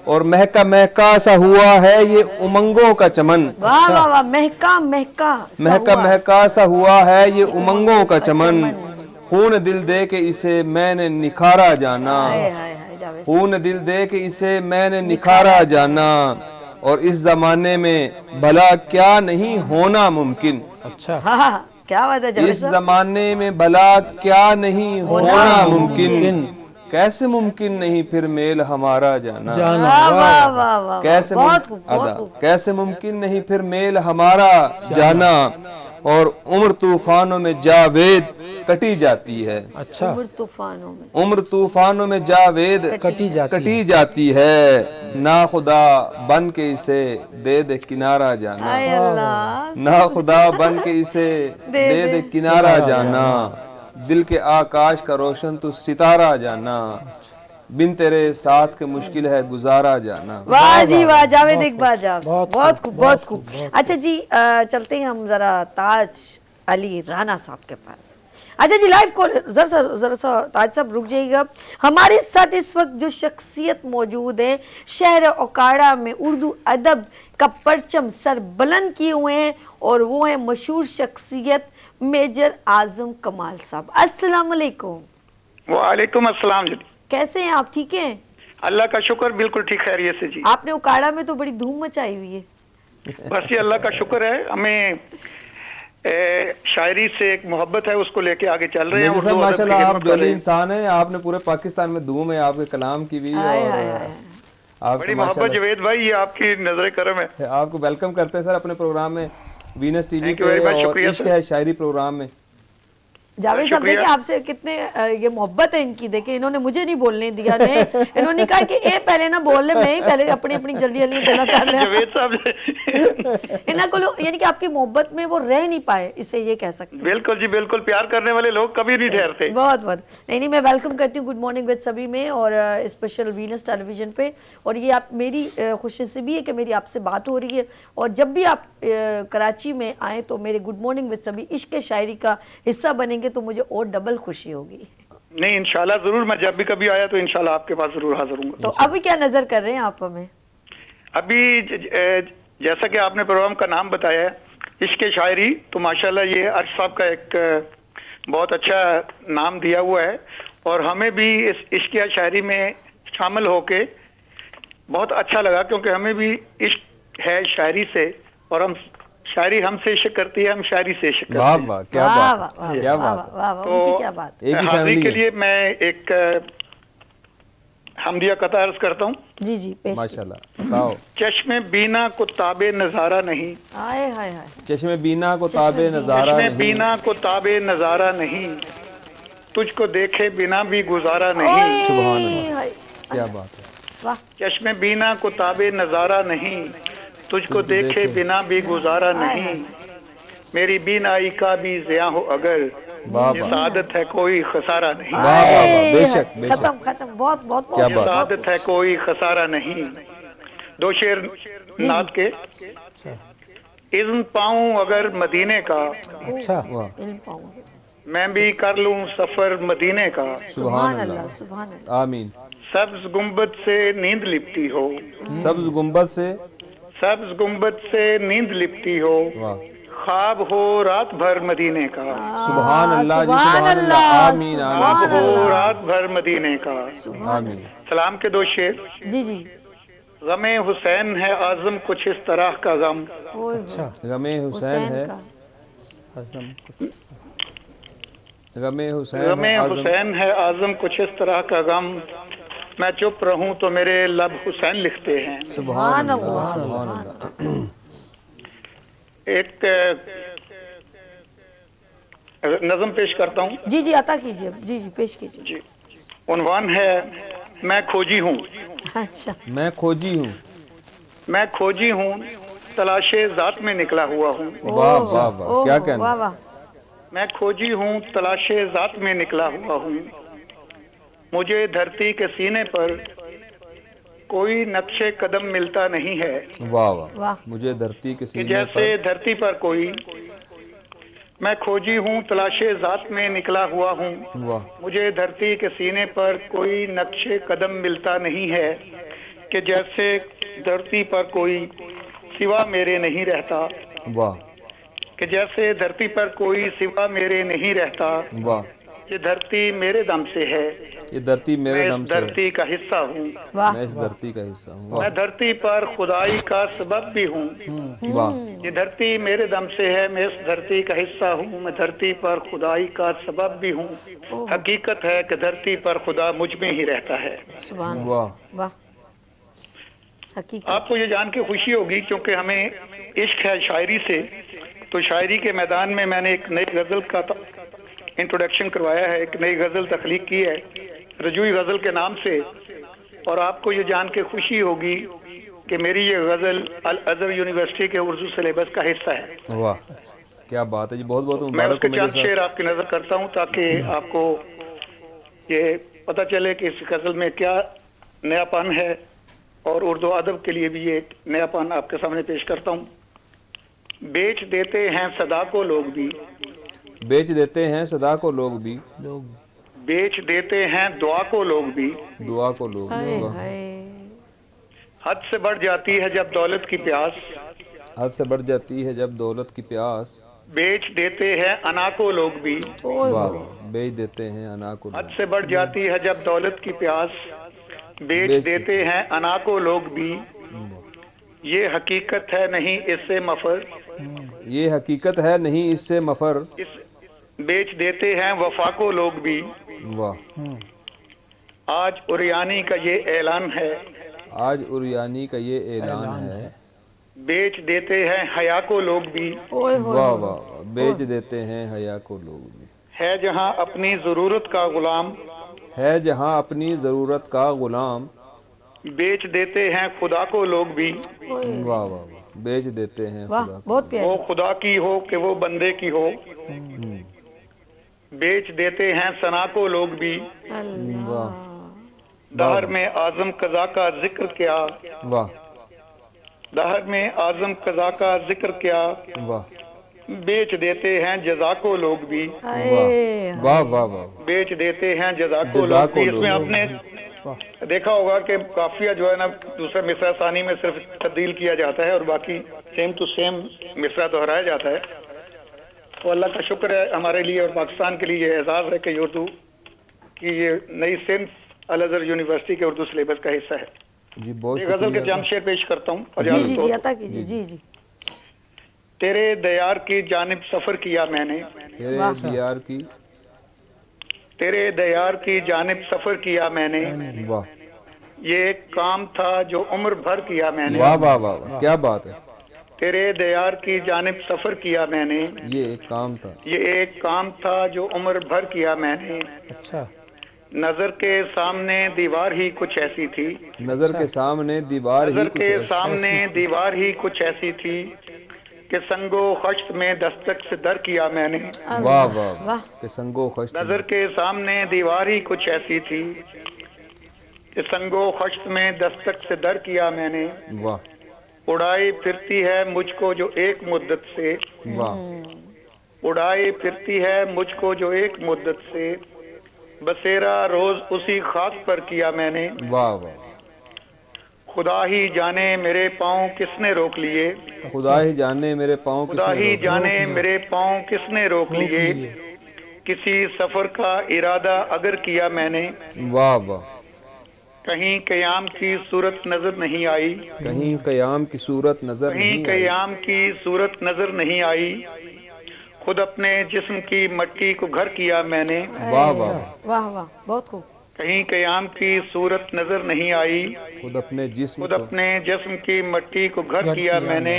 और महका महका सा हुआ है ये उमंगों का चमन, वाह वाह वाह, महका महका महका महका सा हुआ है ये उमंगों का चमन। खून दिल दे के इसे मैंने निखारा जाना, हाय हाय हाय, जावेद खून दिल दे के इसे मैंने निखारा जाना। और इस जमाने में भला क्या नहीं होना मुमकिन, अच्छा, हाँ हाँ, क्या बात है जावेद इस साहब। जमाने में भला क्या नहीं होना मुमकिन। कैसे मुमकिन नहीं फिर मेल हमारा जाना, वाह वाह वाह वाह, कैसे बहुत खूब, बहुत अदा खूब। कैसे मुमकिन नहीं फिर मेल हमारा जाना। और उम्र तूफानों में जावेद कटी जाती है, अच्छा, उम्र तूफानों में, उम्र तूफानों में जावेद कटी जाती है। ना खुदा बन के इसे दे दे किनारा जाना, हाय अल्लाह, ना खुदा बन के इसे दे दे किनारा जाना। दिल के आकाश का रोशन तो सितारा जाना, बिन तेरे साथ के मुश्किल है गुजारा जाना। वाह जी वाह, जावेद इकबाल जावेद, बहुत बहुत खूब, खूब, बहुत खूब। अच्छा जी, चलते हैं हम जरा ताज अली राणा साहब के पास। अच्छा जी, लाइव कॉल, जरा सा ताज साहब रुक जाइएगा। हमारे साथ इस वक्त जो शख्सियत मौजूद है, शहर ओकाड़ा में उर्दू अदब का परचम सर बुलंद किए हुए हैं, और वो है मशहूर शख्सियत मेजर आजम कमाल साहब। अस्सलाम वालेकुम। वालेकुम अस्सलाम जी। कैसे हैं आप, ठीक हैं? अल्लाह का शुक्र, बिल्कुल ठीक खैरियत से जी। आपने उकाड़ा में तो बड़ी धूम मचाई हुई है। बस ये अल्लाह का शुक्र है, हमें शायरी से एक मोहब्बत है, उसको लेके आगे चल रहे हैं। मेजर साहब उर्दू अदब की माशाल्लाह आप खिदमत कर जोली रहे हैं। इंसान हैं, आपने पूरे पाकिस्तान में धूम है आपके कलाम की भी, हाय, और हाय, हाय। आपको बड़ी मोहब्बत माशाल्लाह जवेद भाई, ये आपकी नजर करम है। आपको वेलकम करते हैं सर अपने प्रोग्राम में, वीनस टीवी Thank you पे, very much, और शुक्रिया इश्क सर। है शायरी प्रोग्राम में। जावेद साहब शुक्रिया। देखिए आपसे कितने ये मोहब्बत है इनकी, देखिए इन्होंने मुझे नहीं बोलने दिया ने, इन्होंने कहा कि ए पहले ना बोल ले, मैं ही पहले अपनी अपनी जल्दी जल्दी गल्ला कर रहा जवेद साहब इन्ना को यानी कि आपकी मोहब्बत में वो रह नहीं पाए, इससे ये कह सकते हैं। बिल्कुल जी बिल्कुल, प्यार करने वाले लोग कभी नहीं ठहरते। बहुत बहुत नहीं, मैं वेलकम करती हूँ गुड मॉर्निंग विद सभी में और स्पेशल वीनस टेलीविजन पे। और ये आप मेरी खुशनसीबी है कि मेरी आपसे बात हो रही है, और जब भी आप कराची में आए तो मेरे गुड मॉर्निंग विद सभी इश्क शायरी का हिस्सा बनेंगे तो मुझे और डबल खुशी होगी। नहीं इंशाल्लाह जरूर, मैं जब भी कभी आया तो इंशाल्लाह आपके पास जरूर हाजिर हूँ। तो अभी क्या नजर कर रहे हैं आप हमें? अभी जैसा कि आपने प्रोग्राम का नाम बताया है इश्क शायरी, तो माशाल्लाह ये अर्श साहब का एक बहुत अच्छा नाम दिया हुआ है, और हमें भी इस इश्क शायरी में शामिल होके बहुत अच्छा लगा, क्योंकि हमें भी इश्क है शायरी से, और हम शायरी हमसे इश्क करती है, हम शायरी से इश्क करते वाह हैं। वाह, क्या वाह बात वाह है, क्या वाह बात है। वाह वाह, उनकी क्या बात। एक ही हाजिरी फैमिली के है लिए मैं एक हमदिया कता अर्ज करता हूँ। जी जी पेश कीजिए। माशाल्लाह। बताओ। चश्मे बीना को ताबे नजारा नहीं, हाय हाय हाय, चश्मे बीना को ताबे नजारा चश्मे नहीं, बीना को ताबे नजारा नहीं, तुझको देखे बिना भी गुजारा नहीं। सुभान ओए, अल्लाह, हाय, क्या बात है। वाह चश्मे बीना को ताबे नजारा नहीं, तुझको देखे बिना भी गुजारा नहीं। मेरी बीनाई का भी ज़िया हो अगर, वाह ये वाह सादत है कोई खसारा नहीं। वाह वाह वाह, बेशक खत्म बेशक, खत्म, बहुत बहुत क्या ये बात। सादत है कोई खसारा नहीं। दो शेर नात के। इज़्न पाऊं अगर मदीने का, अच्छा वाह, इल्म पाऊंगे। मैं भी कर लूं सफर मदीने का। सुभान अल्लाह सुभान अल्लाह। आमीन। सब्ज गुंबद से नींद लिपटी हो, सब्ज गुंबद से, सब्ज गुंबद से नींद लिपटी हो, वाह, ख्वाब हो रात भर मदीने का। सुभान अल्लाह जी, सुभान सुभान अल्लाह, अल्लाह, आमीन ख्वाब आमीन हो रात भर मदीने का। आमीन। सलाम के दो शेर। जी जी। गमे हुसैन है आजम कुछ इस तरह का गम, ओए अच्छा गमे हुसैन है, का हजम कुछ इस तरह। गमे हुसैन गमे है आज़म, हुसैन है आजम कुछ इस तरह का गम, मैं चुप रहूं तो मेरे लब हुसैन लिखते हैं। सुभान अल्लाह, अल्लाह, सुभान अल्लाह। एक नज़म पेश करता हूँ जी जी अता कीजिए, जी जी पेश कीजिए। जी। उन्वान है मैं खोजी हूँ, अच्छा मैं खोजी हूँ, मैं खोजी हूँ तलाशे जात में निकला हुआ हूँ। वाह वाह वाह, ओह, क्या वाह कहना। वाह। मैं खोजी हूँ तलाशे जात में निकला हुआ हूँ, मुझे धरती के सीने पर कोई नक्शे कदम मिलता नहीं है। वाह वाह, वाह। मुझे धरती के कि सीने जैसे पर, धरती पर कोई, मैं खोजी हूँ तलाशे जात में निकला हुआ हूँ, वाह, मुझे धरती के सीने पर कोई नक्शे कदम मिलता नहीं है। कि जैसे धरती पर कोई सिवा मेरे नहीं रहता, वाह कि जैसे धरती पर कोई सिवा मेरे नहीं रहता। वाह, ये धरती मेरे दम से है, ये धरती मैं मेरे इस दम से है, धरती का हिस्सा हूँ। वाह मैं इस धरती का हिस्सा हूँ। वाह मैं धरती पर खुदाई का सबब भी हूँ। वाह, ये धरती मेरे दम से है, मैं इस धरती का हिस्सा हूँ। मैं धरती पर खुदाई का सबब भी हूँ। हकीकत है कि धरती पर खुदा मुझ में ही रहता है। सुभान वाह, वाह। हकीकत आपको ये जान के खुशी होगी, क्योंकि हमें इश्क है शायरी से, तो शायरी के मैदान में मैंने एक नई गज़ल का इंट्रोडक्शन करवाया है, एक नई गज़ल तख्लीक की है रजूई गज़ल के नाम से। और आपको ये जान के खुशी होगी कि मेरी ये गज़ल अल अज़हर यूनिवर्सिटी के उर्दू सिलेबस का हिस्सा है। वाह, क्या बात है जी, बहुत बहुत मैं मुबारक उसके हो मेरे चंद शेर साथ। आपकी नज़र करता हूँ, ताकि आपको ये पता चले कि इस गज़ल में क्या नयापन है, और उर्दू अदब के लिए भी ये नयापन आपके सामने पेश करता हूँ। बेच देते हैं सदा को लोग भी, बेच देते हैं सदा को लोग भी, बेच देते हैं दुआ को लोग भी, दुआ को लोग हाय भी। वाह, हाय। हद से बढ़ जाती है जब दौलत की प्यास, हद से बढ़ जाती है जब दौलत की प्यास, बेच देते हैं अना को लोग भी, ओए वाह वाह, बेच देते हैं अना को हद लोग। से बढ़ जाती है जब दौलत की प्यास, बेच देते हैं अना को लोग भी, ये हकीकत है नहीं इससे मफर, ये हकीकत है नहीं इससे मफर, इस बेच देते हैं वफा को लोग भी, वाह। आज उरियानी का ये ऐलान है, आज उरियानी का ये ऐलान है, बेच देते हैं हया को लोग भी, ओए होए वाह वाह वाह, बेच देते हैं हया को लोग भी। है जहां अपनी जरूरत का गुलाम, है जहां अपनी ज़रूरत का गुलाम, बेच देते हैं खुदा को लोग भी, वाह वाह वाह, बेच देते हैं वाह खुदा को। बहुत वो प्यारी। खुदा की हो कि वो बंदे की हो, बेच देते हैं सना को लोग भी, वाह दहर में आजम कजा का जिक्र क्या, वाह दहर में आजम कजा का जिक्र क्या, वाह बेच देते हैं जजा को लोग भी, आए, वाह वाह वाह, बेच देते हैं जजा को जज़ा लोग को भी। लोग इसमें भी। आपने देखा होगा कि काफिया जो है ना दूसरा मिसरा सानी में सिर्फ तब्दील किया जाता है और बाकी सेम टू सेम मिसरा दोहराया जाता है। तो अल्लाह का शुक्र है हमारे लिए और पाकिस्तान के लिए ये एजाज है कि उर्दू की ये नई सिंध अल अज़हर यूनिवर्सिटी के उर्दू सिलेबस का हिस्सा है। जी बहुत एक गजल के शुक्रिया। जाम शेर पेश करता हूँ। जी जी जी अता कीजिए। जी जी तेरे दयार की जानिब सफर किया मैंने, तेरे दियार की, तेरे दयार की जानिब सफर किया मैंने, वाह ये एक काम था जो उम्र भर किया मैंने, वाह वाह वाह वाह, क्या बात है। तेरे दयार की जानिब सफर किया मैंने, ये एक काम था, ये एक काम था जो उम्र भर किया मैंने, अच्छा नजर के सामने दीवार ही कुछ ऐसी थी, नजर के सामने दीवार ही नजर कुछ के ऐसी- सामने दीवार ही कुछ ऐसी थी कि संगो खश्त में दस्तक से दर किया मैंने, वाह वाह वाह, के संगो खश्त में। नजर के सामने दीवार ही कुछ ऐसी थी कि संगो खश्त में दस्तक से दर किया मैंने, वाह उड़ाई फिरती है मुझको जो एक मुद्दत से, वाह उड़ाई फिरती है मुझको जो एक मुद्दत से, बसेरा रोज उसी खाक पर किया मैंने, वाह वाह, खुदा ही जाने मेरे पाँव किसने रोक लिए, खुदा ही जाने मेरे पाँव खुदा किसने ही रोके। जाने मेरे पाँव किसने रोक लिए, किसी सफर का इरादा अगर किया मैंने, वाह वाह, कहीं कयाम की सूरत नजर नहीं आई, कहीं कयाम की सूरत नजर कहीं नहीं आई। कयाम की सूरत नजर नहीं आई, खुद अपने जिस्म की मट्टी को घर किया मैंने, वाह वाह, वाह वाह बहुत खूब। कहीं कयाम की सूरत नजर नहीं आई, खुद अपने जिस्म खुद को, अपने जिस्म की मट्टी को घर किया मैंने।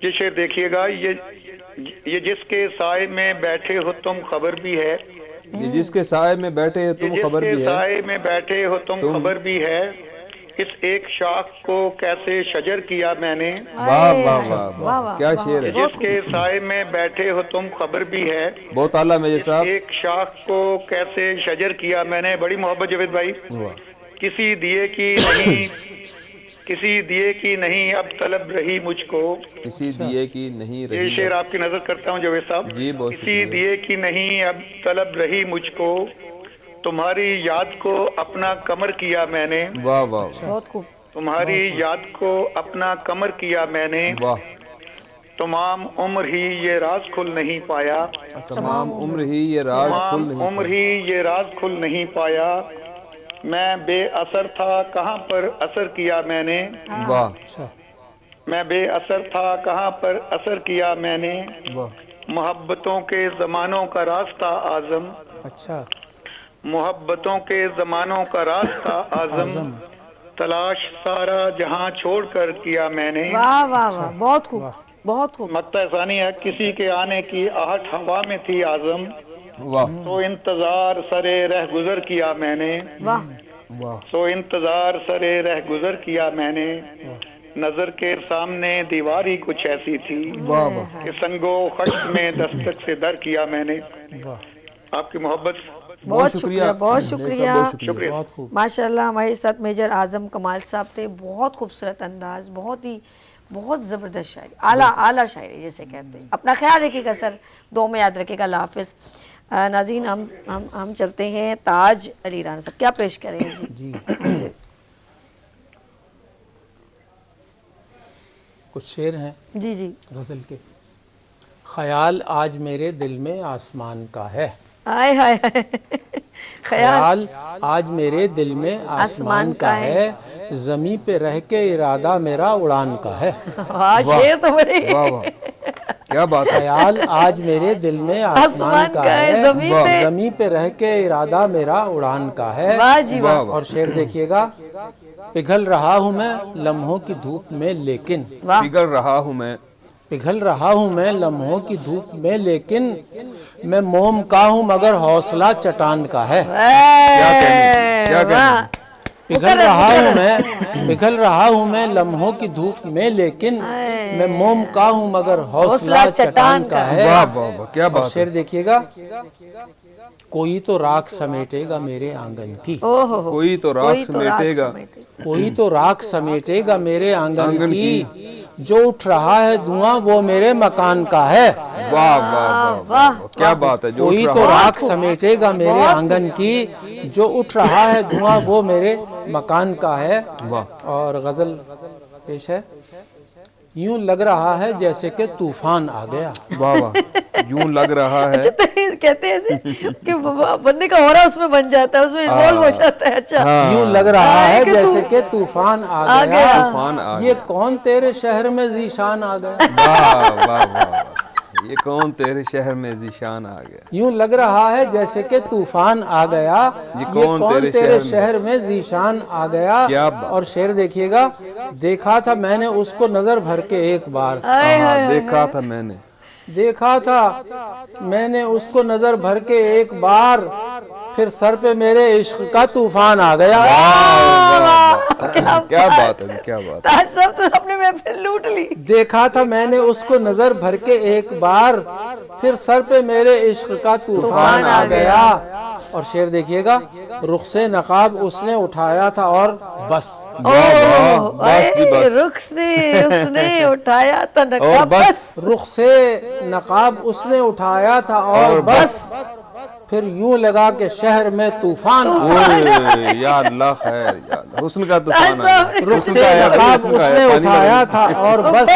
ये शेर देखिएगा, ये जिसके साए में बैठे हो तुम खबर भी है, ये जिसके साए में बैठे हैं तुम खबर जिसके भी है, साए में बैठे हो तुम खबर भी है, इस एक शाख को कैसे शजर किया मैंने, वाह वाह वाह वाह, वाह, वाह, क्या वाह, शेर है। जिसके साए में बैठे हो तुम खबर भी है, बहुत आला मेजर साहब। एक शाख को कैसे शजर किया मैंने। बड़ी मोहब्बत जावेद भाई। वाह, किसी दिए की नहीं, किसी दिए की नहीं अब तलब रही मुझको, किसी दिए की नहीं ये रही। शेर आपकी नजर करता हूँ जावेद साहब। जी, बहुत किसी शुक्रिया। दिए की नहीं अब तलब रही मुझको, तुम्हारी याद को अपना कमर किया मैंने, वाह वाह बहुत खूब। तुम्हारी याद को अपना कमर किया मैंने, वाह, तमाम उम्र ही ये राज खुल नहीं पाया, तमाम उम्र ही ये राज खुल तमाम नहीं उम्र ही ये राज खुल नहीं पाया, मैं बेअसर था कहाँ पर असर किया मैंने, पाया। वाह अच्छा मैं बेअसर था कहाँ पर असर किया मैंने, वाह, मोहब्बतों के जमानों का रास्ता आजम, अच्छा मोहब्बतों के जमानों का रास्ता आजम, तलाश सारा जहां छोड़कर किया मैंने। वाह वाह वाह बहुत खूब बहुत खूब। मक्ता सानी है, किसी के आने की आहट हवा में थी आजम, वाह तो इंतजार सरे रह गुजर किया मैंने, वाह वाह, तो इंतजार सरे रह गुजर किया मैंने, नजर के सामने दीवारी कुछ ऐसी थी वाह वाह, कि संगो खश्त में दस्तक से दर किया मैंने। आपकी मोहब्बत। बहुत शुक्रिया बहुत मेजर साहब, शुक्रिया। बहुत शुक्रिया। बहुत खूब। माशाल्लाह हमारे साथ मेजर आजम कमाल साहब थे। बहुत खूबसूरत अंदाज, बहुत ज़बरदस्त शायरी, आला आला शायरी जिसे कहते हैं। अपना ख्याल रखिएगा सर, दो में याद रखिएगा। अल्लाह हाफिज़। नाज़रीन हम चलते हैं ताज अली राना साहब, क्या पेश करेंगे जी? जी कुछ शेर हैं जी जी गज़ल के। ख्याल आज मेरे दिल में आसमान का है, हाय हाय हाय ख्याल ख्याल आज मेरे दिल में आसमान का है, जमी पे रह के इरादा मेरा उड़ान का है। वाह शेर तो बड़े वाह वाह, क्या बात है। ख्याल आज मेरे दिल में आसमान का है, जमी पे रह के इरादा मेरा उड़ान का है। वाह जी वाह। और शेर देखिएगा, पिघल रहा हूँ मैं लम्हों की धूप में लेकिन, वाह पिघल रहा हूँ मैं, पिघल रहा हूँ मैं लम्हों की धूप में लेकिन, मैं मोम का हूँ मगर हौसला चट्टान का है। क्या वाह पिघल रहा हूँ मैं, पिघल रहा हूँ मैं लम्हों की धूप में लेकिन, मैं मोम का हूँ मगर हौसला चट्टान का है। वाह वाह वाह, क्या और बात है। शेर देखिएगा, कोई तो राख समेटेगा मेरे आंगन की, ओहो कोई तो राख समेटेगा, कोई तो राख समेटेगा मेरे आंगन की, जो उठ रहा है धुआं वो मेरे मकान का है। वाह वाह वाह, क्या बात है। जो कोई उठ तो रहा है। राख समेटेगा मेरे आंगन की, जो उठ रहा है धुआं वो मेरे मकान का है। वाह। और गजल पेश है, यूं लग रहा है जैसे कि तूफान आ गया। वाह वाह, यूं लग रहा है। अच्छा, तो कहते हैं ऐसे कि बंदे का ऑरा उसमें बन जाता है, उसमें इन्वॉल्व हो जाता है। अच्छा यूं लग रहा है जैसे कि तूफान आ गया, तूफान आ ये कौन तेरे शहर में जीशान आ गया। वाह वाह वाह, ये कौन तेरे शहर में जीशान आ गया। यूं लग रहा है जैसे कि तूफान आ गया, ये कौन तेरे शहर में जीशान आ गया। क्या बात। और शेर देखिएगा, देखा था मैंने उसको नजर भर के एक बार, देखा था मैंने, देखा था मैंने उसको नजर भर के एक बार, फिर सर पे मेरे इश्क का तूफान आ गया। क्या बात है, क्या बात है। आज सब तो अपने महफिल लूट ली। देखा था मैंने उसको नजर भर के एक बार, फिर सर पे मेरे इश्क का तूफान आ गया। और शेर देखिएगा, रुख से नकाब उसने उठाया था और बस। बस जी बस। रुख से उसने उठाया था और नकाब, बस। रुख से नकाब उसने उठाया था और बस, फिर यूं लगा के शहर में तूफान आ गया। ओए या अल्लाह खैर, या अल्लाह, हुस्न का तूफान आ गया। रुख से नकाब उसने उठाया था और बस,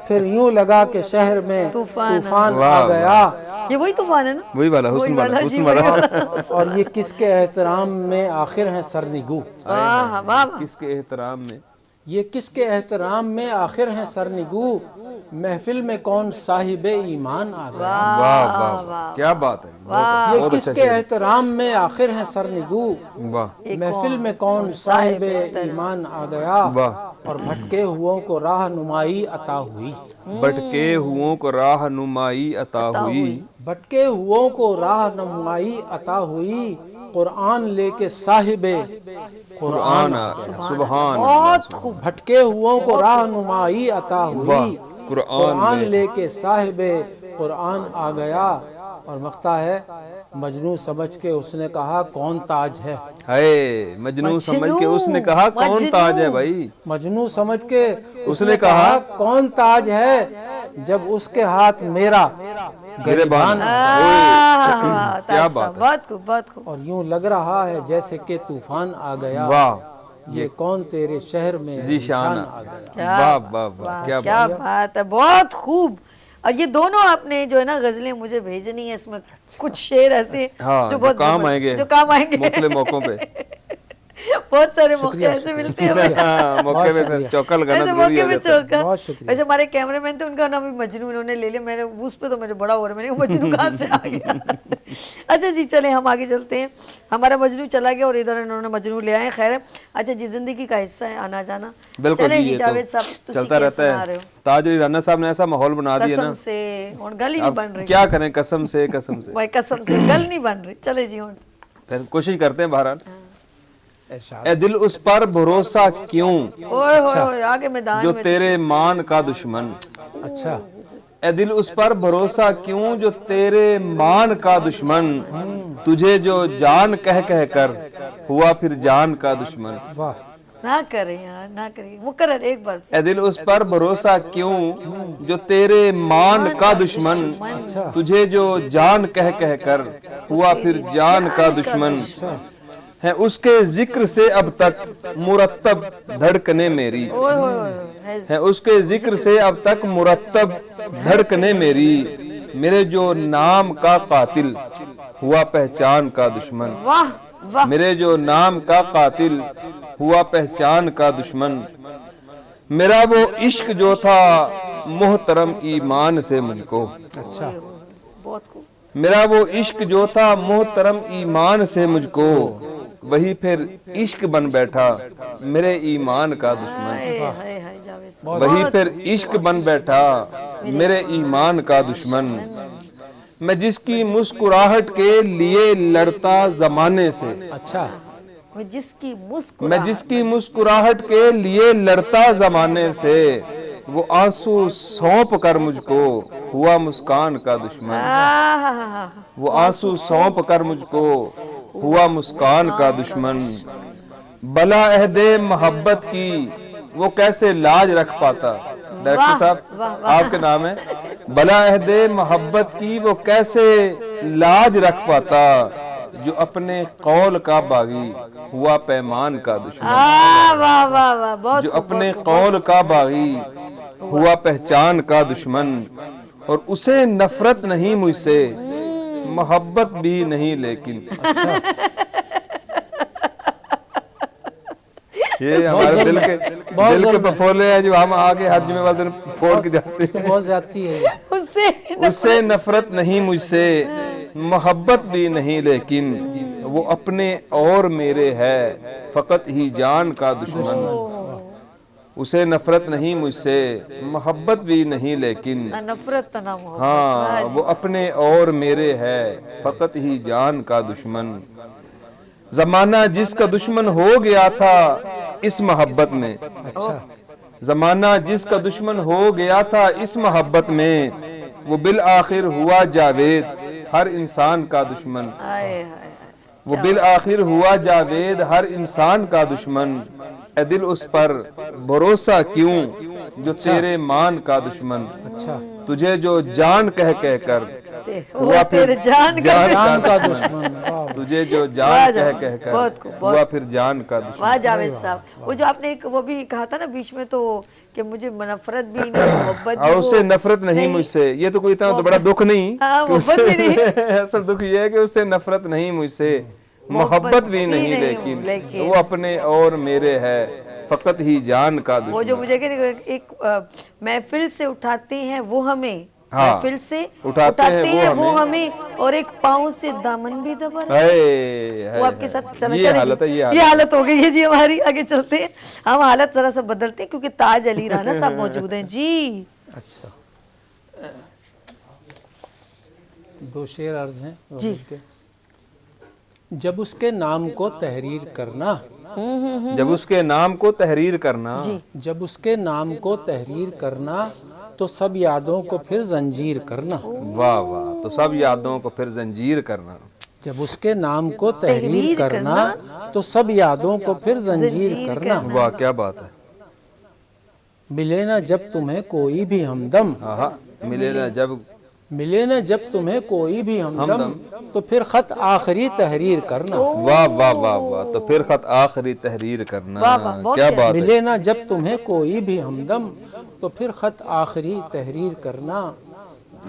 फिर यूं लगा के शहर में तूफान आ गया। ये वही तूफान है ना? वही वाला, हुस्न वाला, जी, हुस्न वही वाला। और ये किसके एहतराम में आखिर है सरनिगू, वाह वाह। किसके एहतराम में, ये किसके एहतराम में आखिर है सरनिगू, महफिल में कौन साहिब ईमान आ गया। वाह वाह वाह, क्या बात है। ये बहुत किसके अच्छा। एहतराम में आखिर है सरनिगू, वाह महफिल में कौन साहिब ईमान आ गया। वाह। और भटके हुओं को राहनुमाई अता हुई, भटके हुओं को राहनुमाई अता हुई, भटके हुओं को राहनुमाई अता हुई, कुरान लेके साहिबे कुरान आ गया। सुभान बहुत खूब। भटके हुओं को राहनुमाई अता हुई, कुरान लेके साहिबे कुरान आ गया। और मक्ता है, मजनू समझ के उसने कहा कौन ताज है। है मजनू समझ के उसने कहा कौन ताज है भाई। मजनू समझ के उसने कहा कौन ताज है, जब उसके हाथ मेरा गिरेबान। क्या बात है। बहुत खूब बहुत खूब। और यूं लग रहा है जैसे कि तूफान आ गया। वाह, ये कौन तेरे शहर में जीशान आ गया। वाह वाह वाह, क्या क्या बात है, बहुत खूब। और ये दोनों आपने जो है ना गजलें मुझे भेजनी है, इसमें कुछ शेर ऐसे हाँ, जो बहुत काम आएंगे, जो काम आएंगे मुख्तलिफ मौकों पे। बहुत सारे मौके ऐसे मिलते हैं। हाँ, मौके पे फिर चौका लगाना ऐसे जरूरी मौके हो पे जाता है। चौका। बहुत शुक्रिया। वैसे हमारे कैमरामैन थे, उनका नाम भी मजनू इन्होंने ले लिया। मैंने उस पे तो मेरे बड़ा हो रहा है, मैंने कहा मजनू कहाँ से आ गया। अच्छा जी, चले हम आगे चलते हैं। हमारा मजनू चला गया और इधर इन्होंने मजनू ले आए। खैर है। अच्छा जी, जिंदगी का हिस्सा है आना जाना। बिल्कुल चले जी, जी, ये जावेद तो साहब चलता रहता है। ताज अली राना साहब ने ऐसा माहौल बना दिया ना, कसम से और गल ही नहीं बन रही। क्या करें, कसम से कसम से भाई कसम से गल नहीं बन रही। चले जी हूँ फिर कोशिश करते हैं। बहरहाल, ए दिल उस पर भरोसा क्यों ओए होए आगे मैदान जो में तेरे मान का दुश्मन। अच्छा, ए दिल उस पर भरोसा क्यों जो तेरे मान का दुश्मन, तुझे जो जान कह कह कर हुआ फिर जान का दुश्मन। वाह। ना करें यार, ना करें मुकर्रर एक बार। ए दिल उस पर भरोसा क्यों जो तेरे मान का दुश्मन, तुझे जो जान कह कह कर हुआ फिर जान का दुश्मन। है उसके जिक्र से अब तक मुरत्तब धड़कने मेरी, ओए होए होए है उसके जिक्र से अब तक मुरत्तब धड़कने मेरी। मेरे जो नाम का कातिल हुआ पहचान का दुश्मन। वाह वाह, मेरे जो नाम का कातिल हुआ पहचान का दुश्मन। मेरा वो इश्क जो था मोहतरम ईमान से मुझको। अच्छा, बहुत खूब। मेरा वो इश्क जो था मोहतरम ईमान से मुझको, वही फिर इश्क बन बैठा मेरे ईमान का दुश्मन। हाय हाय हाय जावेद साहब, वही फिर इश्क बन बैठा मेरे ईमान का दुश्मन। मैं जिसकी मुस्कुराहट के लिए लड़ता जमाने से। अच्छा, मैं जिसकी मैं जिसकी मुस्कुराहट के लिए लड़ता जमाने से, वो आंसू सौंप कर मुझको हुआ मुस्कान का दुश्मन। वो आंसू सौंप कर मुझको हुआ मुस्कान का दुश्मन। बला अहदे मोहब्बत की वो कैसे लाज रख पाता। डायरेक्टर साहब आपके नाम है। बला अहदे मोहब्बत की वो कैसे लाज रख पाता, जो अपने कौल का बागी हुआ पैमान का दुश्मन। वाह वाह वाह, बहुत जो खूब, अपने बहुत खूब। कौल का बागी हुआ पहचान का दुश्मन। और उसे नफरत नहीं मुझसे, मोहब्बत भी नहीं लेकिन। ये हमारे दिल के पफोले हैं जो हम आगे हज में वाले दिन फोड़ के जाते हैं। बहुत ज्यादती है ये। उससे नफरत नहीं मुझसे, मोहब्बत भी नहीं लेकिन। वो अपने और मेरे है फकत ही जान का दुश्मन। उसे नफरत नहीं मुझसे, मोहब्बत भी नहीं लेकिन। ना नफरत ना मोहब्बत। हाँ, वो अपने और मेरे है फकत ही जान का दुश्मन। जमाना जिसका दुश्मन हो गया था इस मोहब्बत में। अच्छा, जमाना जिसका दुश्मन हो गया था इस मोहब्बत में, वो बिल आखिर हुआ जावेद हर इंसान का दुश्मन। हाय हाय, वो बिल आखिर हुआ जावेद हर इंसान का दुश्मन। ए दिल उस पर भरोसा क्यों जो तेरे मान का दुश्मन। अच्छा, तुझे जो जान कह कह कर हुआ तेरे जान जान का दुश्मन। वाह, तुझे जो जान कह कह कर बहुत खूब, हुआ फिर जान का दुश्मन। वाह जावेद साहब, वो जो आपने एक वो भी कहा था ना बीच में, तो कि मुझे नफरत भी नहीं मोहब्बत भी। और उससे वो नफरत नहीं मुझसे, ये तो कोई इतना तो बड़ा दुख नहीं हाँ, कि मोहब्बत भी नहीं। असल दुख ये है कि उससे नफरत नहीं मुझसे, मोहब्बत भी नहीं लेकिन। वो अपने और मेरे है फकत ही जान का दुश्मन। वो जो मुझे एक महफिल से उठाते हैं वो हमें, हाँ, महफिल से उठाते हैं वो हमें, और एक पाँव से दामन भी दबा। वो आपके साथ चला ये हालत है, ये हालत हो गई है जी हमारी। आगे चलते हैं, हम हालत जरा सा बदलते हैं क्योंकि ताज अली राना साहब मौजूद हैं जी। अच्छा, दो शेर अर्ज हैं जी। के। जब उसके नाम को तहरीर करना, जब उसके नाम को तहरीर करना, जब उसके नाम को तहरीर करना, तो सब यादों को फिर जंजीर करना। वाह वाह, तो सब यादों को फिर जंजीर करना। जब उसके नाम को तहरीर करना, तो सब यादों को फिर जंजीर करना। वाह क्या बात है। मिले ना जब तुम्हें कोई भी हमदम, मिले न जब तुम्हें कोई भी हमदम, तो फिर खत आखिरी तहरीर करना। वाह वाह वाह वाह, तो फिर खत आखिरी तहरीर करना। क्या बात है। मिले न जब तुम्हें कोई भी हमदम, तो फिर खत आखिरी तहरीर करना।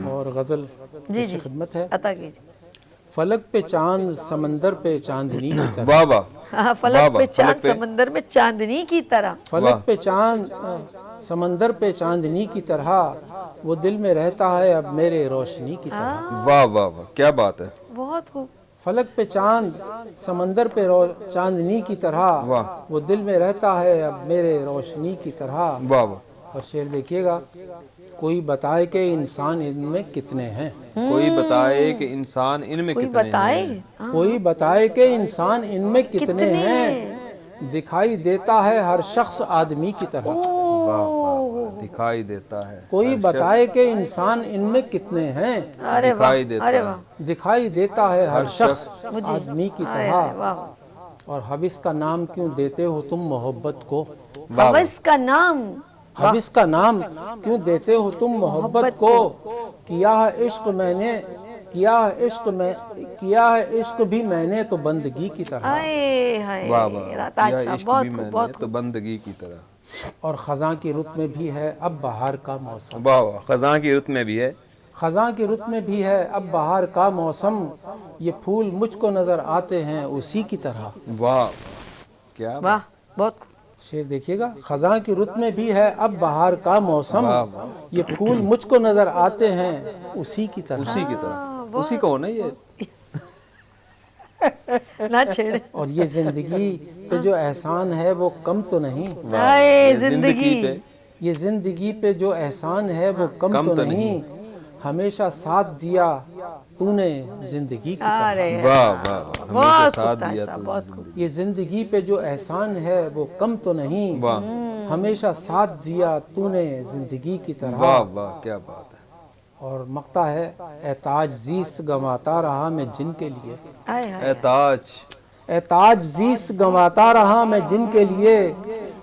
और गजल जी की खिदमत है। अता कीजिए। फलक पे चांद समंदर पे चांदनी की तरह। वाह वाह, हाँ, फलक पे चांद समंदर में चांदनी की तरह। फलक पे चांद समंदर पे चांदनी की तरह, वो दिल में रहता है अब मेरे रोशनी की तरह। वाह वाह वाह, क्या बात है। बहुत खूब। फलक पे चांद समंदर पे चांदनी की तरह, वो दिल में रहता है अब मेरे रोशनी की तरह। वाह वाह। और शेर देखिएगा, कोई बताए कि इंसान इनमें कितने हैं। कोई बताए कि इंसान इनमें कितने हैं। कोई बताए कि इंसान इनमें कितने हैं। दिखाई देता है हर शख्स आदमी की तरह। वाह वाह, दिखाई देता है। कोई बताए कि इंसान इनमें कितने हैं। दिखाई देता है। दिखाई देता है हर शख्स आदमी की तरह। और हविस का नाम क्यों देते हो तुम मोहब्बत को। हविस का नाम, हविस का नाम क्यों देते हो तुम मोहब्बत को। किया है इश्क मैंने, किया है इश्क में, किया है इश्क भी मैंने तो बंदगी की तरह। वाह वाह, तो बंदगी की तरह। और खज़ां की रुत में भी है अब बहार का मौसम। वाह वाह, खज़ां की रुत में भी है خزاں کی رت میں بھی ہے اب بہار کا موسم، یہ پھول مجھ کو نظر آتے ہیں اسی کی طرح۔ واہ کیا واہ بہت شعر دیکھیے گا، خزاں کی رت میں بھی ہے اب بہار کا موسم، یہ پھول مجھ کو نظر آتے ہیں اسی کی طرح۔ اسی کی طرح، اسی کون ہے یہ؟ نہ چھیڑے۔ اور یہ زندگی پہ جو احسان ہے وہ کم تو نہیں، ہائے زندگی پہ یہ زندگی پہ جو احسان ہے وہ کم تو نہیں، ہمیشہ ساتھ دیا تو نے زندگی کی طرح۔ ارے واہ واہ، ہمیشہ بہت ساتھ خوب دیا تھا، تو بہت خوب۔ یہ زندگی پہ جو احسان ہے وہ کم تو نہیں، واہ ہمیشہ ساتھ دیا تو نے زندگی کی طرح۔ واہ واہ کیا بات ہے۔ اور مقطع ہے، اے تاج زیست گنواتا رہا میں جن کے لیے، ہائے ہائے اے تاج، اے تاج زیست گنواتا رہا میں جن کے لیے،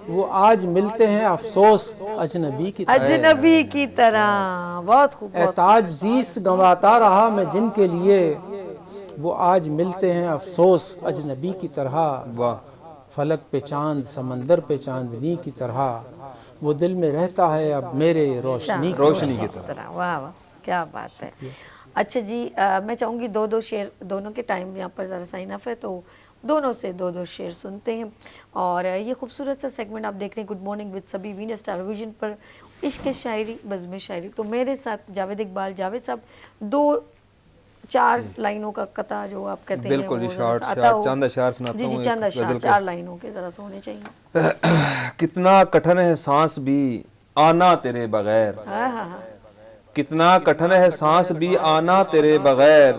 وہ آج ملتے ہیں افسوس اجنبی کی طرح۔ اجنبی کی طرح، بہت خوب اے تاج زیست گنواتا رہا میں جن کے لیے، وہ آج ملتے ہیں افسوس اجنبی کی طرح۔ واہ فلک پہ چاند سمندر پہ چاندنی کی طرح، وہ دل میں رہتا ہے اب میرے روشنی روشنی کی طرح۔ واہ واہ کیا بات ہے۔ اچھا جی میں چاہوں گی دو دو شعر، دونوں کے ٹائم یہاں پر ذرا سائن اف ہے تو دونوں سے دو دو شعر سنتے ہیں۔ اور یہ خوبصورت سا سیگمنٹ آپ دیکھ رہے ہیں گڈ مارننگ وتھ سبھی وینس ٹیلی ویژن پر، عشق شاعری بزم شاعری۔ تو میرے ساتھ جاوید اقبال، جاوید صاحب دو چار لائنوں کا قطع جو آپ کہتے ہیں بالکل، جی، یہ شارٹ چاند اشعار سناتا جی ہوں، جی ایک چند اشعار غزل کے۔ 4 لائنوں کے ذرا سے ہونے چاہیے۔ کتنا کٹھن ہے سانس بھی آنا تیرے بغیر، ہاں ہاں ہاں کتنا کٹھن ہے سانس بھی آنا تیرے بغیر،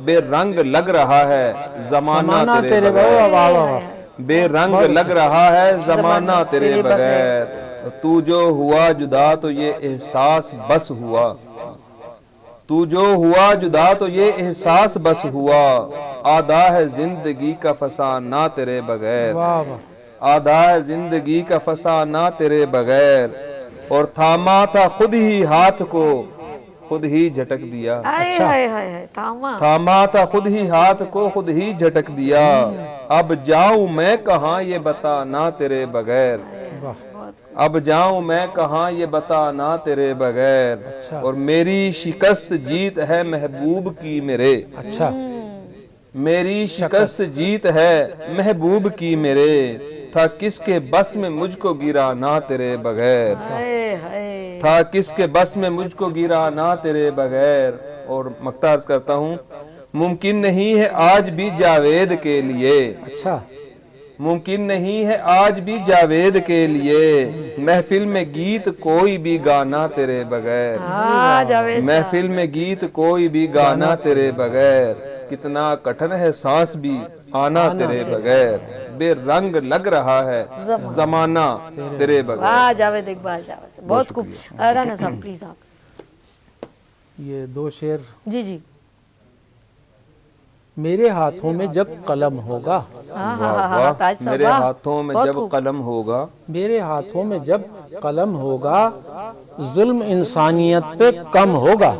بے رنگ لگ رہا ہے زمانہ تیرے بغیر، واہ واہ واہ۔ بے رنگ لگ رہا ہے زمانہ تیرے بغیر، تو جو ہوا جدا تو یہ احساس بس ہوا، تو جو ہوا جدا تو یہ احساس بس ہوا، آدھا ہے زندگی کا فسانہ تیرے بغیر، واہ واہ۔ آدھا ہے زندگی کا فسانہ تیرے بغیر، اور تھاما تھا خود ہی ہاتھ کو خود ہی جھٹک دیا، ہائے ہائے ہائے ہائے تاما تھاما تھا خود ہی ہاتھ کو خود ہی جھٹک دیا، اب جاؤں میں کہاں یہ بتانا تیرے بغیر، اب جاؤں میں کہاں یہ بتانا تیرے بغیر، اور میری شکست جیت ہے محبوب کی میرے، اچھا، میری شکست جیت ہے محبوب کی میرے، تھا کس کے بس میں مجھ کو گرانا تیرے بغیر، ہائے ہائے تھا کس کے بس میں مجھ کو گرانا تیرے بغیر۔ اور مقطع عرض کرتا ہوں، ممکن نہیں ہے آج بھی جاوید کے لیے، اچھا، ممکن نہیں ہے آج بھی جاوید کے لیے، محفل میں گیت کوئی بھی گانا تیرے بغیر، ہاں جاوید محفل میں گیت کوئی بھی گانا تیرے بغیر، کتنا کٹھن ہے سانس بھی آنا تیرے بغیر، بے رنگ لگ رہا ہے زمانہ تیرے بغیر۔ واہ جاوید اقبال، جاوید صاحب بہت خوب۔ رانا صاحب پلیز آپ۔ یہ دو شعر۔ جی جی میرے ہاتھوں میں جب قلم ہوگا، ہاں ہاں ہاں ہاں تاج صاحب میرے واہ ہاتھوں میں جب قلم ہوگا، میرے ہاتھوں میں جب قلم ہوگا، ظلم انسانیت پہ کم ہوگا،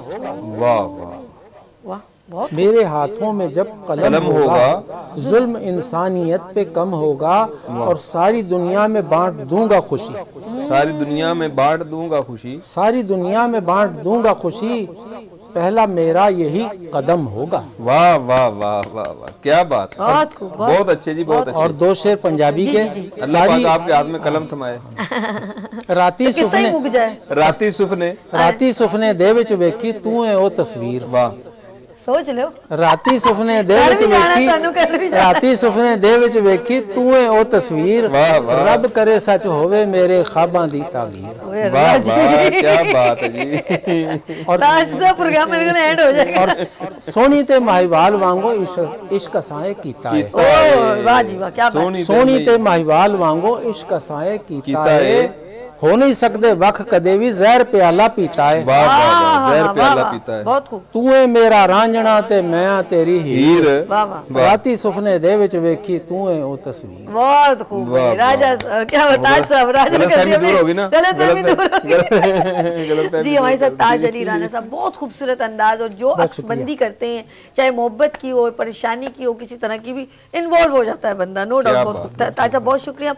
واہ واہ، واہ بہت میرے ہاتھوں میں جب قلم ہوگا، ظلم انسانیت پہ کم ہوگا، اور ساری دنیا میں بانٹ دوں گا خوشی، ساری دنیا میں بانٹ دوں گا خوشی، ساری دنیا میں بانٹ دوں گا خوشی، پہلا میرا یہی قدم ہوگا۔ واہ واہ واہ واہ واہ کیا بات ہے، بہت خوب بہت اچھے جی، بہت اور اچھے۔ دو شعر پنجابی کے۔ اللہ پاک آپ کے ہاتھ میں قلم تھمائے۔ راتی کس سے سپنے ہی مک جائے۔ راتی سفنے، راتی سپنے دے وچ ویکھی تو ہے او تصویر، واہ، سوچ لو راتی سپنے دے کر وچ بھی جانا ویکھی، تانوں کر بھی جانا۔ راتی سپنے دے وچ ویکھی تو ہے او تصویر، واہ واہ، رب کرے سچ ہووے میرے خواباں دی تعبیر۔ واہ واہ کیا بات ہے جی۔ اور تاج صاحب پروگرام میرے کو اینڈ ہو جائے گا۔ اور سونی تے ماہیوال وانگو عشق اسائیں کیتا ہے، اوہ واہ جی واہ کیا بات۔ سونی تے ماہیوال وانگو عشق اسائیں کیتا ہے، ہو نہیں سکتے وقت کدے بھی زہر پیالہ پیتا ہے، واہ واہ واہ، زہر واہ، پیالہ واہ، پیتا ہے، بہت خوب تو ہے میرا رانجنا تے میں تیری ہیر، ہیر، واہ واہ راتی سپنے دے وچ ویکھی تو ہے او تصویر۔ بہت خوب واہ، راجہ صاحب کیا تاج صاحب راجہ غلط فہمی دور ہوگی نا، غلط فہمی دور ہوگی۔ غلط فہمی جی ہمارے ساتھ تاج علی رانا صاحب بہت خوبصورت انداز، اور جو عکس بندی کرتے ہیں چاہے محبت کی ہو پریشانی کی ہو کسی طرح کی بھی انوالو ہو جاتا ہے بندہ، نو ڈاؤٹ۔ بہت خوب تاج صاحب بہت شکریہ۔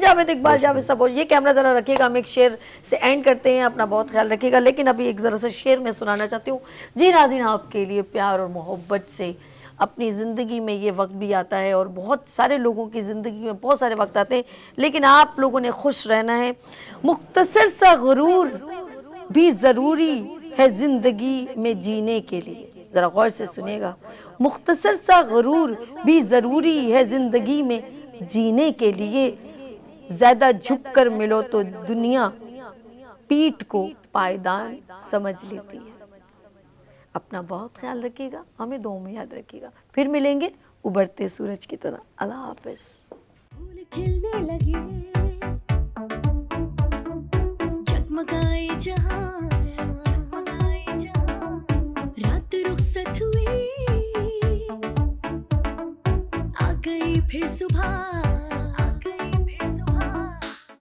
جاوید اقبال جاوید صاحب یہ کیمرہ ذرا رکھیے سنیے گا, ہم ایک شعر سے اینڈ کرتے ہیں. اپنا بہت خیال رکھیے گا. لیکن ابھی ایک ذرا سا شعر میں سنانا چاہتی ہوں. جی ناظرین, آپ کے لیے پیار اور محبت سے. اپنی زندگی میں یہ وقت بھی آتا ہے اور بہت سارے لوگوں کی زندگی میں بہت سارے وقت آتے ہیں, لیکن آپ لوگوں نے خوش رہنا ہے. مختصر سا غرور بھی ضروری ہے زندگی میں جینے کے لیے. ذرا غور سے سنیے گا. مختصر سا غرور بھی ضروری ہے زندگی میں جینے کے لیے. زیادہ جھک کر ملو تو دنیا پیٹھ کو پائیدان سمجھ لیتی ہے. اپنا بہت خیال رکھیے گا, ہمیں دعاؤں میں یاد رکھیے گا. پھر ملیں گے ابھرتے سورج کی طرح. اللہ حافظ. پھول کھلنے لگے, جگمگائے جہاں, رات رخصت ہوئی, آ گئی پھر صبح.